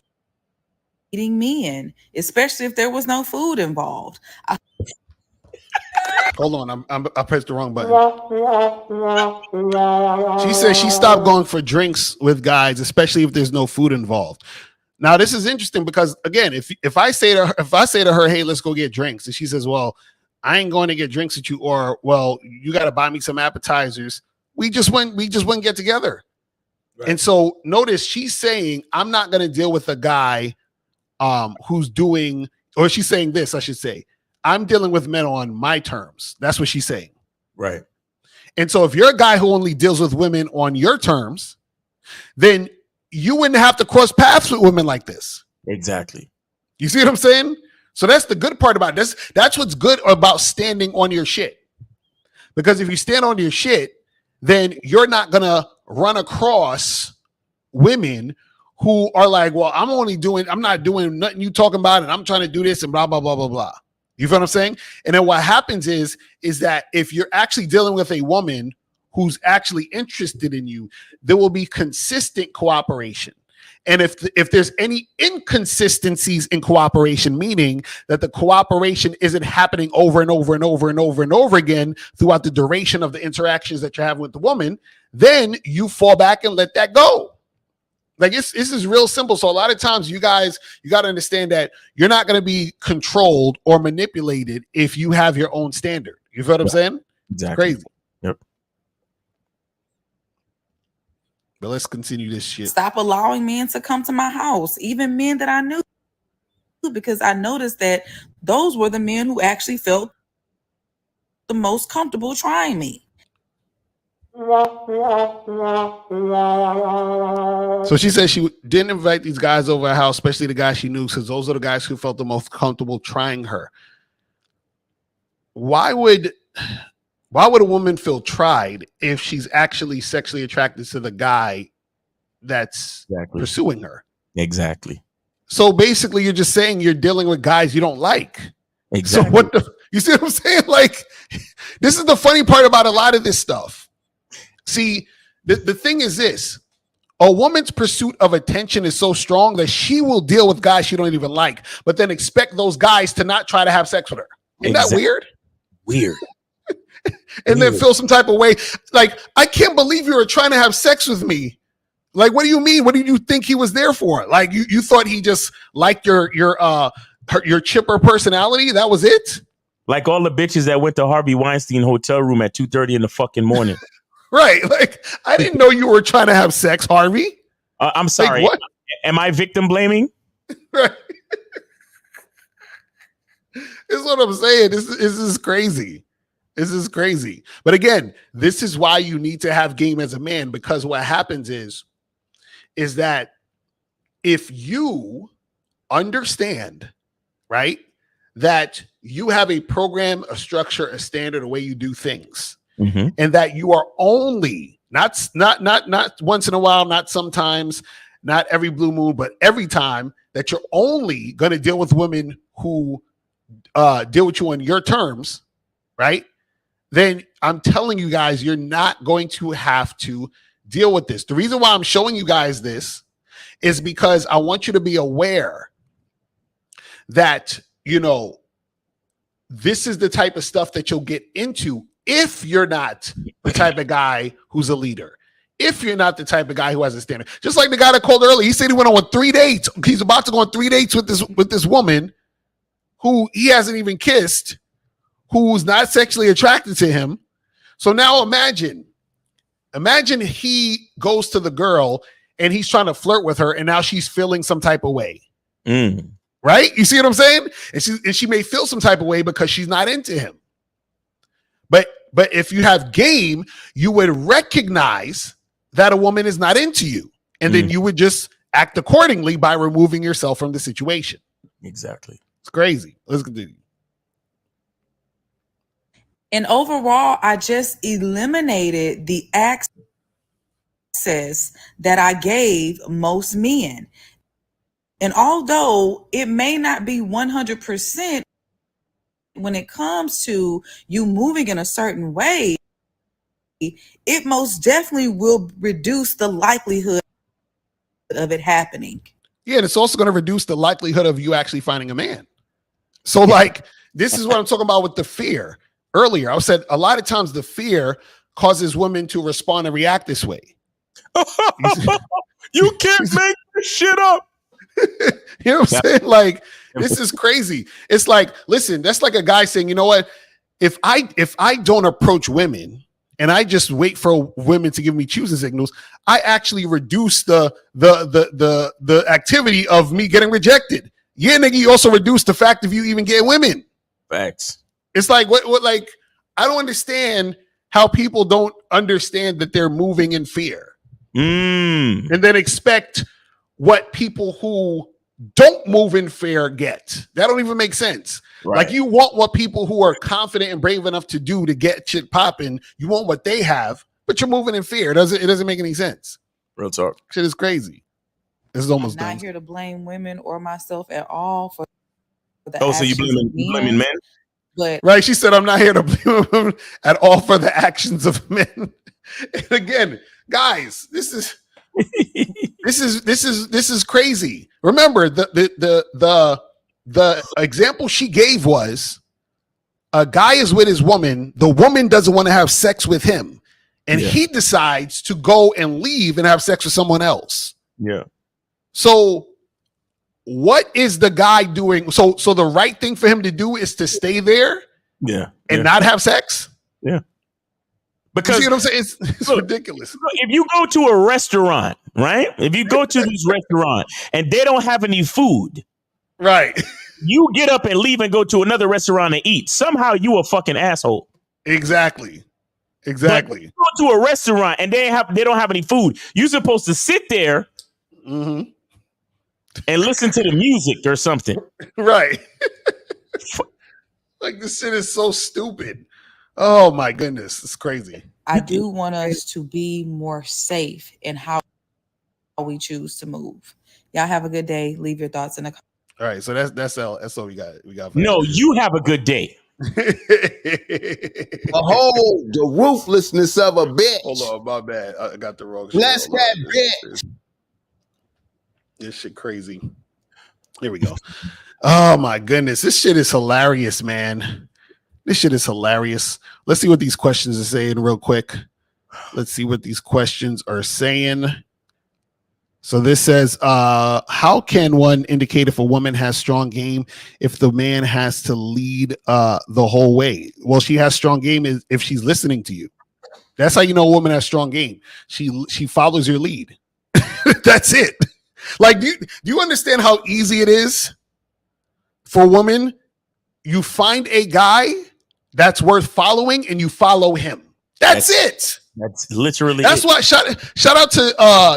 Speaker 12: eating men, especially if there was no food involved.
Speaker 11: Hold on, I pressed the wrong button. She says she stopped going for drinks with guys, especially if there's no food involved. Now this is interesting because again, if I say to her, hey, let's go get drinks, and she says, well, I ain't going to get drinks with you, or well, you got to buy me some appetizers. We just wouldn't get together. Right. And so notice she's saying, I'm not going to deal with a guy who's doing, or she's saying this, I should say, I'm dealing with men on my terms. That's what she's saying.
Speaker 10: Right.
Speaker 11: And so if you're a guy who only deals with women on your terms, then you wouldn't have to cross paths with women like this.
Speaker 10: Exactly.
Speaker 11: You see what I'm saying? So that's the good part about this. That's what's good about standing on your shit. Because if you stand on your shit, then you're not going to run across women who are like, well, I'm not doing nothing you talking about, and I'm trying to do this and blah, blah, blah, blah, blah. You feel what I'm saying? And then what happens is that if you're actually dealing with a woman who's actually interested in you, there will be consistent cooperation. And if there's any inconsistencies in cooperation, meaning that the cooperation isn't happening over and over and over and over and over again throughout the duration of the interactions that you're having with the woman, then you fall back and let that go. Like this is real simple. So a lot of times you got to understand that you're not going to be controlled or manipulated if you have your own standard. You feel what I'm saying?
Speaker 10: Exactly.
Speaker 11: It's crazy.
Speaker 10: Yep.
Speaker 11: But let's continue this shit.
Speaker 12: Stop allowing men to come to my house, even men that I knew, because I noticed that those were the men who actually felt the most comfortable trying me.
Speaker 11: So she said she didn't invite these guys over her house, especially the guys she knew, because those are the guys who felt the most comfortable trying her. Why would a woman feel tried if she's actually sexually attracted to the guy that's pursuing her?
Speaker 10: Exactly.
Speaker 11: So basically, you're just saying you're dealing with guys you don't like.
Speaker 10: Exactly.
Speaker 11: So you see what I'm saying? Like, this is the funny part about a lot of this stuff. See, the thing is this. A woman's pursuit of attention is so strong that she will deal with guys she don't even like, but then expect those guys to not try to have sex with her. Isn't that weird?
Speaker 10: Weird.
Speaker 11: And then feel some type of way. Like, I can't believe you were trying to have sex with me. Like, what do you mean? What do you think he was there for? Like, you thought he just liked your chipper personality? That was it?
Speaker 10: Like all the bitches that went to Harvey Weinstein hotel room at 2:30 in the fucking morning.
Speaker 11: Right. Like, I didn't know you were trying to have sex, Harvey.
Speaker 10: I'm sorry.
Speaker 11: Like, what?
Speaker 10: Am I victim blaming?
Speaker 11: Right. This is what I'm saying. This is crazy. This is crazy. But again, this is why you need to have game as a man, because what happens is that if you understand, right, that you have a program, a structure, a standard, a way you do things, and that you are only not once in a while, not sometimes, not every blue moon, but every time, that you're only going to deal with women who deal with you on your terms, right? Then I'm telling you guys, you're not going to have to deal with this. The reason why I'm showing you guys this is because I want you to be aware that, this is the type of stuff that you'll get into if you're not the type of guy who's a leader. If you're not the type of guy who has a standard. Just like the guy that called earlier, he said he went on 3 dates. He's about to go on 3 dates with this woman who he hasn't even kissed, who's not sexually attracted to him. So now imagine he goes to the girl and he's trying to flirt with her, and now she's feeling some type of way. Right? You see what I'm saying? And she may feel some type of way because she's not into him. But if you have game, you would recognize that a woman is not into you. And then you would just act accordingly by removing yourself from the situation.
Speaker 10: Exactly.
Speaker 11: It's crazy. Let's continue.
Speaker 12: And overall, I just eliminated the access that I gave most men. And although it may not be 100% when it comes to you moving in a certain way, it most definitely will reduce the likelihood of it happening.
Speaker 11: Yeah, and it's also going to reduce the likelihood of you actually finding a man. So, like, this is what I'm talking about with the fear. Earlier, I said a lot of times the fear causes women to respond and react this way.
Speaker 10: You can't make this shit up.
Speaker 11: You know what I'm saying? Like, this is crazy. It's like, listen, that's like a guy saying, you know what? If I don't approach women and I just wait for women to give me choosing signals, I actually reduce the activity of me getting rejected. Yeah, nigga, you also reduce the fact of you even getting women.
Speaker 10: Facts.
Speaker 11: It's like what like I don't understand how people don't understand that they're moving in fear. And then expect what people who don't move in fear get. That don't even make sense. Right. Like you want what people who are confident and brave enough to do to get shit popping, you want what they have, but you're moving in fear. It doesn't make any sense.
Speaker 10: Real talk.
Speaker 11: Shit is crazy. This is almost
Speaker 12: I'm not
Speaker 11: done.
Speaker 12: here to blame women or myself at all for the
Speaker 10: so you blaming men?
Speaker 12: But
Speaker 11: right, she said, I'm not here to blame women at all for the actions of men. And again, guys, this is crazy. Remember, the example she gave was a guy is with his woman, the woman doesn't want to have sex with him, and he decides to go and leave and have sex with someone else.
Speaker 10: Yeah.
Speaker 11: So what is the guy doing? So the right thing for him to do is to stay there and not have sex?
Speaker 10: Yeah. Because
Speaker 11: you see what I'm saying? It's ridiculous.
Speaker 10: If you go to a restaurant, right? If you go to this restaurant and they don't have any food,
Speaker 11: right?
Speaker 10: You get up and leave and go to another restaurant and eat. Somehow you a fucking asshole.
Speaker 11: Exactly.
Speaker 10: But you go to a restaurant and they don't have any food. You're supposed to sit there and listen to the music or something.
Speaker 11: Right. Like this shit is so stupid. Oh my goodness, it's crazy.
Speaker 12: I do want us to be more safe in how we choose to move. Y'all have a good day. Leave your thoughts in the comments.
Speaker 11: All right, so that's all we got.
Speaker 10: No, you have a good day.
Speaker 13: Behold the ruthlessness of a bitch.
Speaker 11: Hold on, my bad. I got the wrong.
Speaker 13: Bless that bitch.
Speaker 11: This shit crazy. Here we go. Oh my goodness, this shit is hilarious, man. This shit is hilarious. Let's see what these questions are saying real quick. Let's see what these questions are saying. So this says, how can one indicate if a woman has strong game if the man has to lead the whole way? Well, she has strong game if she's listening to you. That's how you know a woman has strong game. She follows your lead. That's it. Like, do you understand how easy it is for a woman? You find a guy that's worth following and you follow him. That's it.
Speaker 10: That's literally
Speaker 11: that's why shout out to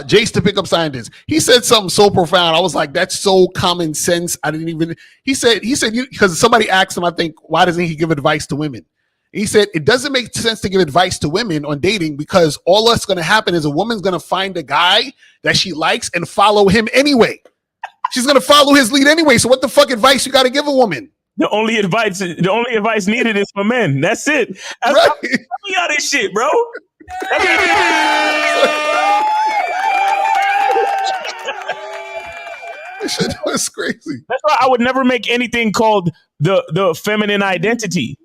Speaker 11: Jace to Pick Up Scientists. He said something so profound. I was like, that's so common sense. I didn't even he said because somebody asked him, I think, why doesn't he give advice to women? He said it doesn't make sense to give advice to women on dating because all that's going to happen is a woman's going to find a guy that she likes and follow him anyway. She's going to follow his lead anyway. So what the fuck advice you got to give a woman?
Speaker 10: The only advice needed is for men. That's it. That's
Speaker 11: right.
Speaker 10: We got this shit, bro.
Speaker 11: This shit was crazy.
Speaker 10: That's why I would never make anything called the feminine identity.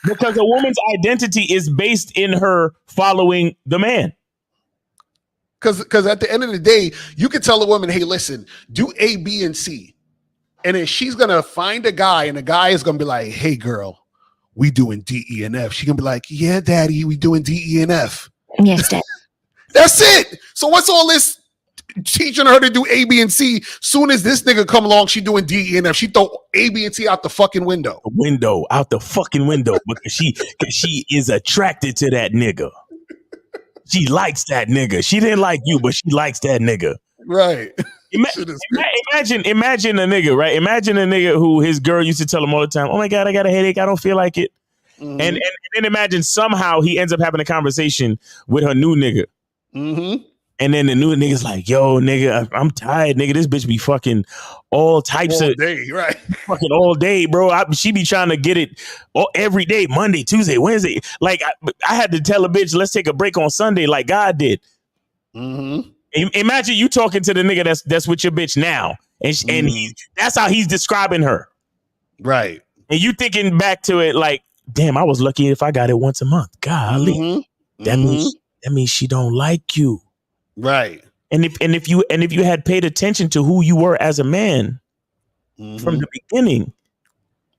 Speaker 10: Because a woman's identity is based in her following the man.
Speaker 11: Because at the end of the day, you can tell a woman, hey, listen, do A, B, and C. And then she's going to find a guy, and the guy is going to be like, hey, girl, we doing D, E, and F. She's going to be like, yeah, daddy, we doing D, E, and F.
Speaker 18: Yes, dad.
Speaker 11: That's it. So what's all this teaching her to do A, B, and C? Soon as this nigga come along, she doing D, E, and F. She throw A, B, and C out the fucking window.
Speaker 10: Out the fucking window because she is attracted to that nigga. She likes that nigga. She didn't like you, but she likes that nigga.
Speaker 11: Right.
Speaker 10: Imagine a nigga, right? Imagine a nigga who his girl used to tell him all the time, oh my God, I got a headache. I don't feel like it. Mm-hmm. And then imagine somehow he ends up having a conversation with her new nigga.
Speaker 11: Mm-hmm.
Speaker 10: And then the new nigga's like, yo, nigga, I'm tired, nigga. This bitch be fucking all types
Speaker 11: all
Speaker 10: of
Speaker 11: day, right?
Speaker 10: Fucking all day, bro. She be trying to get it every day, Monday, Tuesday, Wednesday. Like I had to tell a bitch, let's take a break on Sunday like God did.
Speaker 11: Mm-hmm.
Speaker 10: Imagine you talking to the nigga that's with your bitch now, and that's how he's describing her,
Speaker 11: right?
Speaker 10: And you thinking back to it like, damn, I was lucky if I got it once a month. Golly, that means she don't like you,
Speaker 11: right?
Speaker 10: And if you had paid attention to who you were as a man from the beginning,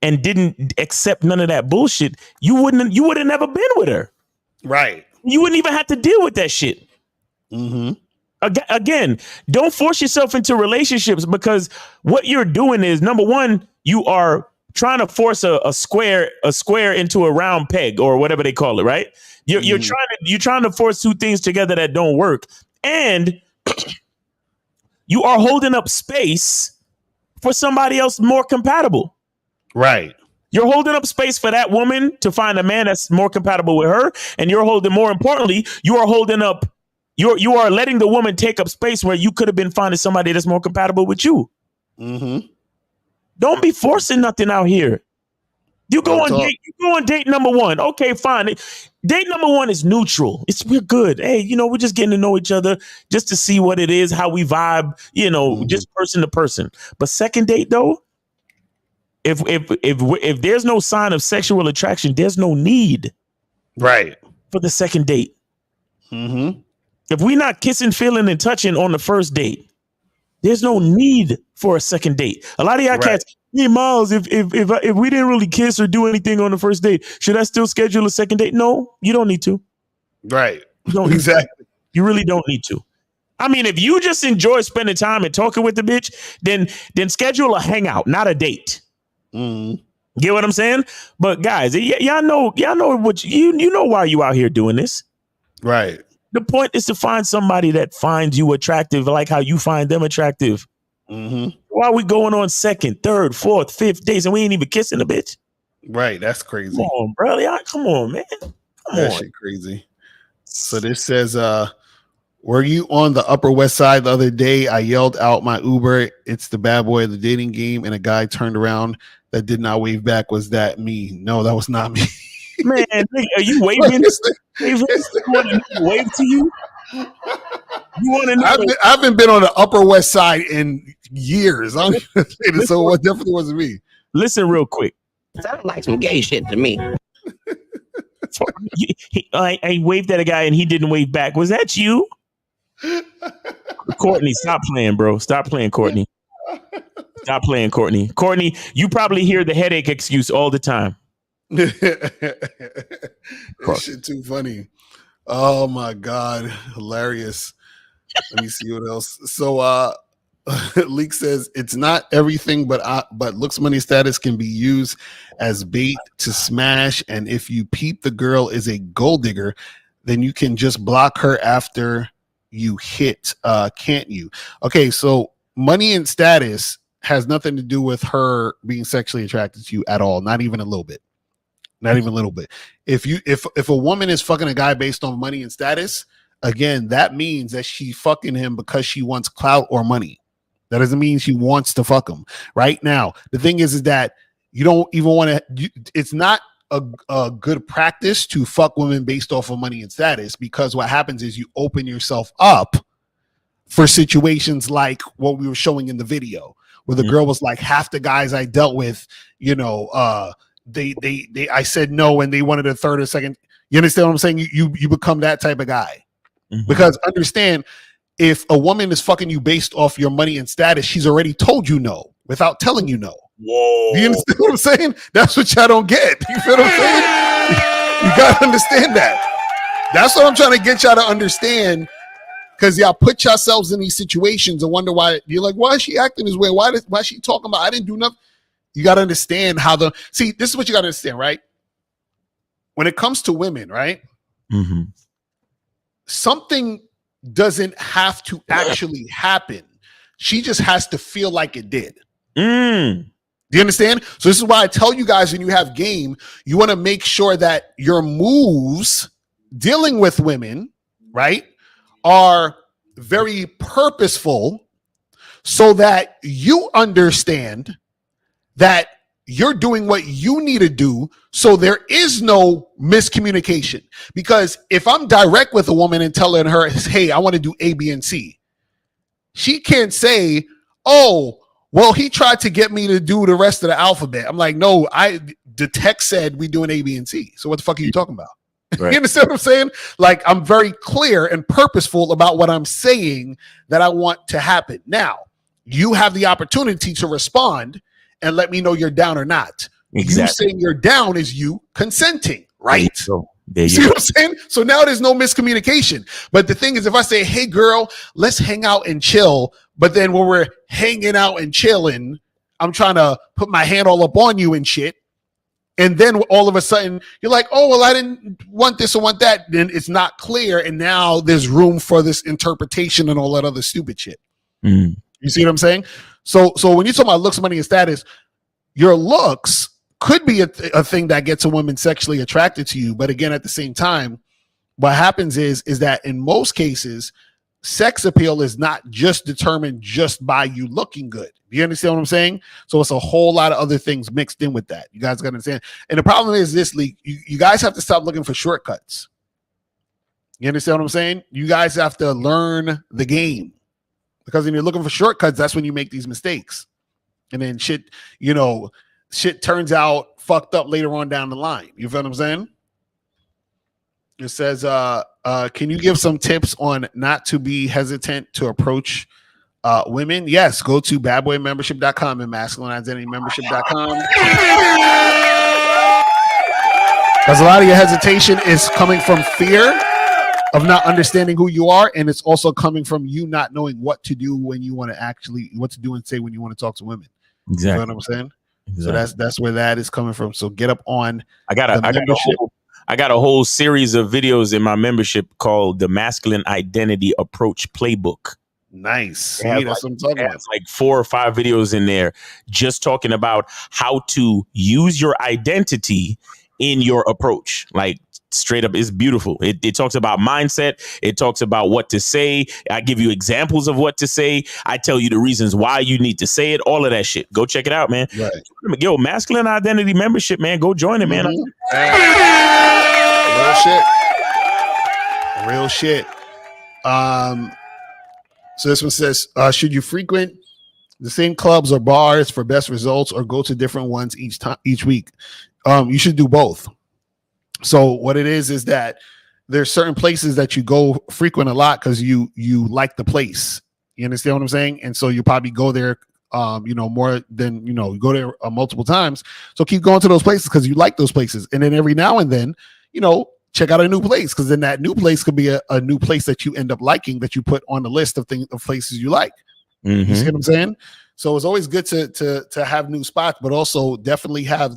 Speaker 10: and didn't accept none of that bullshit, you would have never been with her,
Speaker 11: right?
Speaker 10: You wouldn't even have to deal with that shit. Again, don't force yourself into relationships, because what you're doing is, number one, you are trying to force a square into a round peg, or whatever they call it, right? You're trying to force two things together that don't work, and you are holding up space for somebody else more compatible.
Speaker 11: Right.
Speaker 10: You're holding up space for that woman to find a man that's more compatible with her, and more importantly, you are holding up. You are letting the woman take up space where you could have been finding somebody that's more compatible with you. Don't be forcing nothing out here. You go on date number one. Okay, fine. Date number one is neutral. We're good. Hey, we're just getting to know each other just to see what it is, how we vibe, just person to person. But second date though, if there's no sign of sexual attraction, there's no need,
Speaker 11: right,
Speaker 10: for the second date. If we're not kissing, feeling, and touching on the first date, there's no need for a second date. A lot of y'all cats, hey Miles, if we didn't really kiss or do anything on the first date, should I still schedule a second date? No, you don't need to.
Speaker 11: Right.
Speaker 10: You don't exactly. You really don't need to. I mean, if you just enjoy spending time and talking with the bitch, then schedule a hangout, not a date. Get what I'm saying? But guys, y'all know what you know why you out here doing this.
Speaker 11: Right.
Speaker 10: The point is to find somebody that finds you attractive, like how you find them attractive. Why are we going on second, third, fourth, fifth days and we ain't even kissing the bitch?
Speaker 11: Right. That's crazy.
Speaker 10: Come on, bro. Come on, man. Come
Speaker 11: on. Shit crazy. So this says, were you on the Upper West Side the other day? I yelled out my Uber. It's the bad boy of the dating game. And a guy turned around that did not wave back. Was that me? No, that was not me.
Speaker 10: Man, are you waving? Wave to you? You want to know?
Speaker 11: I haven't been on the Upper West Side in years. I'm gonna say this, so it definitely wasn't me.
Speaker 10: Listen real quick.
Speaker 18: Sounds like some gay shit to me.
Speaker 10: I waved at a guy and he didn't wave back. Was that you? Courtney, stop playing, bro. Stop playing, Courtney. Stop playing, Courtney. Courtney, you probably hear the headache excuse all the time.
Speaker 11: This shit too funny. Oh my god, hilarious. Let me see what else. So Leak says it's not everything, but looks, money, status can be used as bait to smash, and if you peep the girl is a gold digger, then you can just block her after you hit, can't you? Okay, so money and status has nothing to do with her being sexually attracted to you at all, not even a little bit. Not even a little bit. If a woman is fucking a guy based on money and status, again, that means that she fucking him because she wants clout or money. That doesn't mean she wants to fuck him. Right now, the thing is that you don't even want to. It's not a good practice to fuck women based off of money and status, because what happens is you open yourself up for situations like what we were showing in the video, where the girl was like, half the guys I dealt with, I said no and they wanted a third or second. You understand what I'm saying? You become that type of guy. Because understand, if a woman is fucking you based off your money and status, she's already told you no without telling you no.
Speaker 10: Whoa.
Speaker 11: Do you understand what I'm saying? That's what y'all don't get. You feel what I'm saying? You gotta understand that. That's what I'm trying to get y'all to understand. Because y'all put yourselves in these situations and wonder why. You're like, why is she acting this way? Why is she talking about I didn't do nothing? You got to understand how this is what you got to understand, right? When it comes to women, right? Something doesn't have to actually happen. She just has to feel like it did. Do you understand? So this is why I tell you guys, when you have game, you want to make sure that your moves dealing with women, right, are very purposeful, so that you understand that you're doing what you need to do, so there is no miscommunication. Because if I'm direct with a woman and telling her, hey, I want to do A, B, and C, she can't say, oh, well, he tried to get me to do the rest of the alphabet. I'm like, no, the text said we doing A, B, and C. So what the fuck are you talking about? Right. You understand what I'm saying? Like, I'm very clear and purposeful about what I'm saying that I want to happen. Now, you have the opportunity to respond and let me know you're down or not. Exactly. You saying you're down is you consenting, right?
Speaker 10: There you
Speaker 11: see what I'm saying? So now there's no miscommunication. But the thing is, if I say, hey, girl, let's hang out and chill, but then when we're hanging out and chilling, I'm trying to put my hand all up on you and shit, and then all of a sudden you're like, oh, well, I didn't want this or want that, then it's not clear, and now there's room for this interpretation and all that other stupid shit. You see what I'm saying? So when you talk about looks, money, and status, your looks could be a thing that gets a woman sexually attracted to you. But again, at the same time, what happens is that in most cases, sex appeal is not just determined just by you looking good. You understand what I'm saying? So it's a whole lot of other things mixed in with that. You guys got to understand. And the problem is this, Lee, you guys have to stop looking for shortcuts. You understand what I'm saying? You guys have to learn the game. Because when you're looking for shortcuts, that's when you make these mistakes. And then shit turns out fucked up later on down the line. You feel what I'm saying? It says, can you give some tips on not to be hesitant to approach women? Yes, go to badboymembership.com and masculineidentitymembership.com. Because a lot of your hesitation is coming from fear of not understanding who you are, and it's also coming from you not knowing what to do when you want to what to do and say when you want to talk to women.
Speaker 10: Exactly.
Speaker 11: You know what I'm saying? Exactly. So that's where that is coming from. So get up on
Speaker 10: I got a whole series of videos in my membership called the Masculine Identity Approach Playbook.
Speaker 11: Nice. See, that's what I'm talking about.
Speaker 10: Like 4 or 5 videos in there just talking about how to use your identity in your approach. Like straight up, it's beautiful. It talks about mindset. It talks about what to say. I give you examples of what to say. I tell you the reasons why you need to say it. All of that shit. Go check it out, man.
Speaker 11: Right.
Speaker 10: Yo, Masculine Identity Membership, man. Go join it, man.
Speaker 11: Real shit. So this one says, should you frequent the same clubs or bars for best results, or go to different ones each week? You should do both. So what it is that there's certain places that you go frequent a lot because you like the place. You understand what I'm saying? And so you probably go there, more than, you go there multiple times. So keep going to those places because you like those places. And then every now and then, check out a new place, because then that new place could be a new place that you end up liking, that you put on the list of places you like. You see what I'm saying? So it's always good to have new spots, but also definitely have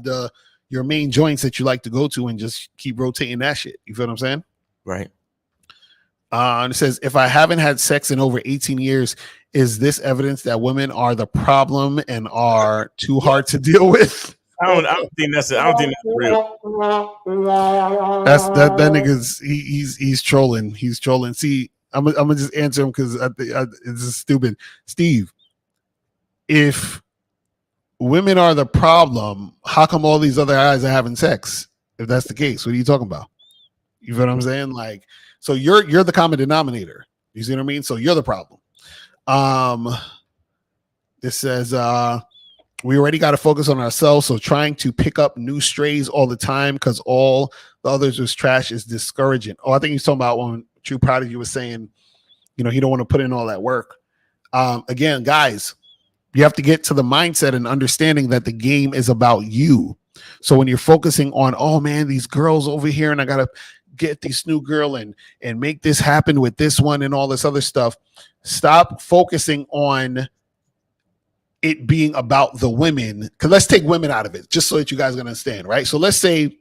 Speaker 11: your main joints that you like to go to and just keep rotating that shit. You feel what I'm saying?
Speaker 10: Right.
Speaker 11: And it says, if I haven't had sex in over 18 years, is this evidence that women are the problem and are too hard to deal with?
Speaker 10: I don't think that's real.
Speaker 11: That nigga's he's trolling. He's trolling. See, I'm gonna just answer him because it's just stupid. Steve, if women are the problem, how come all these other guys are having sex? If that's the case, what are you talking about? You feel what I'm saying? Like, so you're the common denominator. You see what I mean? So you're the problem. It says we already got to focus on ourselves. So trying to pick up new strays all the time because all the others was trash is discouraging. Oh, I think he's talking about when True Prodigy was saying, he don't want to put in all that work. Again, guys, you have to get to the mindset and understanding that the game is about you. So when you're focusing on, oh man, these girls over here, and I gotta get this new girl and make this happen with this one and all this other stuff, stop focusing on it being about the women. Because let's take women out of it, just so that you guys can understand, right? So let's say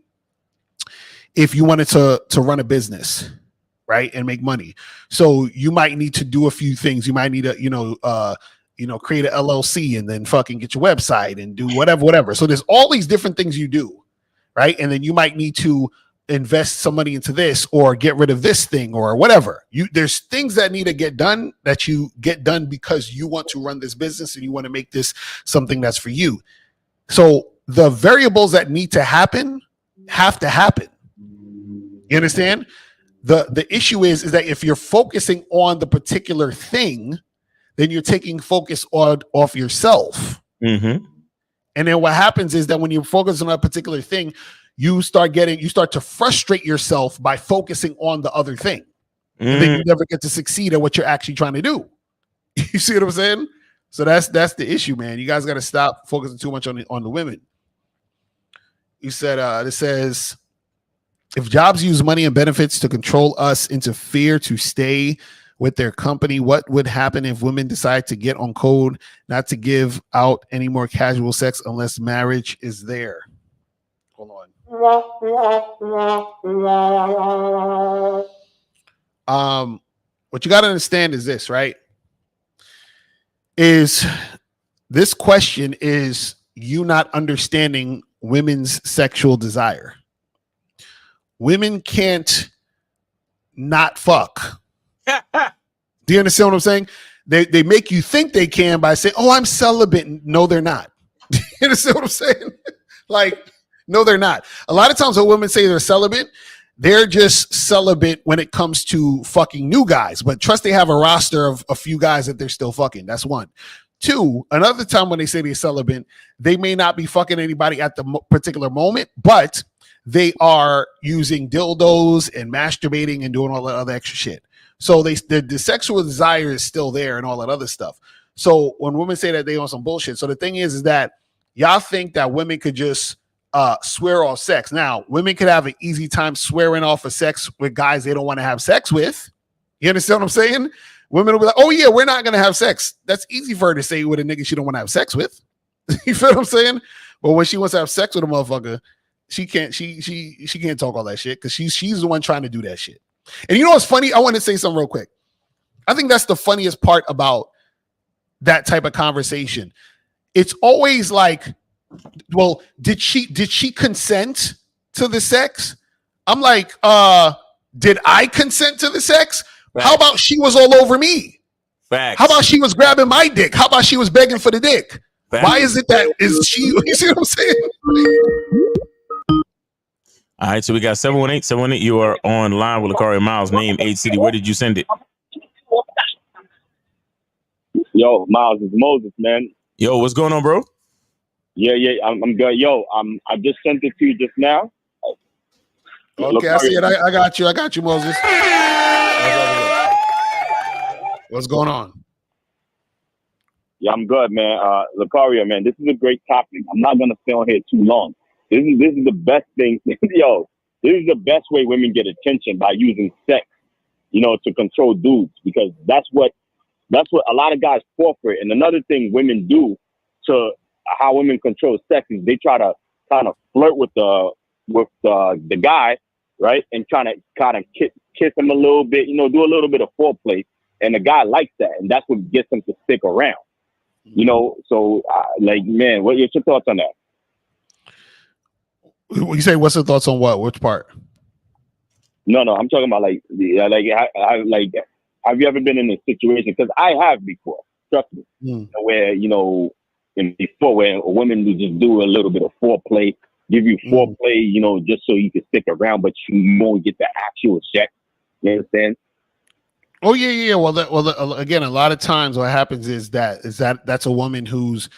Speaker 11: if you wanted to run a business, right, and make money, so you might need to do a few things. You might need to, create an LLC and then fucking get your website and do whatever. So there's all these different things you do, right? And then you might need to invest some money into this or get rid of this thing or whatever. There's things that need to get done that you get done because you want to run this business and you want to make this something that's for you. So the variables that need to happen have to happen. You understand? The issue is that if you're focusing on the particular thing, then you're taking focus off yourself.
Speaker 10: Mm-hmm.
Speaker 11: And then what happens is that when you focus on a particular thing, you start to frustrate yourself by focusing on the other thing. And then you never get to succeed at what you're actually trying to do. You see what I'm saying? So that's the issue, man. You guys got to stop focusing too much on the women. You said it says, if jobs use money and benefits to control us into fear to stay with their company, what would happen if women decide to get on code not to give out any more casual sex unless marriage is there? Hold on. What you got to understand is this, right? Is this question is you not understanding women's sexual desire. Women can't not fuck. Do you understand what I'm saying? They make you think they can by saying, "Oh, I'm celibate." No, they're not. Do you understand what I'm saying? Like, no, they're not. A lot of times when women say they're celibate, they're just celibate when it comes to fucking new guys. But trust they have a roster of a few guys that they're still fucking. That's one. Two, another time when they say they're celibate, they may not be fucking anybody at the particular moment, but they are using dildos and masturbating and doing all that other extra shit. So the sexual desire is still there and all that other stuff. So when women say that they on some bullshit, so the thing is that y'all think that women could just swear off sex. Now, women could have an easy time swearing off of sex with guys they don't want to have sex with. You understand what I'm saying? Women will be like, "Oh yeah, we're not gonna have sex." That's easy for her to say with a nigga she don't want to have sex with. You feel what I'm saying? But when she wants to have sex with a motherfucker, she can't talk all that shit because she's the one trying to do that shit. And you know what's funny? I want to say something real quick. I think that's the funniest part about that type of conversation. It's always like, well, did she consent to the sex? I'm like, did I consent to the sex? Facts. How about she was all over me?
Speaker 10: Facts.
Speaker 11: How about she was grabbing my dick? How about she was begging for the dick? Facts. Why is it that is she? You see what I'm saying?
Speaker 10: All right, so we got 718. You are online with Lucario Miles. Name, age, city. Where did you send it?
Speaker 19: Yo, Miles, it's Moses, man.
Speaker 10: Yo, what's going on, bro?
Speaker 19: Yeah, I'm good. Yo, I just sent it to you just now.
Speaker 11: Okay, I see it. I got you, Moses. What's going on?
Speaker 19: Yeah, I'm good, man. Lucario, man, this is a great topic. I'm not gonna stay on here too long. This is the best thing. Yo, this is the best way women get attention, by using sex, to control dudes, because that's what a lot of guys fall for. And another thing women do to how women control sex is they try to kind of flirt with the guy, right? And trying to kind of kiss him a little bit, do a little bit of foreplay. And the guy likes that. And that's what gets him to stick around, So, man, what are your thoughts on that?
Speaker 11: You say, what's the thoughts on what? Which part?
Speaker 19: No, I'm talking about have you ever been in a situation? Because I have before, trust me, where before where a woman would just do a little bit of foreplay, give you foreplay, just so you can stick around, but you won't get the actual sex. You understand?
Speaker 11: Oh yeah. Well, again, a lot of times what happens is that's a woman who's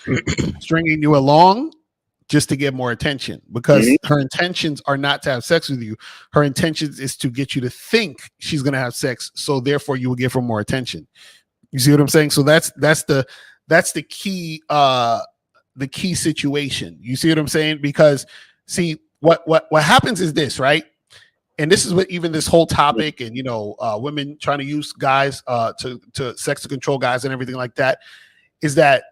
Speaker 11: stringing you along just to get more attention, because her intentions are not to have sex with you. Her intentions is to get you to think she's going to have sex. So therefore you will give her more attention. You see what I'm saying? So that's the key, the key situation. You see what I'm saying? Because see what happens is this, right? And this is what even this whole topic and, women trying to use guys, to sex to control guys and everything like that, is that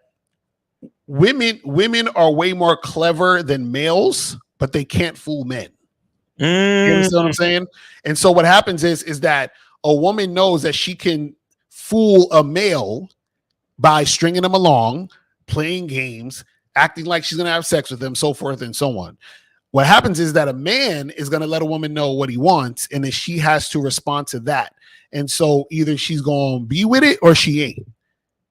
Speaker 11: women are way more clever than males, but they can't fool men. You understand what I'm saying? And so what happens is that a woman knows that she can fool a male by stringing him along, playing games, acting like she's going to have sex with him, so forth and so on. What happens is that a man is going to let a woman know what he wants, and then she has to respond to that. And so either she's going to be with it or she ain't.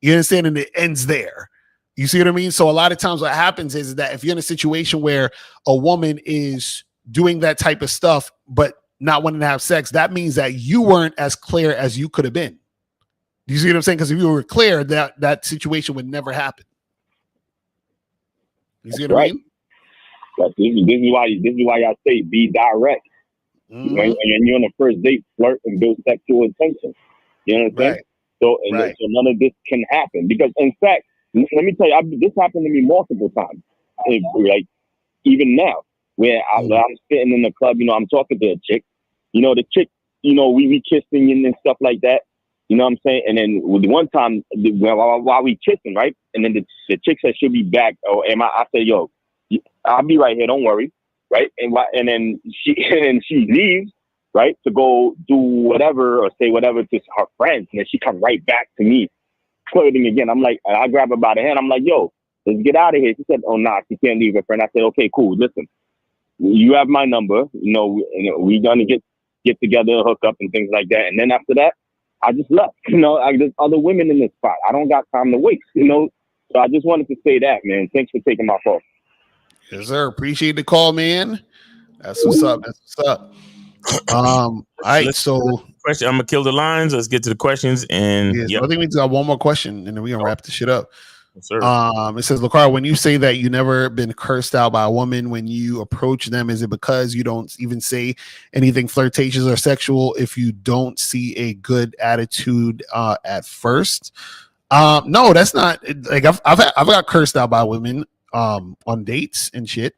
Speaker 11: You understand? And it ends there. You see what I mean? So a lot of times what happens is that if you're in a situation where a woman is doing that type of stuff, but not wanting to have sex, that means that you weren't as clear as you could have been. Do you see what I'm saying? Because if you were clear, that situation would never happen. You see what I mean?
Speaker 19: This is why I say be direct.
Speaker 11: Mm-hmm.
Speaker 19: When you're on the first date, flirt and build sexual intention. You know what I'm saying?
Speaker 11: Right.
Speaker 19: So none of this can happen because, in fact, let me tell you, this happened to me multiple times. Like even now, where I'm sitting in the club, I'm talking to a chick. The chick, we kissing and stuff like that. You know what I'm saying? And then one time while we kissing, right? And then the chick said she'll be back. I said, yo, I'll be right here. Don't worry. Right. And then she leaves, right, to go do whatever or say whatever to her friends. And then she come right back to me flirting again. I'm like, I grab her by the hand. I'm like, yo, let's get out of here. She said, oh, nah, she can't leave her friend. I said, okay, cool. Listen, you have my number. We're going to get together, hook up and things like that. And then after that, I just left. There's other women in this spot. I don't got time to waste, So I just wanted to say that, man. Thanks for taking my call.
Speaker 11: Yes, sir. Appreciate the call, man. That's what's up. All right. So
Speaker 10: question. I'm gonna kill the lines. Let's get to the questions. And
Speaker 11: I think we got one more question, and then we're gonna wrap this shit up.
Speaker 10: Yes, sir.
Speaker 11: It says, Lacara, when you say that you never been cursed out by a woman when you approach them, is it because you don't even say anything flirtatious or sexual if you don't see a good attitude at first? No, that's not. Like I've got cursed out by women on dates and shit.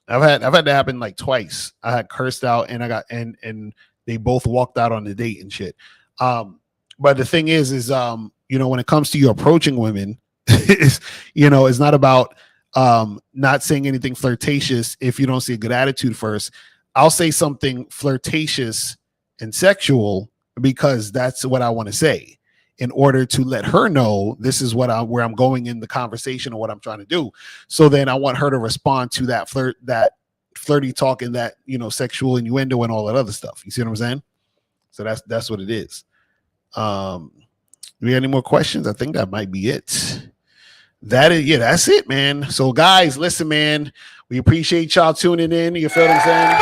Speaker 11: I've had that happen like twice. I had cursed out and I got and they both walked out on the date and shit. But the thing is when it comes to you approaching women, it's not about not saying anything flirtatious if you don't see a good attitude first. I'll say something flirtatious and sexual because that's what I want to say in order to let her know this is where I'm going in the conversation or what I'm trying to do. So then I want her to respond to that flirty talk and that, sexual innuendo and all that other stuff. You see what I'm saying? So that's what it is. Do we have any more questions? I think that might be it. That's it, man. So guys, listen, man, we appreciate y'all tuning in. You feel what I'm saying?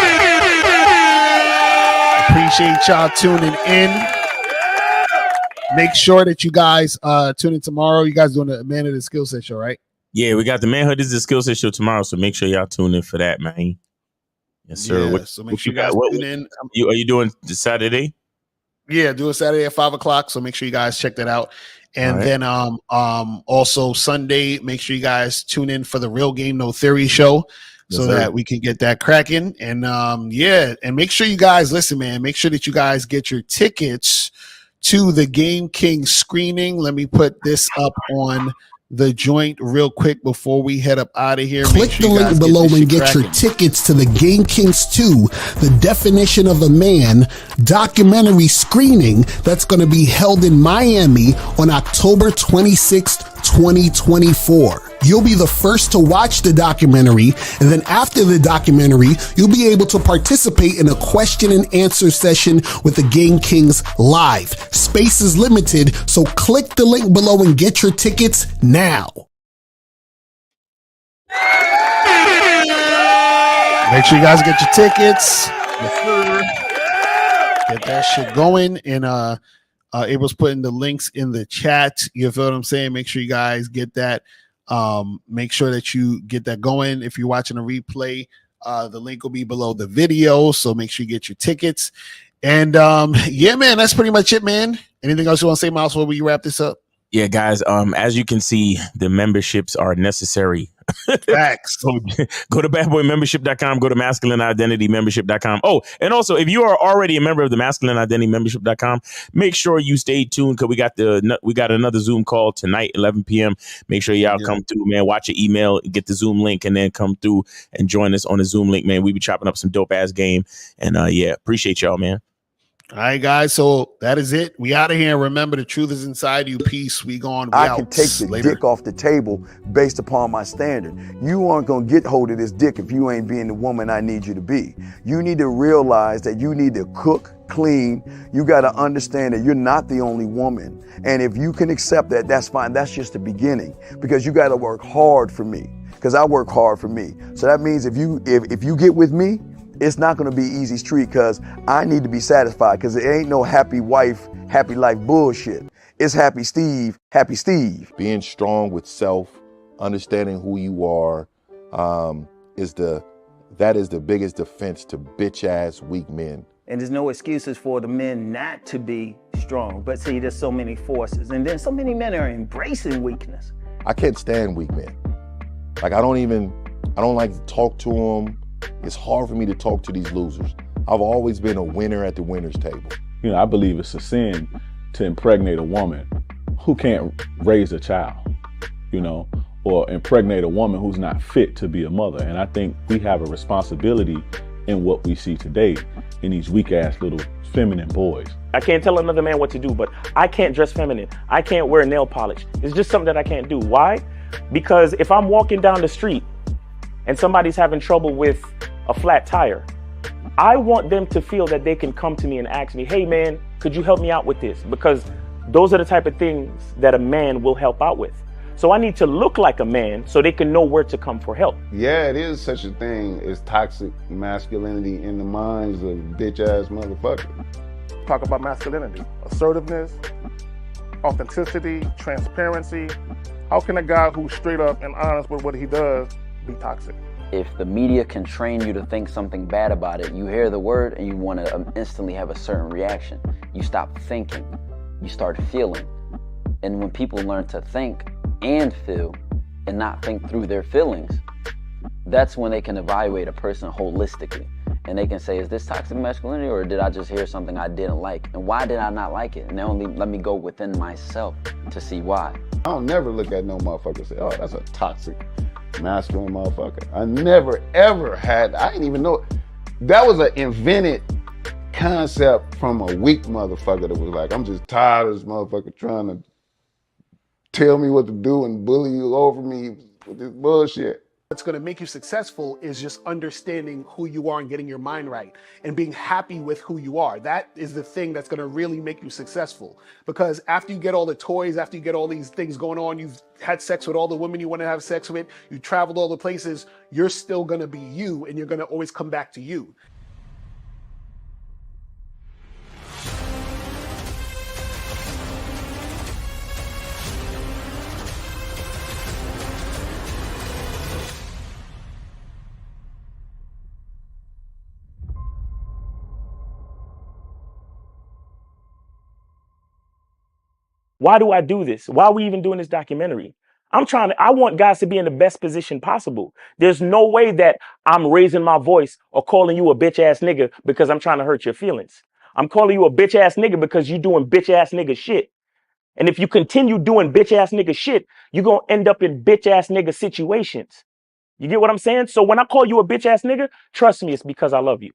Speaker 11: Appreciate y'all tuning in. Make sure that you guys tune in tomorrow. You guys doing the Man of the Skill Set show, right?
Speaker 10: Yeah, we got the Manhood is the Skill Set show tomorrow, so make sure y'all tune in for that, man. Yes, sir.
Speaker 11: Yeah, so make sure you guys tune in.
Speaker 10: Are you doing the Saturday?
Speaker 11: Yeah, do a Saturday at 5:00. So make sure you guys check that out. And then also Sunday, make sure you guys tune in for the Real Game No Theory show so that we can get that cracking. And and make sure you guys listen, man. Make sure that you guys get your tickets to the Game King screening. Let me put this up on the joint real quick before we head up out of here.
Speaker 3: Click the link below and get your tickets to the Game Kings 2, The Definition of a Man documentary screening that's going to be held in Miami on October 26th, 2024. You'll be the first to watch the documentary, and then after the documentary, you'll be able to participate in a question and answer session with the Game Kings live. Space is limited, so click the link below and get your tickets now.
Speaker 11: Make sure you guys get your tickets. Get that shit going. And April's putting the links in the chat. You feel what I'm saying? Make sure you guys get that. Make sure that you get that going. If you're watching a replay, the link will be below the video. So make sure you get your tickets. And man, that's pretty much it, man. Anything else you want to say, Miles, before we wrap this up?
Speaker 10: Yeah, guys. As you can see, the memberships are necessary.
Speaker 11: Facts.
Speaker 10: So go to badboymembership.com, go to masculineidentitymembership.com. Oh, and also if you are already a member of the masculineidentitymembership.com, make sure you stay tuned because we got another Zoom call tonight, 11 p.m. Make sure y'all come through, man. Watch your email, get the Zoom link, and then come through and join us on the Zoom link, man. We be chopping up some dope ass game. And appreciate y'all, man.
Speaker 11: All right, guys. So that is it. We out of here. Remember, the truth is inside you. Peace. We gone.
Speaker 6: I can take the dick off the table based upon my standard. You aren't going to get hold of this dick if you ain't being the woman I need you to be. You need to realize that you need to cook, clean. You got to understand that you're not the only woman. And if you can accept that, that's fine. That's just the beginning because you got to work hard for me because I work hard for me. So that means if you get with me, it's not going to be easy street because I need to be satisfied because it ain't no happy wife, happy life bullshit. it's happy Steve, happy Steve.
Speaker 4: Being strong with self, understanding who you are, that is the biggest defense to bitch ass weak men.
Speaker 2: And there's no excuses for the men not to be strong. But see, there's so many forces. And then so many men are embracing weakness.
Speaker 4: I can't stand weak men. Like, I don't like to talk to them. It's hard for me to talk to these losers. I've always been a winner at the winner's table.
Speaker 5: You know, I believe it's a sin to impregnate a woman who can't raise a child, you know, or impregnate a woman who's not fit to be a mother. And I think we have a responsibility in what we see today in these weak ass little feminine boys.
Speaker 1: I can't tell another man what to do, but I can't dress feminine. I can't wear nail polish. It's just something that I can't do. Why? Because if I'm walking down the street and somebody's having trouble with a flat tire, I want them to feel that they can come to me and ask me, hey man, could you help me out with this? Because those are the type of things that a man will help out with. So I need to look like a man so they can know where to come for help.
Speaker 9: Yeah, it is such a thing as toxic masculinity in the minds of bitch ass motherfuckers.
Speaker 8: Talk about masculinity, assertiveness, authenticity, transparency. How can a guy who's straight up and honest with what he does be toxic?
Speaker 7: If the media can train you to think something bad about it, you hear the word and you want to instantly have a certain reaction. You stop thinking, you start feeling. And when people learn to think and feel and not think through their feelings, that's when they can evaluate a person holistically. And they can say, is this toxic masculinity, or did I just hear something I didn't like? And why did I not like it? And only let me go within myself to see why.
Speaker 9: I don't never look at no motherfucker and say, oh, that's a toxic masculine motherfucker. I never ever had, I didn't even know. That was an invented concept from a weak motherfucker that was like, I'm just tired of this motherfucker trying to tell me what to do and bully you over me with this bullshit.
Speaker 11: What's going to make you successful is just understanding who you are and getting your mind right and being happy with who you are. That is the thing that's going to really make you successful. Because after you get all the toys, after you get all these things going on, you've had sex with all the women you want to have sex with, you traveled all the places, you're still going to be you, and you're going to always come back to you.
Speaker 1: Why do I do this? Why are we even doing this documentary? I want guys to be in the best position possible. There's no way that I'm raising my voice or calling you a bitch ass nigga because I'm trying to hurt your feelings. I'm calling you a bitch ass nigga because you're doing bitch ass nigga shit. And if you continue doing bitch ass nigga shit, you're going to end up in bitch ass nigga situations. You get what I'm saying? So when I call you a bitch ass nigga, trust me, it's because I love you.